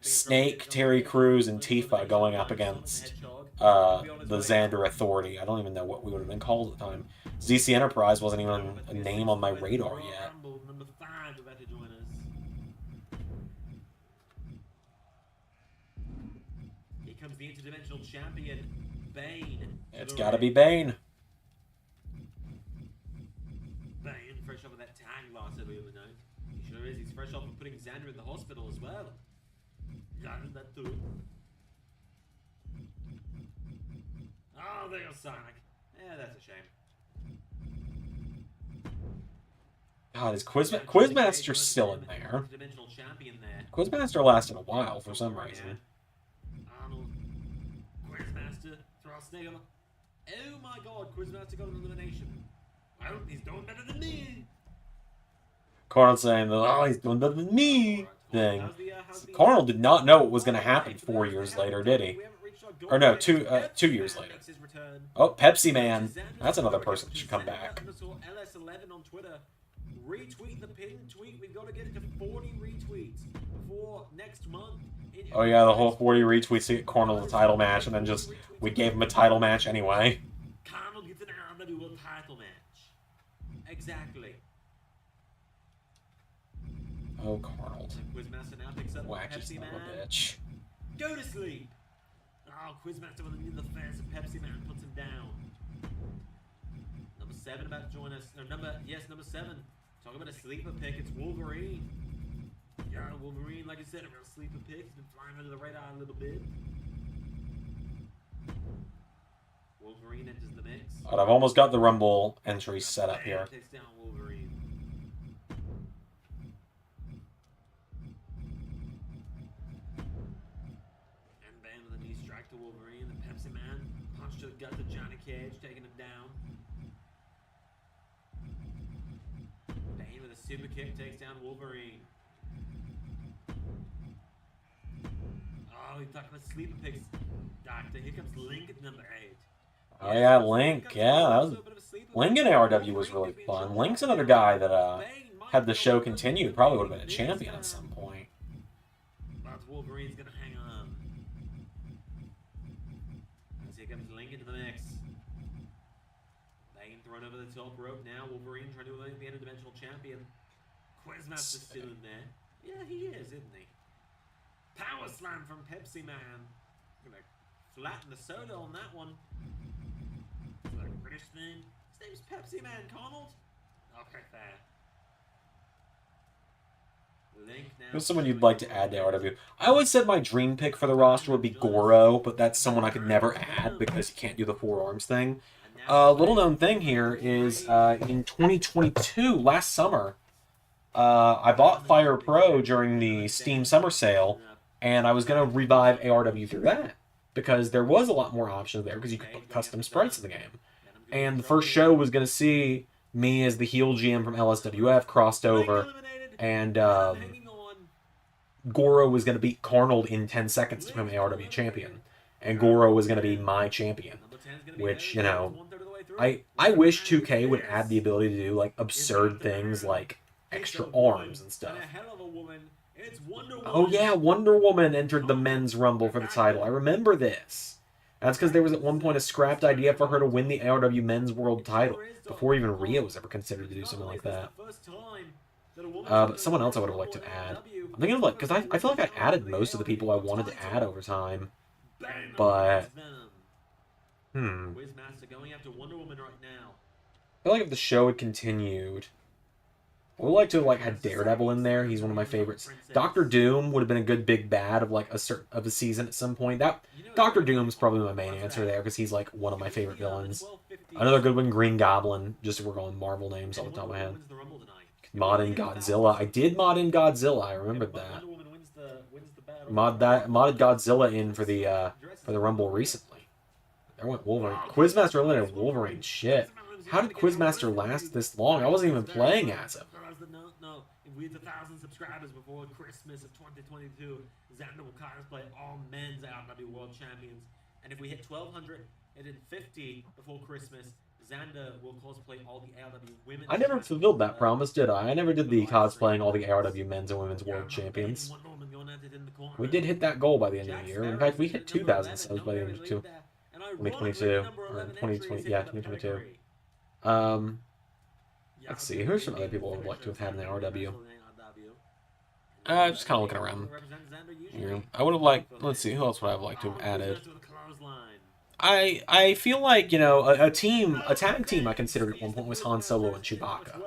Speaker 1: Snake, Terry Crews, and Tifa going up against the Zander Authority. I don't even know what we would have been called at the time. ZC Enterprise wasn't even a name on my radar yet.
Speaker 5: Number 5 about to join us. Here comes the interdimensional champion, Bane.
Speaker 1: It's got to be Bane.
Speaker 5: Bane, fresh off of that tag loss that we ever know. He sure is. He's fresh off of putting Zander in the hospital as well. Yeah, that too. Oh, there goes Sonic. Yeah, that's a shame.
Speaker 1: God, is Quizmaster still in there?
Speaker 5: Interdimensional champion there.
Speaker 1: Quizmaster lasted a while for some reason.
Speaker 5: Arnold, Quizmaster, thrust nigger. Oh my god, Quizmaster got an elimination. Well, he's doing better than me.
Speaker 1: Carl saying that, oh, he's doing better than me thing. Carl did not know what was going to happen 4 years later, did he? Or no, 2 years later. Oh, Pepsi Man. That's another person that should come back.
Speaker 5: LS11 on Twitter. Retweet the pinned tweet. We've got to get it to 40 retweets before next month.
Speaker 1: Oh yeah, the whole 40 retweets to get Cornell the title match, and then just we gave him a title match anyway.
Speaker 5: Cornell gets an RW World title match. Exactly.
Speaker 1: Oh, Cornell.
Speaker 5: Quizmaster now picks up
Speaker 1: Wacky
Speaker 5: Pepsi
Speaker 1: son
Speaker 5: Man.
Speaker 1: of a bitch.
Speaker 5: Go to sleep. Oh, Quizmaster with the fans of Pepsi Man puts him down. Number 7 about to join us. No, number 7. Talk about a sleeper pick. It's Wolverine. Yeah, Wolverine, like I said, a real sleeper pick. He's been flying under the radar a little bit. Wolverine enters the mix.
Speaker 1: But I've almost got the Rumble entry set up here.
Speaker 5: Takes down Wolverine. And Bane with a knee strike to Wolverine. The Pepsi Man punch to the gut to Johnny Cage, taking him down. Bane with a super kick takes down Wolverine. Oh, he's talking about sleeper picks. Doctor, here comes Link at number 8.
Speaker 1: Oh yeah, Link. Yeah, that was Link in ARW was really fun. Link's another guy that had the show continued, probably would have been a champion at some point.
Speaker 5: But Wolverine's gonna hang on. As here comes Link into the mix. Bane thrown over the top rope now. Wolverine trying to eliminate the interdimensional champion. Quizmaster's still in there. Yeah, he is, isn't he? Power slam from Pepsi Man. Gonna flatten the soda on that one. It's like a British thing. His name's Pepsi Man, Donald. Okay, fair. Link now.
Speaker 1: Who's someone you'd like to add to ARW? I always said my dream pick for the roster would be Goro, but that's someone I could never add because he can't do the forearms thing. Little known thing here is in 2022, last summer, I bought Fire Pro during the Steam Summer Sale, and I was going to revive ARW through that because there was a lot more options there because you could put custom sprites in the game. And the first show was going to see me as the heel GM from LSWF crossed over, and Goro was going to beat Carnold in 10 seconds to become ARW champion. And Goro was going to be my champion, which, you know, I wish 2K would add the ability to do, like, absurd things like extra arms and stuff. Oh yeah, Wonder Woman entered the men's rumble for the title. I remember this. That's because there was at one point a scrapped idea for her to win the ARW men's world title before even Rhea was ever considered to do something like that. But someone else I would have liked to add. I'm thinking of like, because I feel like I added most of the people I wanted to add over time. But, I feel like if the show had continued, I would like to have like had Daredevil in there. He's one of my favorites. Doctor Doom would have been a good big bad of like a season at some point. That Doctor Doom's probably my main answer there because he's like one of my favorite villains. Another good one, Green Goblin. Just we're going Marvel names all the top of my head. Mod in Godzilla. I did mod in Godzilla. I remembered that. Modded Godzilla in for the Rumble recently. There went Wolverine. Quizmaster eliminated Wolverine. Shit. How did Quizmaster last this long? I wasn't even playing as him.
Speaker 5: No. If we hit 1,000 subscribers before Christmas of 2022, Zander will cosplay all men's AEW World Champions. And if we hit 1,250 before Christmas, Zander will cosplay all the AEW Women's
Speaker 1: I never fulfilled that promise, did I? I never did the cosplaying all the AEW Men's and Women's World Champions. We did hit that goal by the end of the year. In fact, we hit 2,000 subs by the end of 2022. Or 2020, yeah, 2022. Let's see. Who's some other people I would like to have had in the RW? Just kind of looking around. Here. I would have liked. Let's see. Who else would I have liked to have added? I feel like, you know, a tag team I considered at one point was Han Solo and Chewbacca.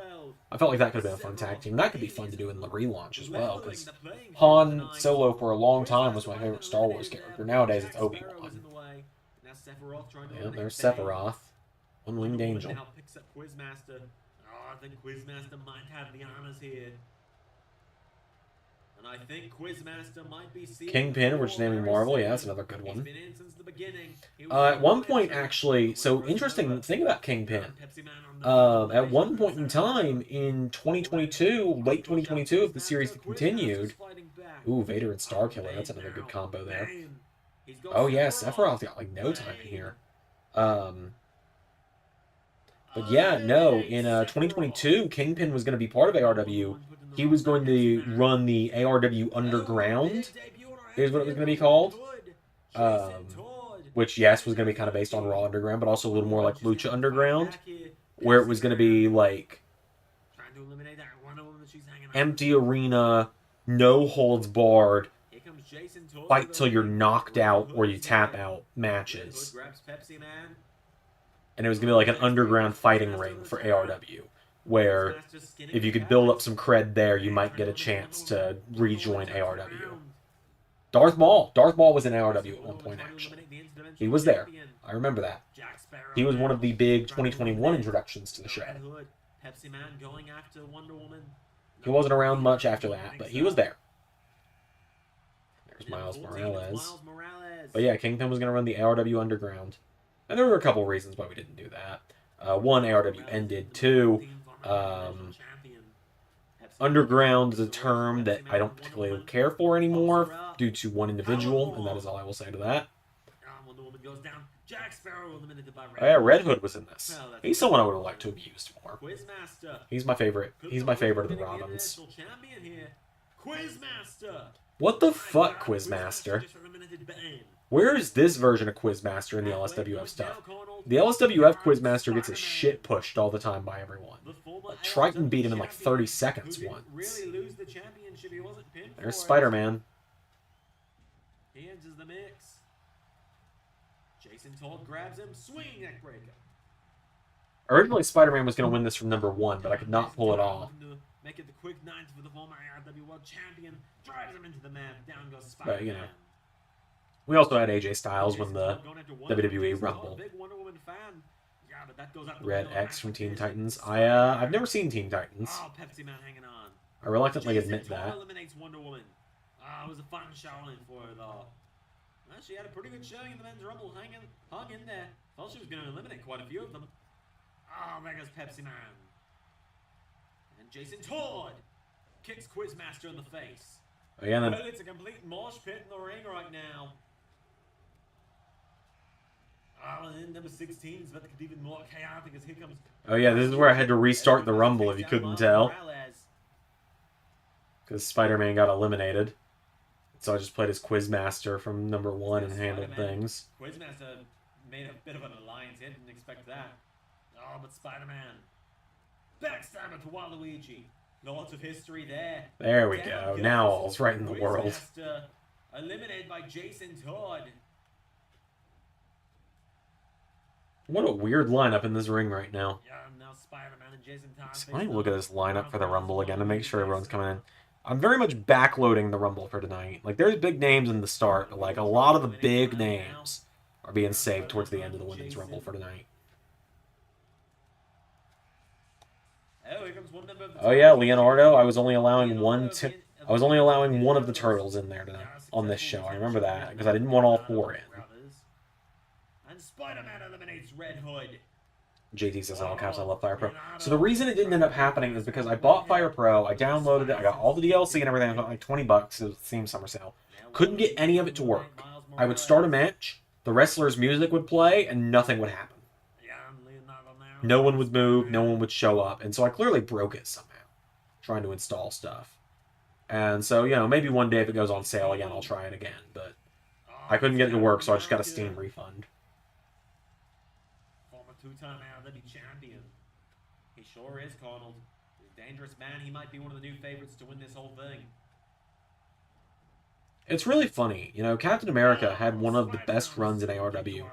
Speaker 1: I felt like that could have been a fun tag team. That could be fun to do in the relaunch as well, because Han Solo for a long time was my favorite Star Wars character. Nowadays it's Obi-Wan. Yeah, there's Sephiroth. One-winged angel.
Speaker 5: I think Quizmaster might have the honors here. And I think Quizmaster might be
Speaker 1: Kingpin, which is naming Marvel. Yeah, that's another good one. At one point, actually, so interesting thing about Kingpin. At one point in time, in 2022, late 2022, if the series continued. Ooh, Vader and Starkiller. That's another good combo there. Oh, yeah, Sephiroth got like no time in here. But yeah, no, in 2022, Kingpin was going to be part of ARW. He was going to run the ARW Underground, is what it was going to be called. Which, yes, was going to be kind of based on Raw Underground, but also a little more like Lucha Underground, where it was going to be like empty arena, no holds barred, fight till you're knocked out or you tap out matches. And it was going to be like an underground fighting ring for ARW, where if you could build up some cred there, you might get a chance to rejoin ARW. Darth Maul was in ARW at one point, actually. He was there. I remember that. He was one of the big 2021 introductions to the show. He wasn't around much after that, but he was there. There's Miles Morales. But yeah, Kingpin was going to run the ARW Underground. And there were a couple reasons why we didn't do that. One, ARW ended. Two, underground is a term that I don't particularly care for anymore due to one individual, and that is all I will say to that. Oh yeah, Red Hood was in this. He's someone I would have liked to have used more. He's my favorite. He's my favorite of the Robins. What the fuck, Quizmaster? Where is this version of Quizmaster in the LSWF stuff? The LSWF Quizmaster gets his shit pushed all the time by everyone. Like, Triton beat him in like 30 seconds once. There's Spider-Man.
Speaker 5: He enters the mix. Jason Todd grabs him, swinging neck breaker.
Speaker 1: Originally, Spider-Man was going to win this from number 1, but I could not pull it off.
Speaker 5: Make it the quick 9 for the former ARW World Champion. Drives him into the mat. Down goes Spider-Man.
Speaker 1: But, you know. We also had AJ Styles win the WWE Rumble. Red X from Teen Titans. I've never seen Teen Titans. I reluctantly admit that.
Speaker 5: Eliminates Wonder Woman. It was a fun showing for her though. She had a pretty good showing in the men's Rumble, hung in there. Thought she was going to eliminate quite a few of them. There goes Pepsi Man. And Jason Todd kicks Quizmaster in the face.
Speaker 1: Oh, yeah, then...
Speaker 5: Well, it's a complete mosh pit in the ring right now. And then number 16 is about to get even more chaotic as here comes...
Speaker 1: Oh yeah, this is where I had to restart the Rumble if you couldn't tell. Because Spider-Man got eliminated. So I just played as Quizmaster from number 1 and handled things.
Speaker 5: Quizmaster made a bit of an alliance here, didn't expect that. But Spider-Man. Backstabber to Waluigi. Lots of history there.
Speaker 1: There we go. Now all's right in the world.
Speaker 5: Eliminated by Jason Todd.
Speaker 1: What a weird lineup in this ring right now.
Speaker 5: Yeah, now Spider-Man and Jason Todd.
Speaker 1: So I need to look at this lineup for the Rumble again to make sure everyone's coming in. I'm very much backloading the Rumble for tonight. Like, there's big names in the start, but like a lot of the big names are being saved towards the end of the Women's Rumble for tonight. Oh yeah, Leonardo. I was only allowing one of the turtles in there tonight on this show. I remember that because I didn't want all 4 in.
Speaker 5: And Spider-Man eliminates Red Hood.
Speaker 1: JT says in all caps, I love Fire Pro. So the reason it didn't end up happening is because I bought Fire Pro, I downloaded it, I got all the DLC and everything, I got like 20 bucks, it was the same summer sale. Couldn't get any of it to work. I would start a match, the wrestler's music would play, and nothing would happen. No one would move, no one would show up, and so I clearly broke it somehow, trying to install stuff. And so, you know, maybe one day if it goes on sale again, I'll try it again, but I couldn't get it to work, so I just got a Steam refund.
Speaker 5: Former two-time AEW champion. He sure is, Arnold. He's a dangerous man. He might be one of the new favorites to win this whole thing.
Speaker 1: It's really funny. You know, Captain America had one of the best runs in ARW.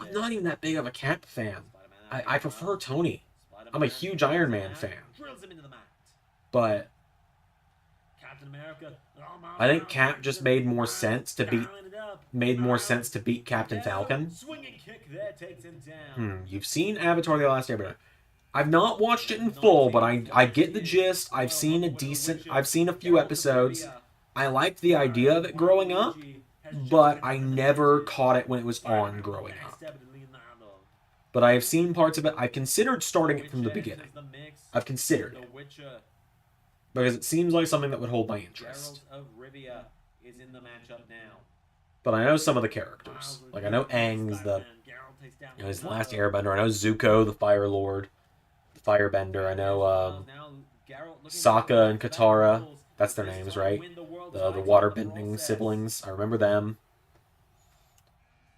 Speaker 1: I'm not even that big of a Cap fan. I prefer Tony. I'm a huge Iron Man fan. But I think Cap just made more sense to beat Captain Falcon. You've seen Avatar: The Last Airbender. I've not watched it in full, but I get the gist. I've seen a few episodes. I liked the idea of it growing up, but I never caught it when it was on growing up. But I have seen parts of it. I've considered starting it from the beginning. I've considered it. Because it seems like something that would hold my interest. But I know some of the characters. Like, I know Aang's he's the last airbender. I know Zuko, the Fire Lord, the Firebender. I know Sokka and Katara. That's their names, right? The waterbending siblings. I remember them.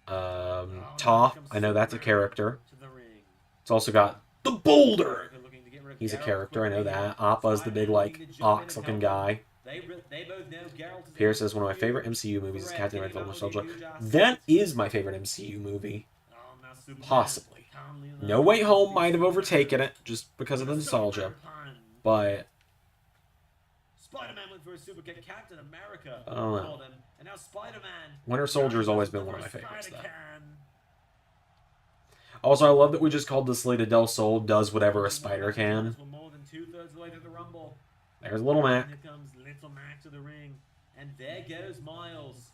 Speaker 1: Toph, I know that's a character. It's also got the Boulder. He's a character, I know that. Appa's the big, like, ox-looking guy. Pierce says, one of my favorite MCU movies is Captain America: Winter Soldier. That is my favorite MCU movie. Possibly. No Way Home might have overtaken it, just because of the nostalgia. But
Speaker 5: Spider-Man went for a super kick. Captain America.
Speaker 1: I don't know.
Speaker 5: And now Spider-Man.
Speaker 1: Winter Soldier has always been one of my favorites, though. Also, I love that we just called this Lady Del Sol does whatever a spider can. There's Little Mac.
Speaker 5: Here comes Little Mac to the ring. And there goes Miles.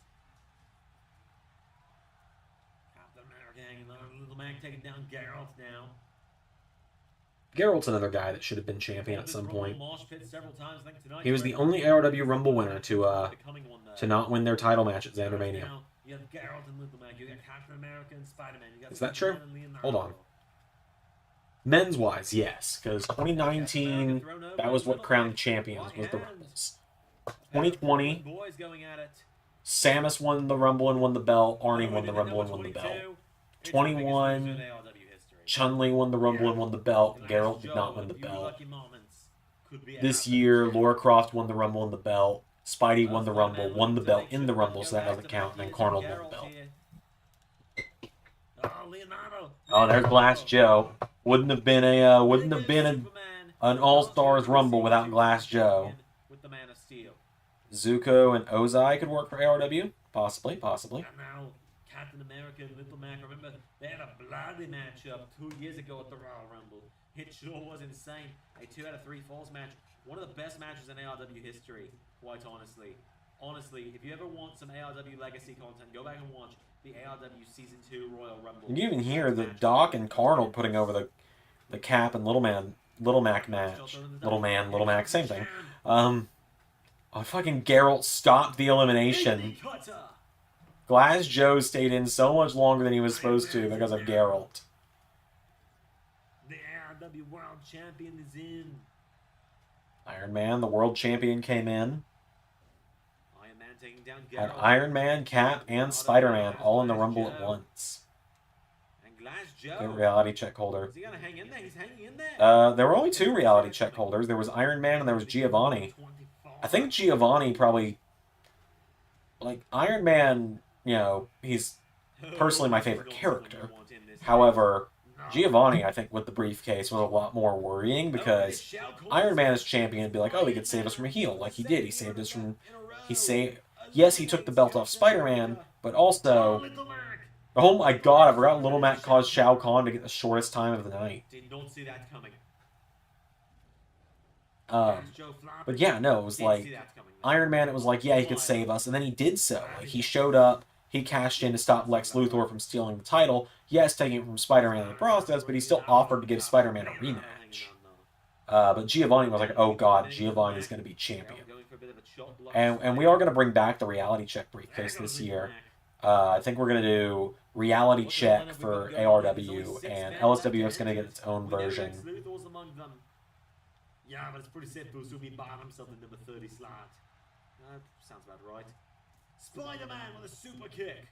Speaker 5: Captain America hanging on. Little Mac taking down Geralt now.
Speaker 1: Geralt's another guy that should have been champion at some point. He was the only ARW Rumble winner to not win their title match at ZanderMania. Is that true? Hold on. Men's wise, yes, because 2019, that was what crowned champions, was the Rumbles. 2020, Samus won the Rumble and won the belt. Arnie won the Rumble and won the belt. 21, Chun-Li won the Rumble and won the belt. Geralt did not win the belt. This year, Lara Croft won the Rumble and the belt. Spidey won the Rumble, won the belt in the Rumble, so that doesn't count. And then Carnal won the belt. Oh, there's Glass Joe. Wouldn't have been an All-Stars Rumble without Glass Joe. Zuko and Ozai could work for ARW, possibly.
Speaker 5: And now Captain America and Little Mac. Remember, they had a bloody matchup 2 years ago at the Royal Rumble. It sure was insane. A 2 out of 3 falls match. One of the best matches in ARW history, quite honestly. Honestly, if you ever want some ARW legacy content, go back and watch the ARW Season 2 Royal Rumble.
Speaker 1: You can even hear the Doc and Carnal putting over the Cap and Little Mac match. Little Mac, same thing. Fucking Geralt stopped the elimination. Glass Joe stayed in so much longer than he was supposed to because of Geralt.
Speaker 5: The ARW World Champion is in.
Speaker 1: Iron Man, the World Champion, came in.
Speaker 5: Iron Man taking down
Speaker 1: Had
Speaker 5: Geralt.
Speaker 1: Iron Man, Cap, and Spider-Man all in the Rumble at once.
Speaker 5: And Glass Joe.
Speaker 1: The reality check holder.
Speaker 5: Is he gonna hang in there? He's hanging in there.
Speaker 1: There were only 2 reality check holders. There was Iron Man and there was Giovanni. I think Giovanni probably... Like, Iron Man, you know, he's personally my favorite character. However, Giovanni, I think, with the briefcase was a lot more worrying because Iron Man as champion would be like, oh, he could save us from a heel, like he did. He saved us from... Yes, he took the belt off Spider-Man, but also... Oh my god, I forgot Little Mac caused Shao Kahn to get the shortest time of the night.
Speaker 5: Did not see that coming.
Speaker 1: But yeah, no, it was like... Iron Man, it was like, yeah, he could save us, and then he did so. Like, he showed up, he cashed in to stop Lex Luthor from stealing the title. Yes, taking it from Spider-Man in the process, but he still offered to give Spider-Man a rematch. But Giovanni was like, oh god, Giovanni's going to be champion. And we are going to bring back the reality check briefcase this year. I think we're going to do reality check for ARW, and LSWF's going to get its own version.
Speaker 5: Yeah, but it's pretty simple, so he bought himself the number 30 slot. Sounds about right. Spider-Man with a super kick.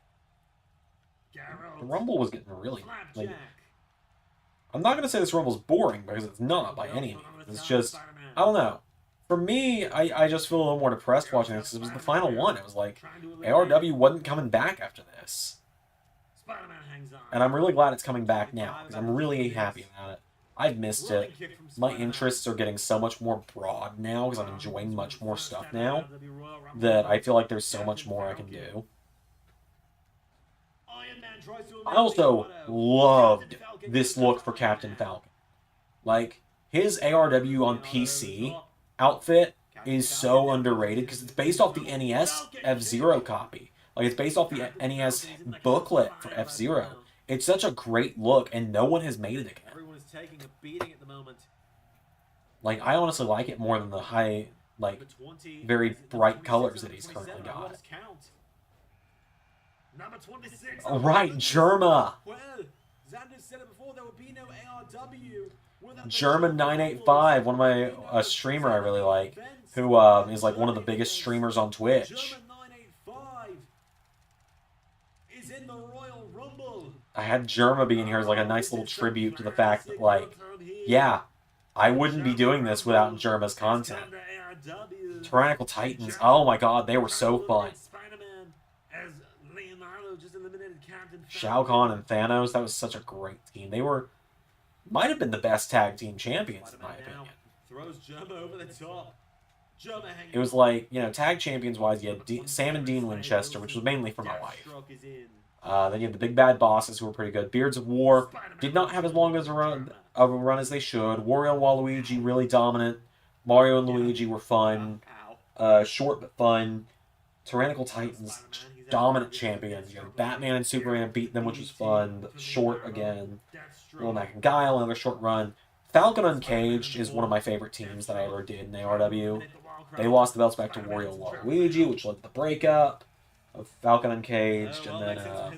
Speaker 1: The Rumble was getting really... Like, I'm not going to say this Rumble's boring, because it's not by any means. It's just, I don't know. For me, I just feel a little more depressed watching this, because it was the final one. It was like, ARW wasn't coming back after this. And I'm really glad it's coming back now, because I'm really happy about it. I've missed it. My interests are getting so much more broad now, because I'm enjoying much more stuff now, that I feel like there's so much more I can do. I also loved this look for Captain Falcon. Like, his ARW on PC outfit is so underrated, because it's based off the NES F-Zero copy. Like, it's based off the NES booklet for F-Zero. It's such a great look, and no one has made it again.
Speaker 5: Taking a beating at the moment.
Speaker 1: Like, I honestly like it more than the high, like, very bright colors that he's currently got.
Speaker 5: Number 26.
Speaker 1: Oh, right, Germa.
Speaker 5: Well, Zander said it before, there would be no ARW.
Speaker 1: Germa985, one of my a streamer I really like, who is like one of the biggest streamers on Twitch.
Speaker 5: Germa985 is in the Royal Rumble.
Speaker 1: I had Germa being here as like a nice little tribute to the fact that, like, yeah, I wouldn't be doing this without Germa's content. Tyrannical Titans, oh my god, they were so fun. Shao Kahn and Thanos, that was such a great team. They were, might have been the best tag team champions in my opinion.
Speaker 5: Throws Germa over the top.
Speaker 1: It was like, you know, tag champions wise, you had Sam and Dean Winchester, which was mainly for my wife. Then you had the Big Bad Bosses, who were pretty good. Beards of War did not have as long as a run as they should. Wario and Waluigi really dominant. Mario and Luigi were fun, short but fun. Tyrannical Titans, dominant champions. You know, Batman and Superman beat them, which was fun, but short again. Little Mac and Guile, another short run. Falcon Uncaged is one of my favorite teams that I ever did in ARW. They lost the belts back to Wario and Waluigi, which led to the breakup of Falcon Uncaged, and then God,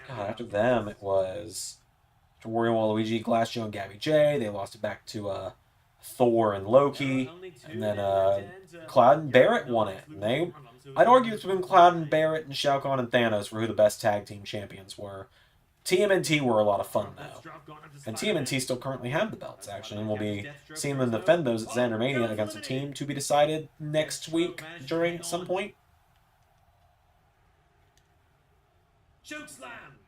Speaker 1: after them it was after Wario and Waluigi, Glass Joe and Gabby J. They lost it back to Thor and Loki, and then Cloud and Barrett won it. And I'd argue it's between Cloud and Barrett and Shao Kahn and Thanos for who the best tag team champions were. TMNT were a lot of fun, though. And TMNT still currently have the belts, actually, and we'll be seeing them defend those at ZanderMania against a team to be decided next week during some point.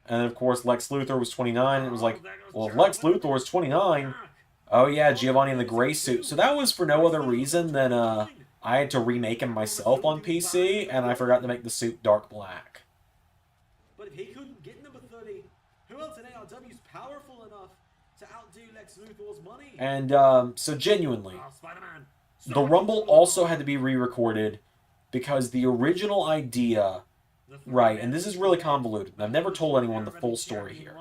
Speaker 1: And, of course, Lex Luthor was 29, and it was like, well, if Lex Luthor is 29, oh, yeah, Giovanni in the gray suit. So that was for no other reason than I had to remake him myself on PC, and I forgot to make the suit dark black.
Speaker 5: But if he couldn't get number 30, who else in ARW is powerful enough to outdo Lex Luthor's money?
Speaker 1: And so genuinely, the Rumble also had to be re-recorded because the original idea, right, and this is really convoluted, and I've never told anyone the full story here.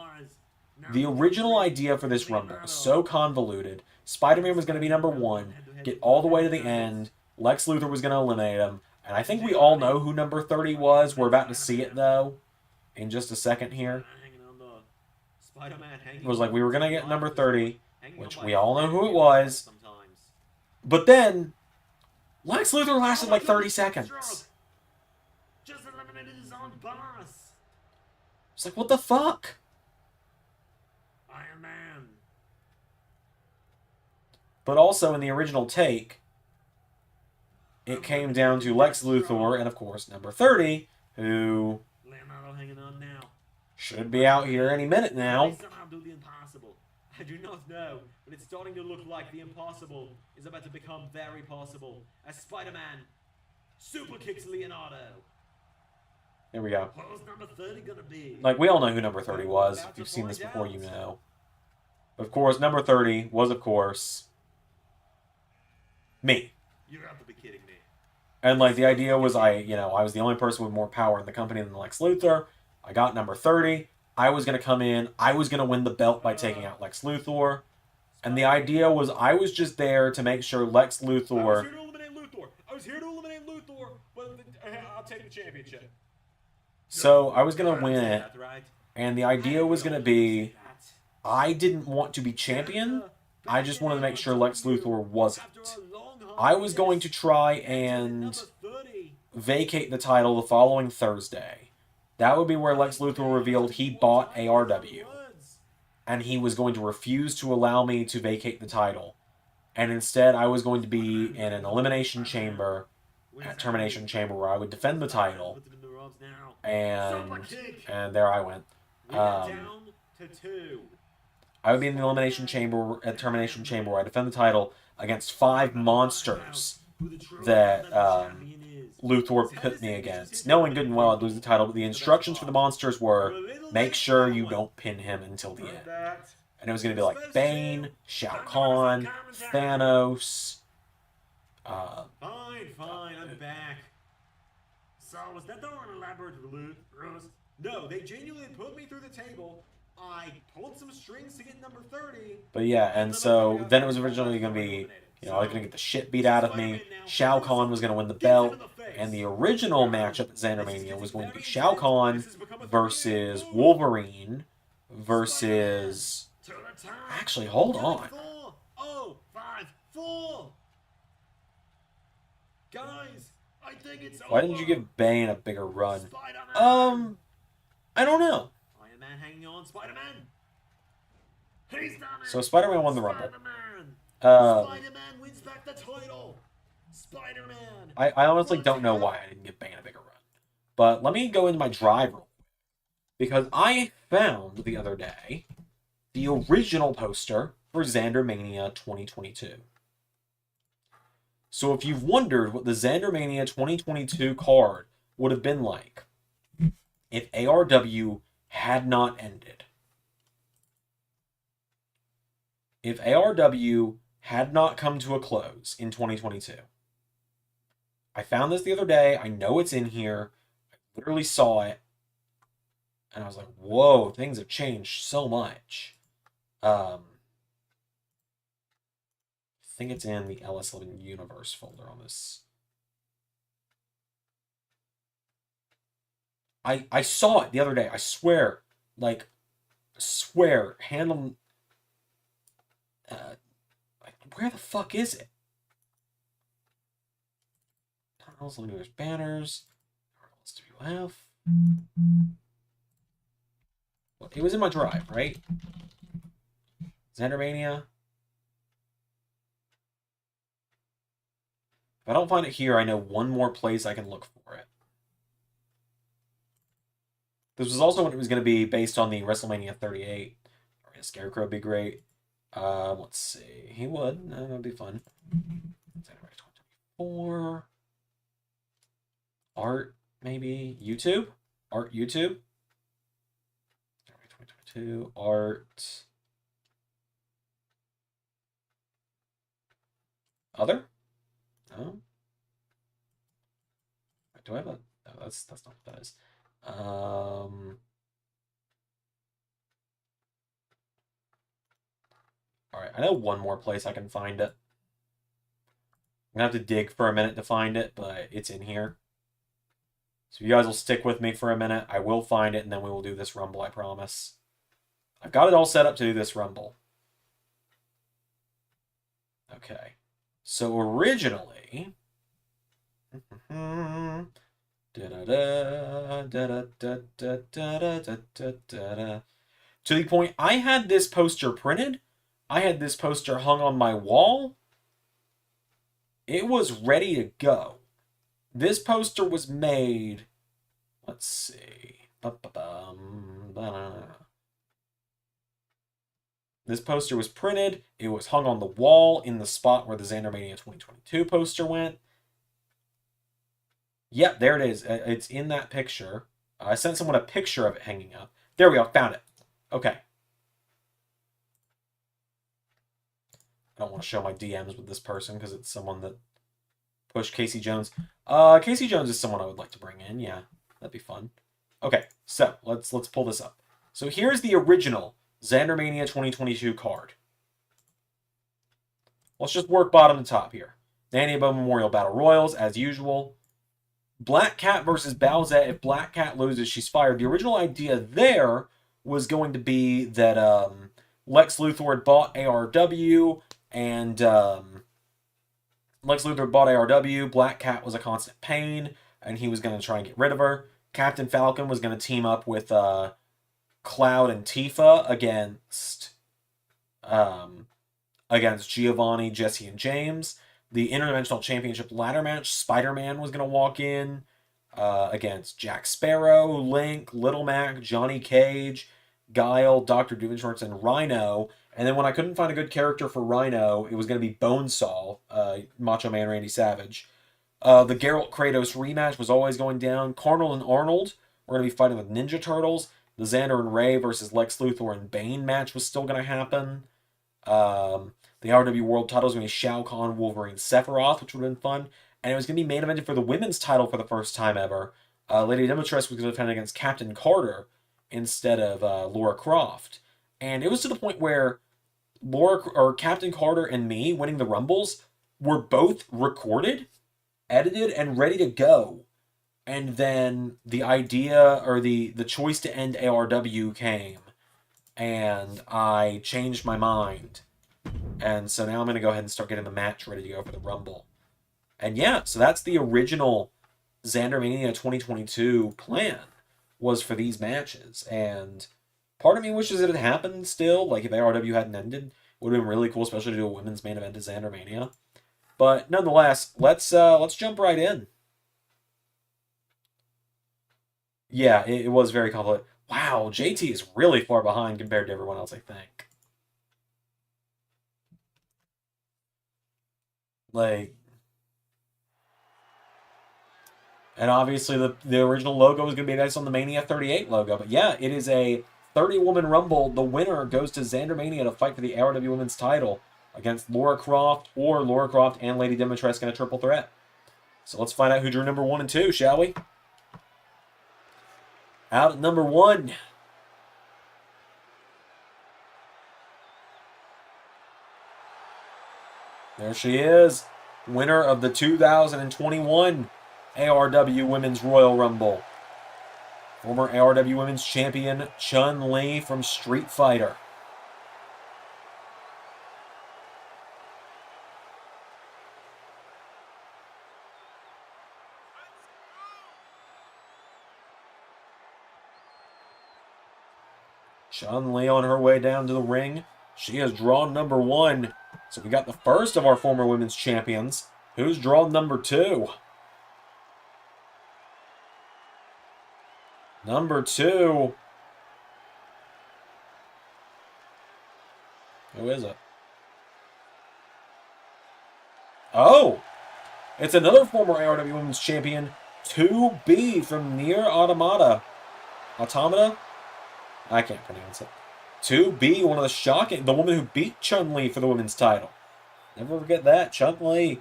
Speaker 1: The original idea for this Rumble was so convoluted. Spider-Man was going to be number 1, get all the way to the end, Lex Luthor was going to eliminate him, and I think we all know who number 30 was. We're about to see it, though, in just a second here. It was like we were going to get number 30, which we all know who it was. But then, Lex Luthor lasted like 30 seconds.
Speaker 5: Just eliminated his own boss.
Speaker 1: It's like, what the fuck?
Speaker 5: Iron Man.
Speaker 1: But also in the original take, it came down to Lex Luthor and, of course, number 30, who
Speaker 5: Leonardo hanging on now.
Speaker 1: should be out here any minute now.
Speaker 5: Somehow do the impossible. I do not know, but it's starting to look like the impossible is about to become very possible as Spider-Man super kicks Leonardo.
Speaker 1: There we go.
Speaker 5: What was number 30 gonna be?
Speaker 1: Like, we all know who number 30 was. If you've seen this before, you know. Of course, number 30 was, of course, me.
Speaker 5: You have to be kidding me.
Speaker 1: And like the idea was I was the only person with more power in the company than Lex Luthor. I got number 30. I was going to come in. I was going to win the belt by taking out Lex Luthor. And the idea was I was just there to make sure Lex
Speaker 5: I was
Speaker 1: Luthor.
Speaker 5: here to eliminate Luthor. I was here to eliminate Luthor, but I'll take the championship.
Speaker 1: So I was going to win
Speaker 5: Say
Speaker 1: it.
Speaker 5: that, right?
Speaker 1: And the idea was going to be I didn't want to be champion. I just wanted to make sure Lex Luthor wasn't. I was going to try and vacate the title the following Thursday. That would be where Lex Luthor revealed he bought ARW. And he was going to refuse to allow me to vacate the title. And instead, I was going to be in an elimination chamber, at Termination Chamber, where I would defend the title. And there I went.
Speaker 5: Down to 2.
Speaker 1: I would be in the elimination chamber, at Termination Chamber, where I defend the title against 5 monsters that Luthor put me against. Knowing good and well I'd lose the title, but the instructions for the monsters were, make sure you don't pin him until the end. And it was going to be like Bane, Shao Kahn, Thanos.
Speaker 5: Fine, I'm back. So, was that the elaborate ruse? No, they genuinely put me through the table. I pulled some strings to get number 30.
Speaker 1: But yeah, and so then it was originally going to be, I was going to get the shit beat out of me. Shao Kahn was going to win the belt. And the original matchup at ZanderMania was going to be Shao Kahn versus Wolverine versus... Actually, hold on.
Speaker 5: 4. Guys, I think it's
Speaker 1: Why didn't you give Bane a bigger run?
Speaker 5: Spider-Man.
Speaker 1: I don't know.
Speaker 5: Iron Man hanging on, Spider-Man. He's done it.
Speaker 1: So Spider-Man won the Rumble.
Speaker 5: Spider-Man wins back the title. Spider-Man.
Speaker 1: I honestly don't know why I didn't give Bane a bigger run. But let me go into my drive real quick. Because I found the other day the original poster for ZanderMania 2022. So if you've wondered what the ZanderMania 2022 card would have been like if ARW had not ended. If ARW had not come to a close in 2022. I found this the other day. I know it's in here. I literally saw it. And I was like, whoa, things have changed so much. I think it's in the LS11 Universe folder on this. I saw it the other day. I swear. Hand on... where the fuck is it? LS11 Universe banners. WF. Well, it was in my drive, right? ZanderMania. If I don't find it here, I know one more place I can look for it. This was also when it was going to be based on the WrestleMania 38. Or Scarecrow would be great. Let's see. He would. That would be fun. ZanderMania 2024. Art, maybe. YouTube? Art, YouTube? 2022. Art. Other? No. Do I have a... No, that's not what that is. Alright, I know one more place I can find it. I'm gonna have to dig for a minute to find it, but it's in here. So you guys will stick with me for a minute. I will find it, and then we will do this Rumble, I promise. I've got it all set up to do this Rumble. Okay. So originally... To the point, I had this poster printed. I had this poster hung on my wall. It was ready to go. This poster was made... Let's see... This poster was printed. It was hung on the wall in the spot where the ZanderMania 2022 poster went. Yep, there it is. It's in that picture. I sent someone a picture of it hanging up. There we go. Found it. Okay. I don't want to show my DMs with this person because it's someone that Push Casey Jones. Casey Jones is someone I would like to bring in. Yeah, that'd be fun. Okay, so let's pull this up. So here's the original ZanderMania 2022 card. Let's just work bottom to top here. Nanny Bo Memorial Battle Royals, as usual. Black Cat versus Bowsette. If Black Cat loses, she's fired. The original idea there was going to be that Lex Luthor had bought ARW, and Lex Luthor bought ARW. Black Cat was a constant pain, and he was going to try and get rid of her. Captain Falcon was going to team up with Cloud and Tifa against Giovanni, Jesse, and James. The Interdimensional Championship ladder match, Spider-Man was going to walk in against Jack Sparrow, Link, Little Mac, Johnny Cage, Guile, Dr. Doomstorms, and Rhino. And then when I couldn't find a good character for Rhino, it was going to be Bonesaw, Macho Man Randy Savage. The Geralt Kratos rematch was always going down. Carnal and Arnold were going to be fighting with Ninja Turtles. The Xander and Ray versus Lex Luthor and Bane match was still going to happen. The RW World title was going to be Shao Kahn, Wolverine, Sephiroth, which would have been fun. And it was going to be main evented for the women's title for the first time ever. Lady Demetress was going to defend against Captain Carter instead of Laura Croft. And it was to the point where Captain Carter and me winning the Rumbles were both recorded, edited, and ready to go. And then the idea, or the choice to end ARW came. And I changed my mind. And so now I'm going to go ahead and start getting the match ready to go for the Rumble. And yeah, so that's the original ZanderMania 2022 plan, was for these matches. And part of me wishes it had happened still. Like, if ARW hadn't ended, it would have been really cool, especially to do a women's main event at ZanderMania. But nonetheless, let's jump right in. Yeah, it was very complicated. Wow, JT is really far behind compared to everyone else, I think. Like, and obviously the original logo is going to be based on the Mania 38 logo. But yeah, it is a 30-woman Rumble. The winner goes to ZanderMania to fight for the ARW Women's title against Laura Croft, or Laura Croft and Lady Demetress in a triple threat. So let's find out who drew number 1 and 2, shall we? Out at number 1. There she is, winner of the 2021 ARW Women's Royal Rumble. Former ARW Women's Champion Chun-Li from Street Fighter. Chun-Li on her way down to the ring. She has drawn number 1. So we got the first of our former women's champions. Who's drawn number 2? Number 2. Who is it? Oh! It's another former ARW Women's Champion, 2B from Nier Automata. Automata? I can't pronounce it. 2B, one of the woman who beat Chun-Li for the women's title. Never forget that, Chun-Li.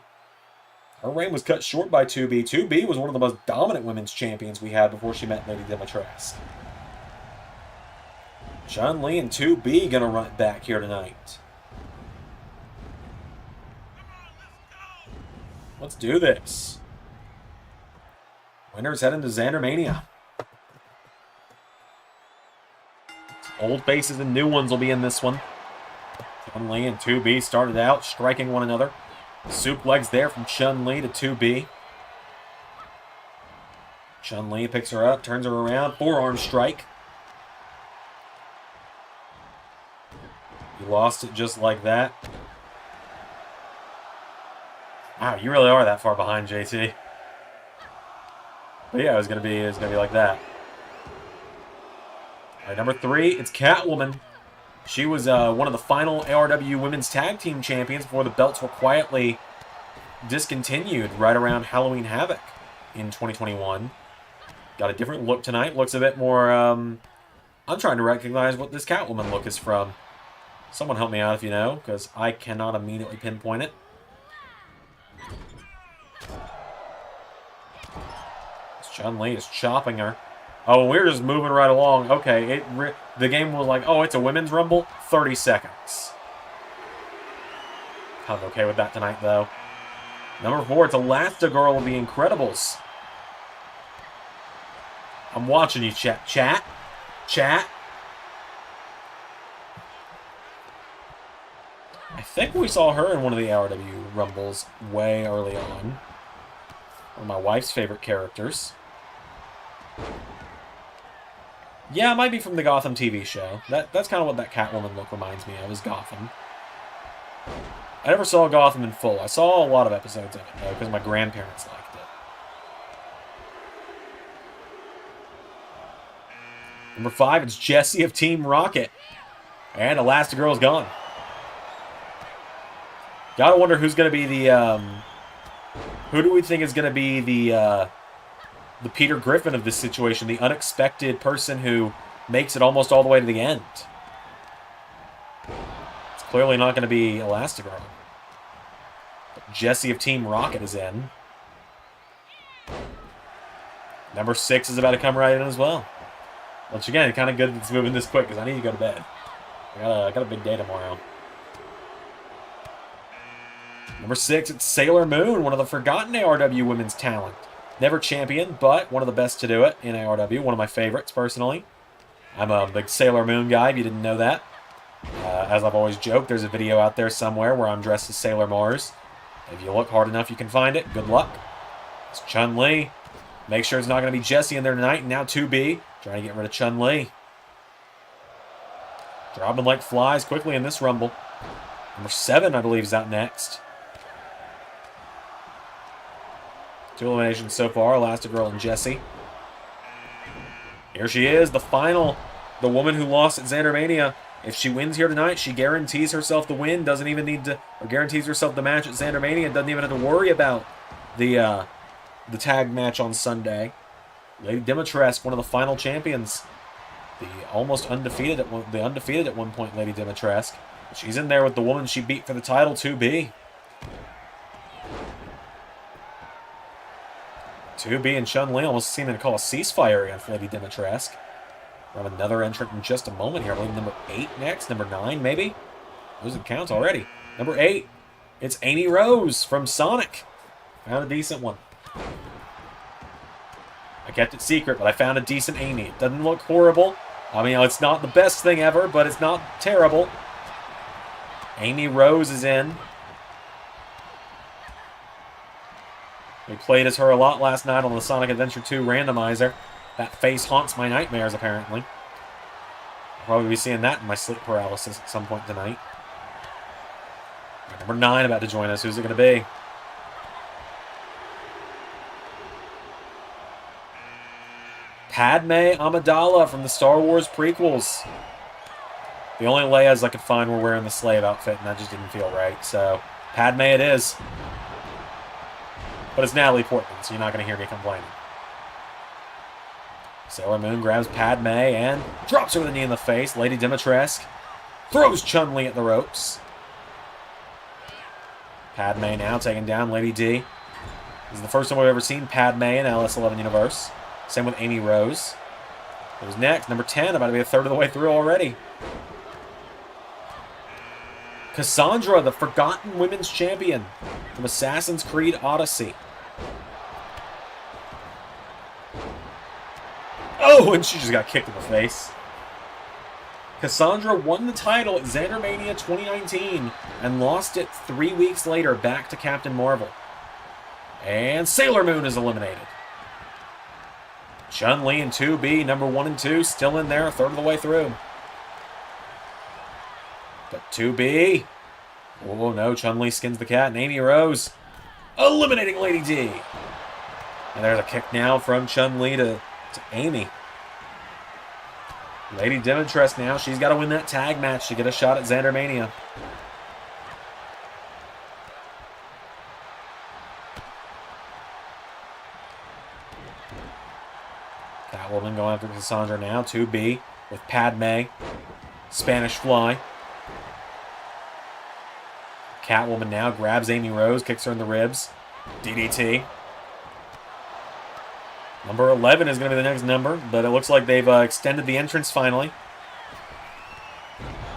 Speaker 1: Her reign was cut short by 2B. 2B was one of the most dominant women's champions we had before she met Lady Demetress. Chun-Li and 2B gonna run it back here tonight. Let's do this. Winners heading to ZanderMania. Old faces and new ones will be in this one. Chun-Li and 2B started out striking one another. Suplex there from Chun-Li to 2B. Chun-Li picks her up, turns her around, forearm strike. You lost it just like that. Wow, you really are that far behind, JT. But yeah, it was gonna be like that. All right, number 3, it's Catwoman. She was one of the final ARW Women's Tag Team Champions before the belts were quietly discontinued right around Halloween Havoc in 2021. Got a different look tonight. Looks a bit more... I'm trying to recognize what this Catwoman look is from. Someone help me out if you know, because I cannot immediately pinpoint it. Chun-Li is chopping her. Oh, we're just moving right along. Okay, the game was like, oh, it's a women's rumble. 30 seconds. Kind of okay with that tonight, though. Number 4, it's Elastigirl of the Incredibles. I'm watching you, chat. Chat. I think we saw her in one of the RW Rumbles way early on. One of my wife's favorite characters. Yeah, it might be from the Gotham TV show. That's kind of what that Catwoman look reminds me of, is Gotham. I never saw Gotham in full. I saw a lot of episodes of it, though, because my grandparents liked it. Number 5, it's Jessie of Team Rocket. And Elastigirl's gone. Gotta wonder who's going to be the, who do we think is going to be the Peter Griffin of this situation? The unexpected person who makes it almost all the way to the end. It's clearly not going to be Elastigirl. But Jessie of Team Rocket is in. Number 6 is about to come right in as well. Once again, kind of good that it's moving this quick, because I need to go to bed. I got a big day tomorrow. Number 6, it's Sailor Moon, one of the forgotten ARW women's talent. Never champion, but one of the best to do it in ARW. One of my favorites, personally. I'm a big Sailor Moon guy, if you didn't know that. As I've always joked, there's a video out there somewhere where I'm dressed as Sailor Mars. If you look hard enough, you can find it. Good luck. It's Chun-Li. Make sure it's not going to be Jessie in there tonight. And now 2B, trying to get rid of Chun-Li. Dropping like flies quickly in this Rumble. Number 7, I believe, is out next. 2 eliminations so far, Elastigirl and Jessie. Here she is, the final. The woman who lost at ZanderMania. If she wins here tonight, she guarantees herself the win. Doesn't even need to, or guarantees herself the match at ZanderMania. Doesn't even have to worry about the tag match on Sunday. Lady Dimitrescu, one of the final champions. The almost undefeated at one point, Lady Dimitrescu. She's in there with the woman she beat for the title, 2B. 2B and Chun-Li almost seeming to call a ceasefire against Lady Dimitrescu. We'll have another entrant in just a moment here. I believe number 8 next. Number 9, maybe? Losing counts already. Number 8, it's Amy Rose from Sonic. Found a decent one. I kept it secret, but I found a decent Amy. It doesn't look horrible. I mean, it's not the best thing ever, but it's not terrible. Amy Rose is in. We played as her a lot last night on the Sonic Adventure 2 randomizer. That face haunts my nightmares, apparently. I'll probably be seeing that in my sleep paralysis at some point tonight. Number 9 about to join us. Who's it going to be? Padme Amidala from the Star Wars prequels. The only Leias I could find were wearing the slave outfit, and that just didn't feel right. So, Padme it is. But it's Natalie Portman, so you're not going to hear me complaining. Sailor Moon grabs Padme and drops her with a knee in the face. Lady Dimitrescu throws Chun-Li at the ropes. Padme now taking down Lady D. This is the first time we've ever seen Padme in LS11 Universe. Same with Amy Rose. Who's next? Number 10, about to be a third of the way through already. Cassandra, the forgotten women's champion from Assassin's Creed Odyssey. Oh, and she just got kicked in the face. Cassandra won the title at ZanderMania 2019 and lost it 3 weeks later back to Captain Marvel. And Sailor Moon is eliminated. Chun-Li and 2B, number 1 and 2, still in there, a third of the way through. But 2B. Oh no, Chun-Li skins the cat, and Amy Rose eliminating Lady D. And there's a kick now from Chun-Li to Amy. Lady Dimitrescu now, she's got to win that tag match to get a shot at ZanderMania. Catwoman going after Cassandra now, 2B with Padme. Spanish Fly. Catwoman now grabs Amy Rose, kicks her in the ribs. DDT. Number 11 is going to be the next number, but it looks like they've extended the entrance finally.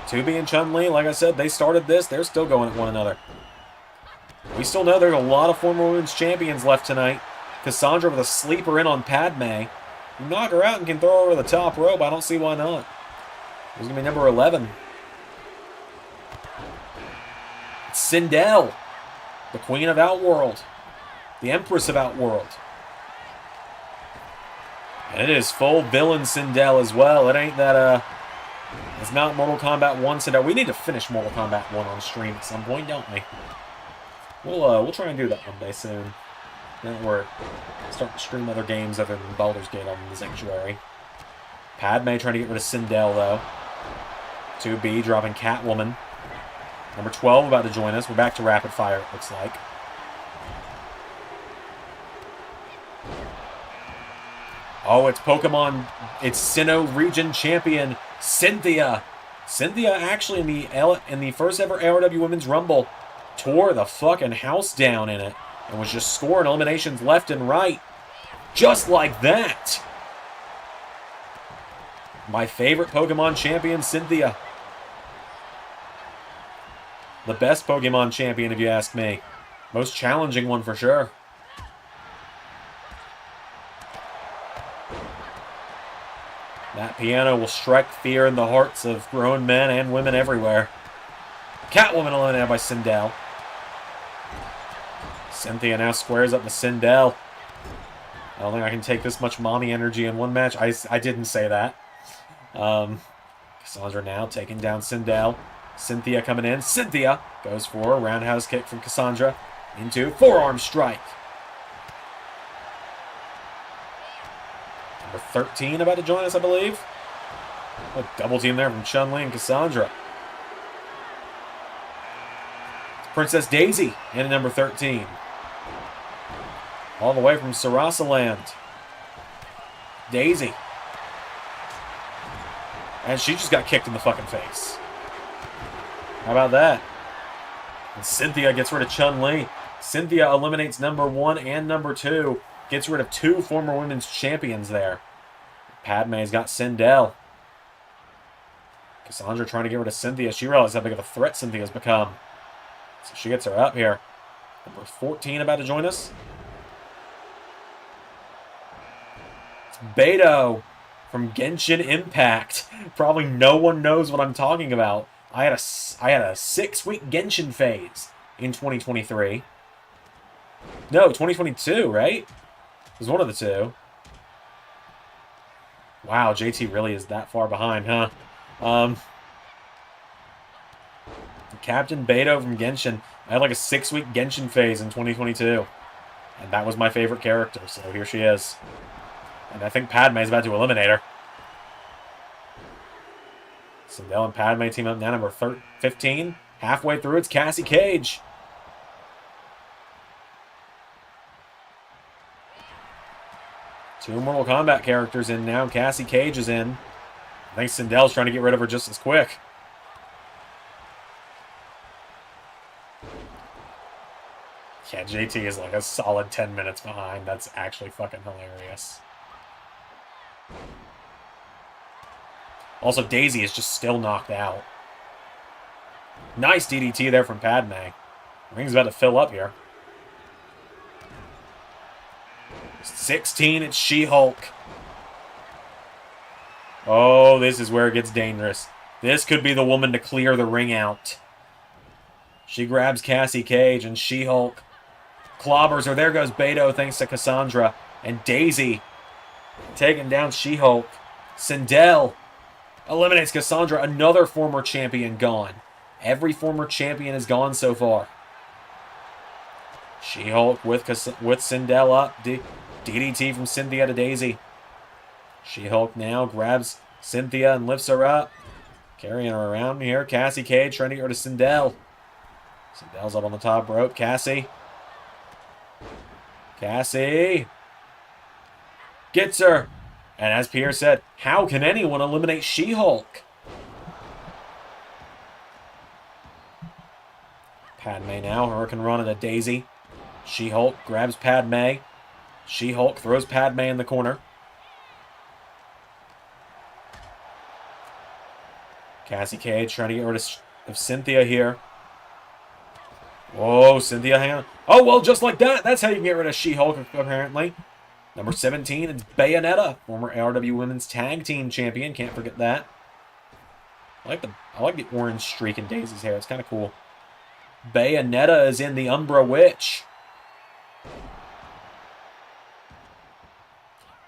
Speaker 1: 2B and Chun-Li, like I said, they started this. They're still going at one another. We still know there's a lot of former women's champions left tonight. Cassandra with a sleeper in on Padme. You knock her out and can throw her over the top rope. I don't see why not. There's going to be number 11. It's Sindel, the Queen of Outworld, the Empress of Outworld. And it is full villain Sindel as well. It ain't that, it's not Mortal Kombat 1 Sindel. We need to finish Mortal Kombat 1 on stream at some point, don't we? We'll try and do that one day soon. Then we're starting to stream other games other than Baldur's Gate on the Sanctuary. Padme trying to get rid of Sindel, though. 2B dropping Catwoman. Number 12 about to join us. We're back to rapid fire, it looks like. Oh, it's Pokemon. It's Sinnoh region champion Cynthia. Cynthia actually in the first ever LRW Women's Rumble tore the fucking house down in it and was just scoring eliminations left and right. Just like that. My favorite Pokemon champion, Cynthia. The best Pokemon champion, if you ask me. Most challenging one for sure. That piano will strike fear in the hearts of grown men and women everywhere. Catwoman eliminated by Sindel. Cynthia now squares up to Sindel. I don't think I can take this much mommy energy in one match. I didn't say that. Cassandra now taking down Sindel. Cynthia coming in. Cynthia goes for a roundhouse kick from Cassandra into forearm strike. Number 13 about to join us, I believe. A double team there from Chun-Li and Cassandra. It's Princess Daisy in at number 13. All the way from Sarasa Land. Daisy. And she just got kicked in the fucking face. How about that? And Cynthia gets rid of Chun-Li. Cynthia eliminates number 1 and number 2. Gets rid of 2 former women's champions there. Padme's got Sindel. Cassandra trying to get rid of Cynthia. She realized how big of a threat Cynthia's become. So she gets her up here. Number 14 about to join us. It's Beto from Genshin Impact. Probably no one knows what I'm talking about. I had a 6-week Genshin phase in 2023. No, 2022, right? It was one of the two. Wow, JT really is that far behind, huh? Captain Beto from Genshin. I had like a 6-week Genshin phase in 2022. And that was my favorite character, so here she is. And I think Padme is about to eliminate her. Sindel and Padme team up now, number 15. Halfway through, it's Cassie Cage. Two Mortal Kombat characters in now. Cassie Cage is in. I think Sindel's trying to get rid of her just as quick. Yeah, JT is like a solid 10 minutes behind. That's actually fucking hilarious. Also, Daisy is just still knocked out. Nice DDT there from Padme. Ring's about to fill up here. 16, it's She-Hulk. Oh, this is where it gets dangerous. This could be the woman to clear the ring out. She grabs Cassie Cage and She-Hulk clobbers her. There goes Beto thanks to Cassandra. And Daisy taking down She-Hulk. Sindel eliminates Cassandra. Another former champion gone. Every former champion is gone so far. She-Hulk with Sindel up. DDT from Cynthia to Daisy. She-Hulk now grabs Cynthia and lifts her up. Carrying her around here. Cassie Cage trying to get rid of Sindel. Sindel's up on the top rope. Cassie. Gets her. And as Pierre said, how can anyone eliminate She-Hulk? Padme now. Hurricane Run into Daisy. She-Hulk grabs Padme. She-Hulk throws Padme in the corner. Cassie Cage trying to get rid of Cynthia here. Whoa, Cynthia, hang on. Oh, well, just like that. That's how you can get rid of She-Hulk, apparently. Number 17, it's Bayonetta, former ARW Women's Tag Team Champion. Can't forget that. I like the orange streak in Daisy's hair. It's kind of cool. Bayonetta is in the Umbra Witch.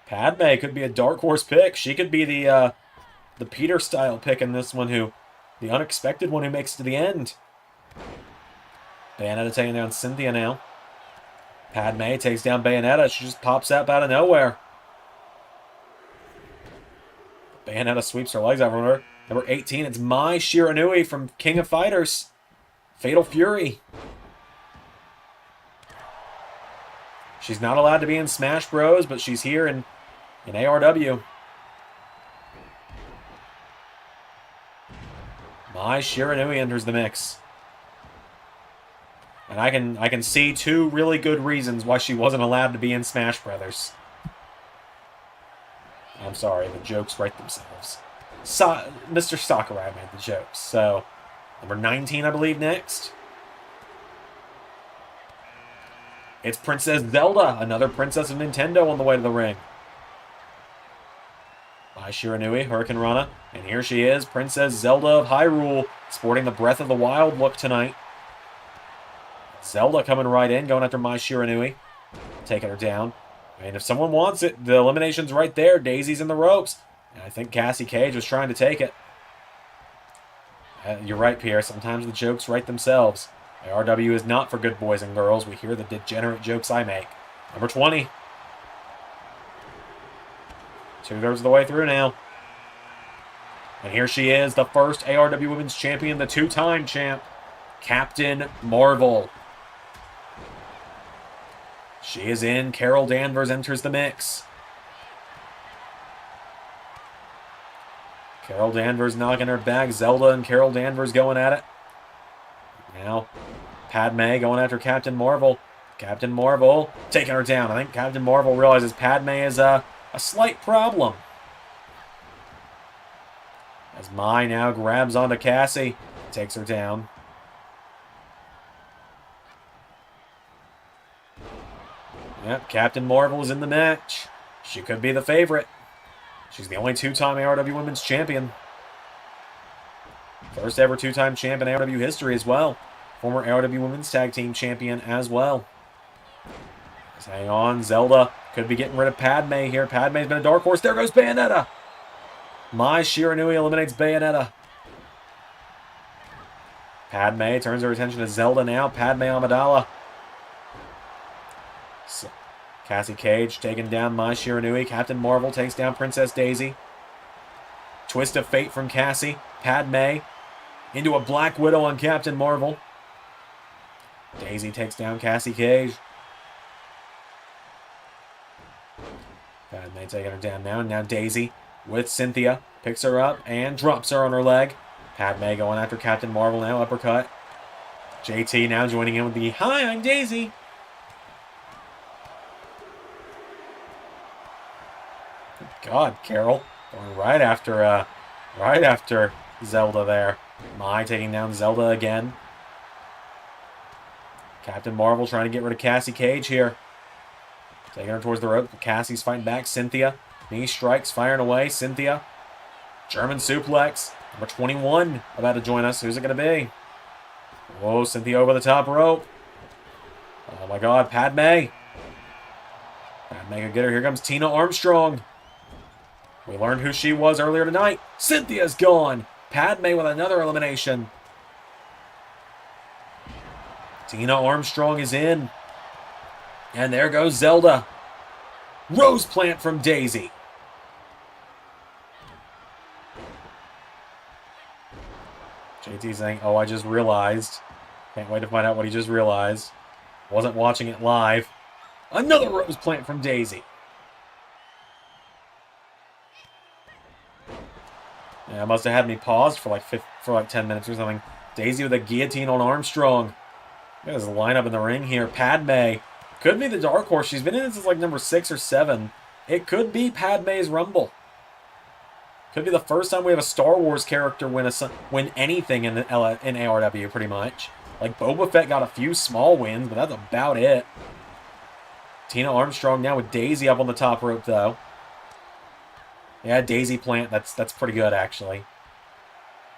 Speaker 1: Padme could be a dark horse pick. She could be the Peter style pick in this one, the unexpected one who makes it to the end. Bayonetta taking down Cynthia now. Padme takes down Bayonetta. She just pops up out of nowhere. Bayonetta sweeps her legs out from her. Number 18, it's Mai Shiranui from King of Fighters. Fatal Fury. She's not allowed to be in Smash Bros, but she's here in ARW. Mai Shiranui enters the mix. And I can see two really good reasons why she wasn't allowed to be in Smash Brothers. I'm sorry, the jokes write themselves. Mr. Sakurai made the jokes. So, number 19, I believe, next. It's Princess Zelda, another princess of Nintendo on the way to the ring. Mai Shiranui, Hurricane Rana, and here she is, Princess Zelda of Hyrule, sporting the Breath of the Wild look tonight. Zelda coming right in, going after Mai Shiranui, taking her down. And if someone wants it, the elimination's right there. Daisy's in the ropes. And I think Cassie Cage was trying to take it. You're right, Pierre. Sometimes the jokes write themselves. ARW is not for good boys and girls. We hear the degenerate jokes I make. Number 20. 2/3 of the way through now. And here she is, the first ARW Women's Champion, the two-time champ, Captain Marvel. She is in. Carol Danvers enters the mix. Carol Danvers knocking her back. Zelda and Carol Danvers going at it. Now, Padme going after Captain Marvel. Captain Marvel taking her down. I think Captain Marvel realizes Padme is a slight problem. As Mai now grabs onto Cassie. Takes her down. Yep, Captain Marvel is in the match. She could be the favorite. She's the only two-time ARW Women's Champion. First ever two-time champ in ARW history as well. Former ARW Women's Tag Team Champion as well. Let's hang on. Zelda could be getting rid of Padme here. Padme's been a dark horse. There goes Bayonetta. Mai Shiranui eliminates Bayonetta. Padme turns her attention to Zelda now. Padme Amidala. Cassie Cage taking down Mai Shiranui. Captain Marvel takes down Princess Daisy. Twist of fate from Cassie. Padme into a Black Widow on Captain Marvel. Daisy takes down Cassie Cage. Padme taking her down now. Now Daisy with Cynthia. Picks her up and drops her on her leg. Padme going after Captain Marvel now. Uppercut. JT now joining in with the, "Hi, I'm Daisy." God, Carol going right after Zelda there. Mai taking down Zelda again. Captain Marvel trying to get rid of Cassie Cage here. Taking her towards the rope. Cassie's fighting back. Cynthia. Knee strikes, firing away. Cynthia. German suplex. Number 21 about to join us. Who's it going to be? Whoa, Cynthia over the top rope. Oh my God, Padme. Padme could get her. Here comes Tina Armstrong. We learned who she was earlier tonight. Cynthia's gone. Padme with another elimination. Tina Armstrong is in. And there goes Zelda. Rose plant from Daisy. JT's saying, "Oh, I just realized." Can't wait to find out what he just realized. Wasn't watching it live. Another rose plant from Daisy. Yeah, it must have had me paused for like 10 minutes or something. Daisy with a guillotine on Armstrong. Look at this lineup in the ring here. Padme Could be the dark horse. She's been in it since like number 6 or 7. It could be Padme's Rumble. Could be the first time we have a Star Wars character win anything in ARW, pretty much. Like, Boba Fett got a few small wins, but that's about it. Tina Armstrong now with Daisy up on the top rope, though. Yeah, Daisy Plant. That's pretty good, actually.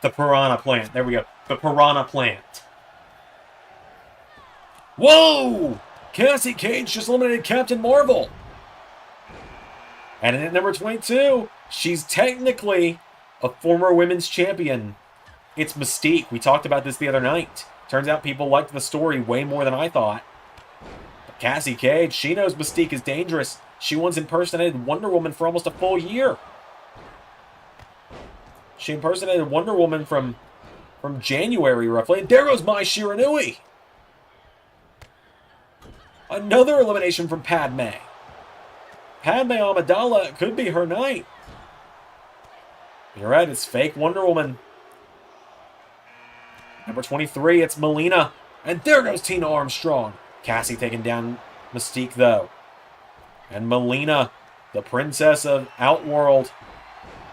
Speaker 1: The Piranha Plant. There we go. The Piranha Plant. Whoa! Cassie Cage just eliminated Captain Marvel. And at number 22, she's technically a former women's champion. It's Mystique. We talked about this the other night. Turns out people liked the story way more than I thought. But Cassie Cage, she knows Mystique is dangerous. She once impersonated Wonder Woman for almost a full year. She impersonated Wonder Woman from January, roughly. And there goes Mai Shiranui. Another elimination from Padme. Padme Amidala could be her night. You're right, it's fake Wonder Woman. Number 23, it's Melina. And there goes Tina Armstrong. Cassie taking down Mystique, though. And Melina, the princess of Outworld.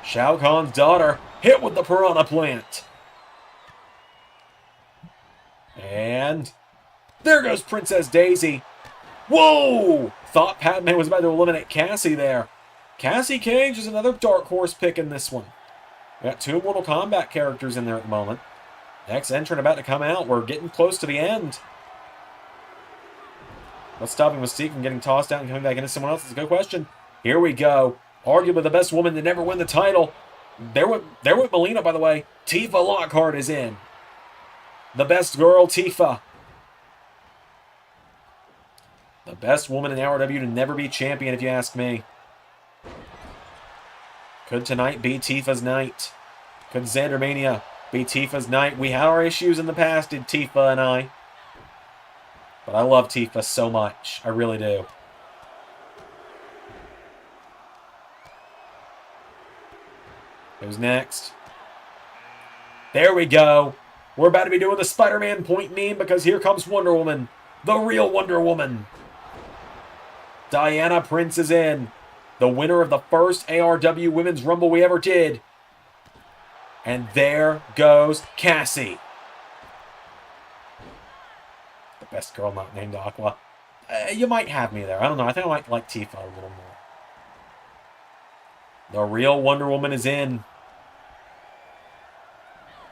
Speaker 1: Shao Kahn's daughter, hit with the Piranha Plant. And there goes Princess Daisy. Whoa! Thought Padme was about to eliminate Cassie there. Cassie Cage is another dark horse pick in this one. We got 2 Mortal Kombat characters in there at the moment. Next entrant about to come out. We're getting close to the end. What's stopping Mystique from getting tossed out and coming back into someone else? It's a good question. Here we go. Arguably the best woman to never win the title. There with Melina, by the way. Tifa Lockhart is in. The best girl, Tifa. The best woman in RW to never be champion, if you ask me. Could tonight be Tifa's night? Could ZanderMania be Tifa's night? We had our issues in the past, did Tifa and I. But I love Tifa so much. I really do. Who's next? There we go. We're about to be doing the Spider-Man point meme because here comes Wonder Woman. The real Wonder Woman. Diana Prince is in. The winner of the first ARW Women's Rumble we ever did. And there goes Cassie. The best girl not named Aqua. You might have me there. I don't know. I think I might like Tifa a little more. The real Wonder Woman is in.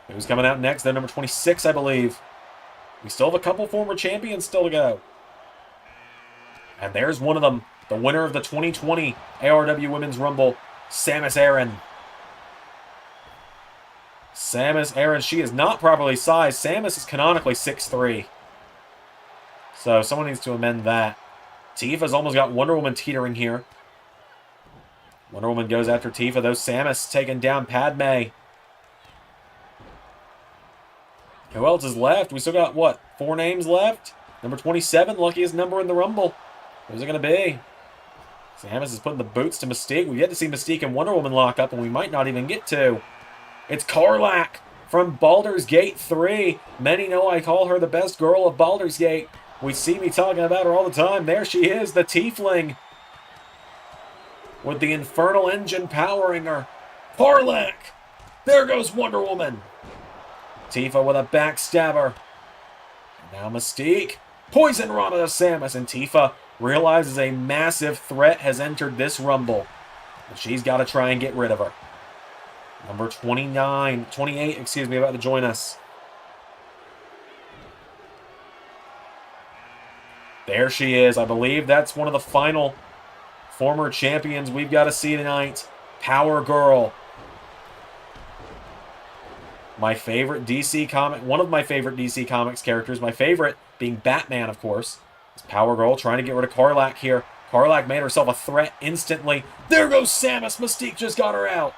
Speaker 1: Who's coming out next? They're number 26, I believe. We still have a couple former champions still to go. And there's one of them. The winner of the 2020 ARW Women's Rumble, Samus Aran. Samus Aran, she is not properly sized. Samus is canonically 6'3". So someone needs to amend that. Tifa's almost got Wonder Woman teetering here. Wonder Woman goes after Tifa, though. Samus taking down Padme. Who else is left? We still got, what, 4 names left? Number 27, luckiest number in the Rumble. Who's it going to be? Samus is putting the boots to Mystique. We've yet to see Mystique and Wonder Woman lock up, and we might not even get to. It's Karlach from Baldur's Gate 3. Many know I call her the best girl of Baldur's Gate. We see me talking about her all the time. There she is, the Tiefling. With the Infernal Engine powering her. Karlach! There goes Wonder Woman. Tifa with a backstabber. And now Mystique. Poison Rana to Samus, and Tifa realizes a massive threat has entered this Rumble. And she's got to try and get rid of her. Number 28, excuse me, about to join us. There she is. I believe that's one of the final former champions we've got to see tonight. Power Girl. My favorite DC comic, one of my favorite DC Comics characters, my favorite being Batman, of course, is Power Girl trying to get rid of Karlach here. Karlach made herself a threat instantly. There goes Samus. Mystique just got her out.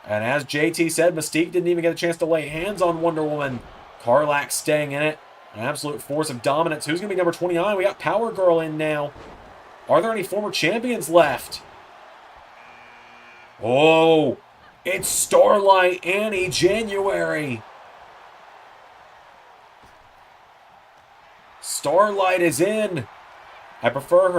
Speaker 1: And as JT said, Mystique didn't even get a chance to lay hands on Wonder Woman. Karlach staying in it. An absolute force of dominance. Who's going to be number 29? We got Power Girl in now. Are there any former champions left? Oh, it's Starlight Annie January. Starlight is in. I prefer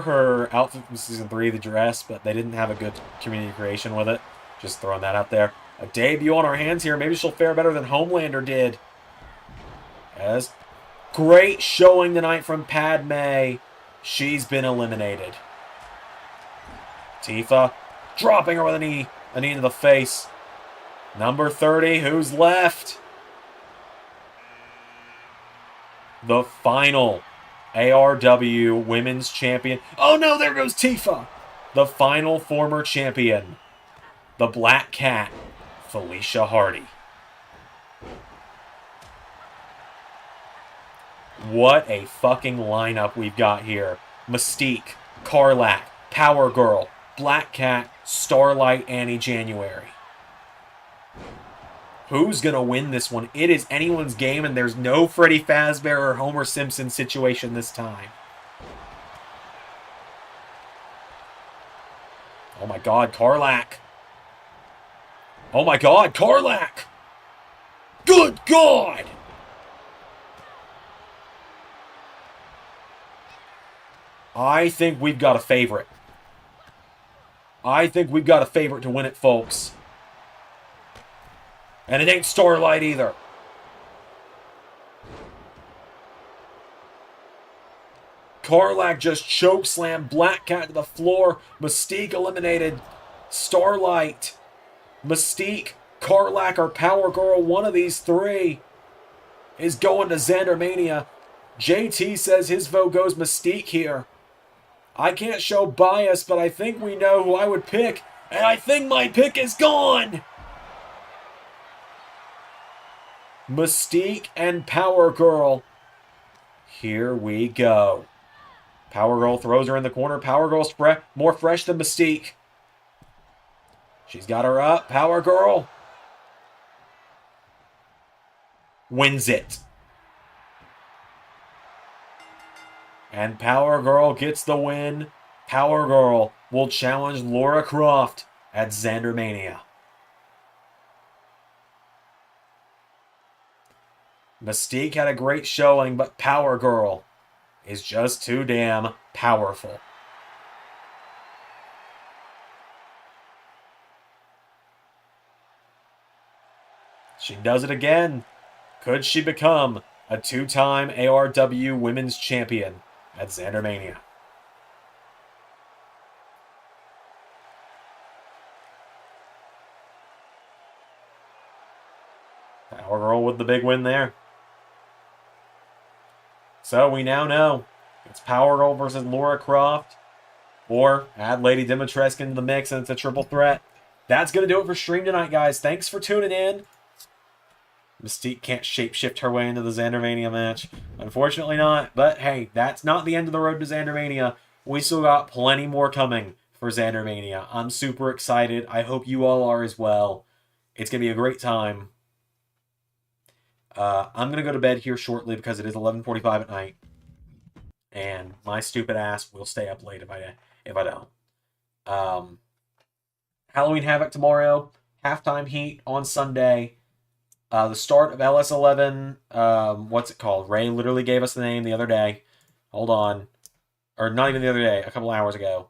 Speaker 1: her outfit from season 3, the dress, but they didn't have a good community creation with it. Just throwing that out there. A debut on our hands here. Maybe she'll fare better than Homelander did. As great showing tonight from Padme. She's been eliminated. Tifa dropping her with a knee into the face. Number 30, who's left? The final ARW Women's Champion. Oh no, there goes Tifa. The final former champion. The Black Cat, Felicia Hardy. What a fucking lineup we've got here. Mystique, Karlach, Power Girl, Black Cat, Starlight, Annie January. Who's going to win this one? It is anyone's game, and there's no Freddy Fazbear or Homer Simpson situation this time. Oh my god, Karlach. Oh my god, Karlach! Good God! I think we've got a favorite. I think we've got a favorite to win it, folks. And it ain't Starlight either. Karlach just chokeslammed Black Cat to the floor. Mystique eliminated. Starlight, Mystique, Karlach, or Power Girl, one of these three is going to ZanderMania. JT says his vote goes Mystique here. I can't show bias, but I think we know who I would pick, and I think my pick is gone. Mystique and Power Girl. Here we go. Power Girl throws her in the corner. Power Girl's more fresh than Mystique. She's got her up. Power Girl wins it. And Power Girl gets the win. Power Girl will challenge Lara Croft at ZanderMania. Mystique had a great showing, but Power Girl is just too damn powerful. She does it again. Could she become a two-time ARW Women's Champion at ZanderMania? Power Girl with the big win there. So we now know it's Power Girl versus Lara Croft, or add Lady Dimitrescu into the mix and it's a triple threat. That's going to do it for stream tonight, guys. Thanks for tuning in. Mystique can't shapeshift her way into the ZanderMania match. Unfortunately not. But hey, that's not the end of the road to ZanderMania. We still got plenty more coming for ZanderMania. I'm super excited. I hope you all are as well. It's going to be a great time. I'm going to go to bed here shortly because it is 11:45 at night. And my stupid ass will stay up late if I don't. Halloween Havoc tomorrow. Halftime Heat on Sunday. The start of LS11, what's it called? Ray literally gave us the name the other day. Hold on. Or not even the other day, a couple hours ago.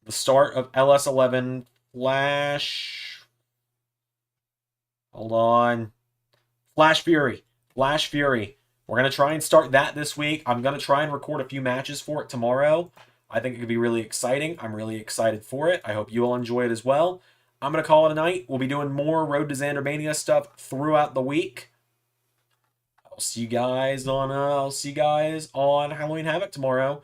Speaker 1: The start of LS11 Flash. Hold on. Flash Fury. Flash Fury. We're going to try and start that this week. I'm going to try and record a few matches for it tomorrow. I think it could be really exciting. I'm really excited for it. I hope you all enjoy it as well. I'm going to call it a night. We'll be doing more Road to ZanderMania stuff throughout the week. I'll see you guys on Halloween Havoc tomorrow.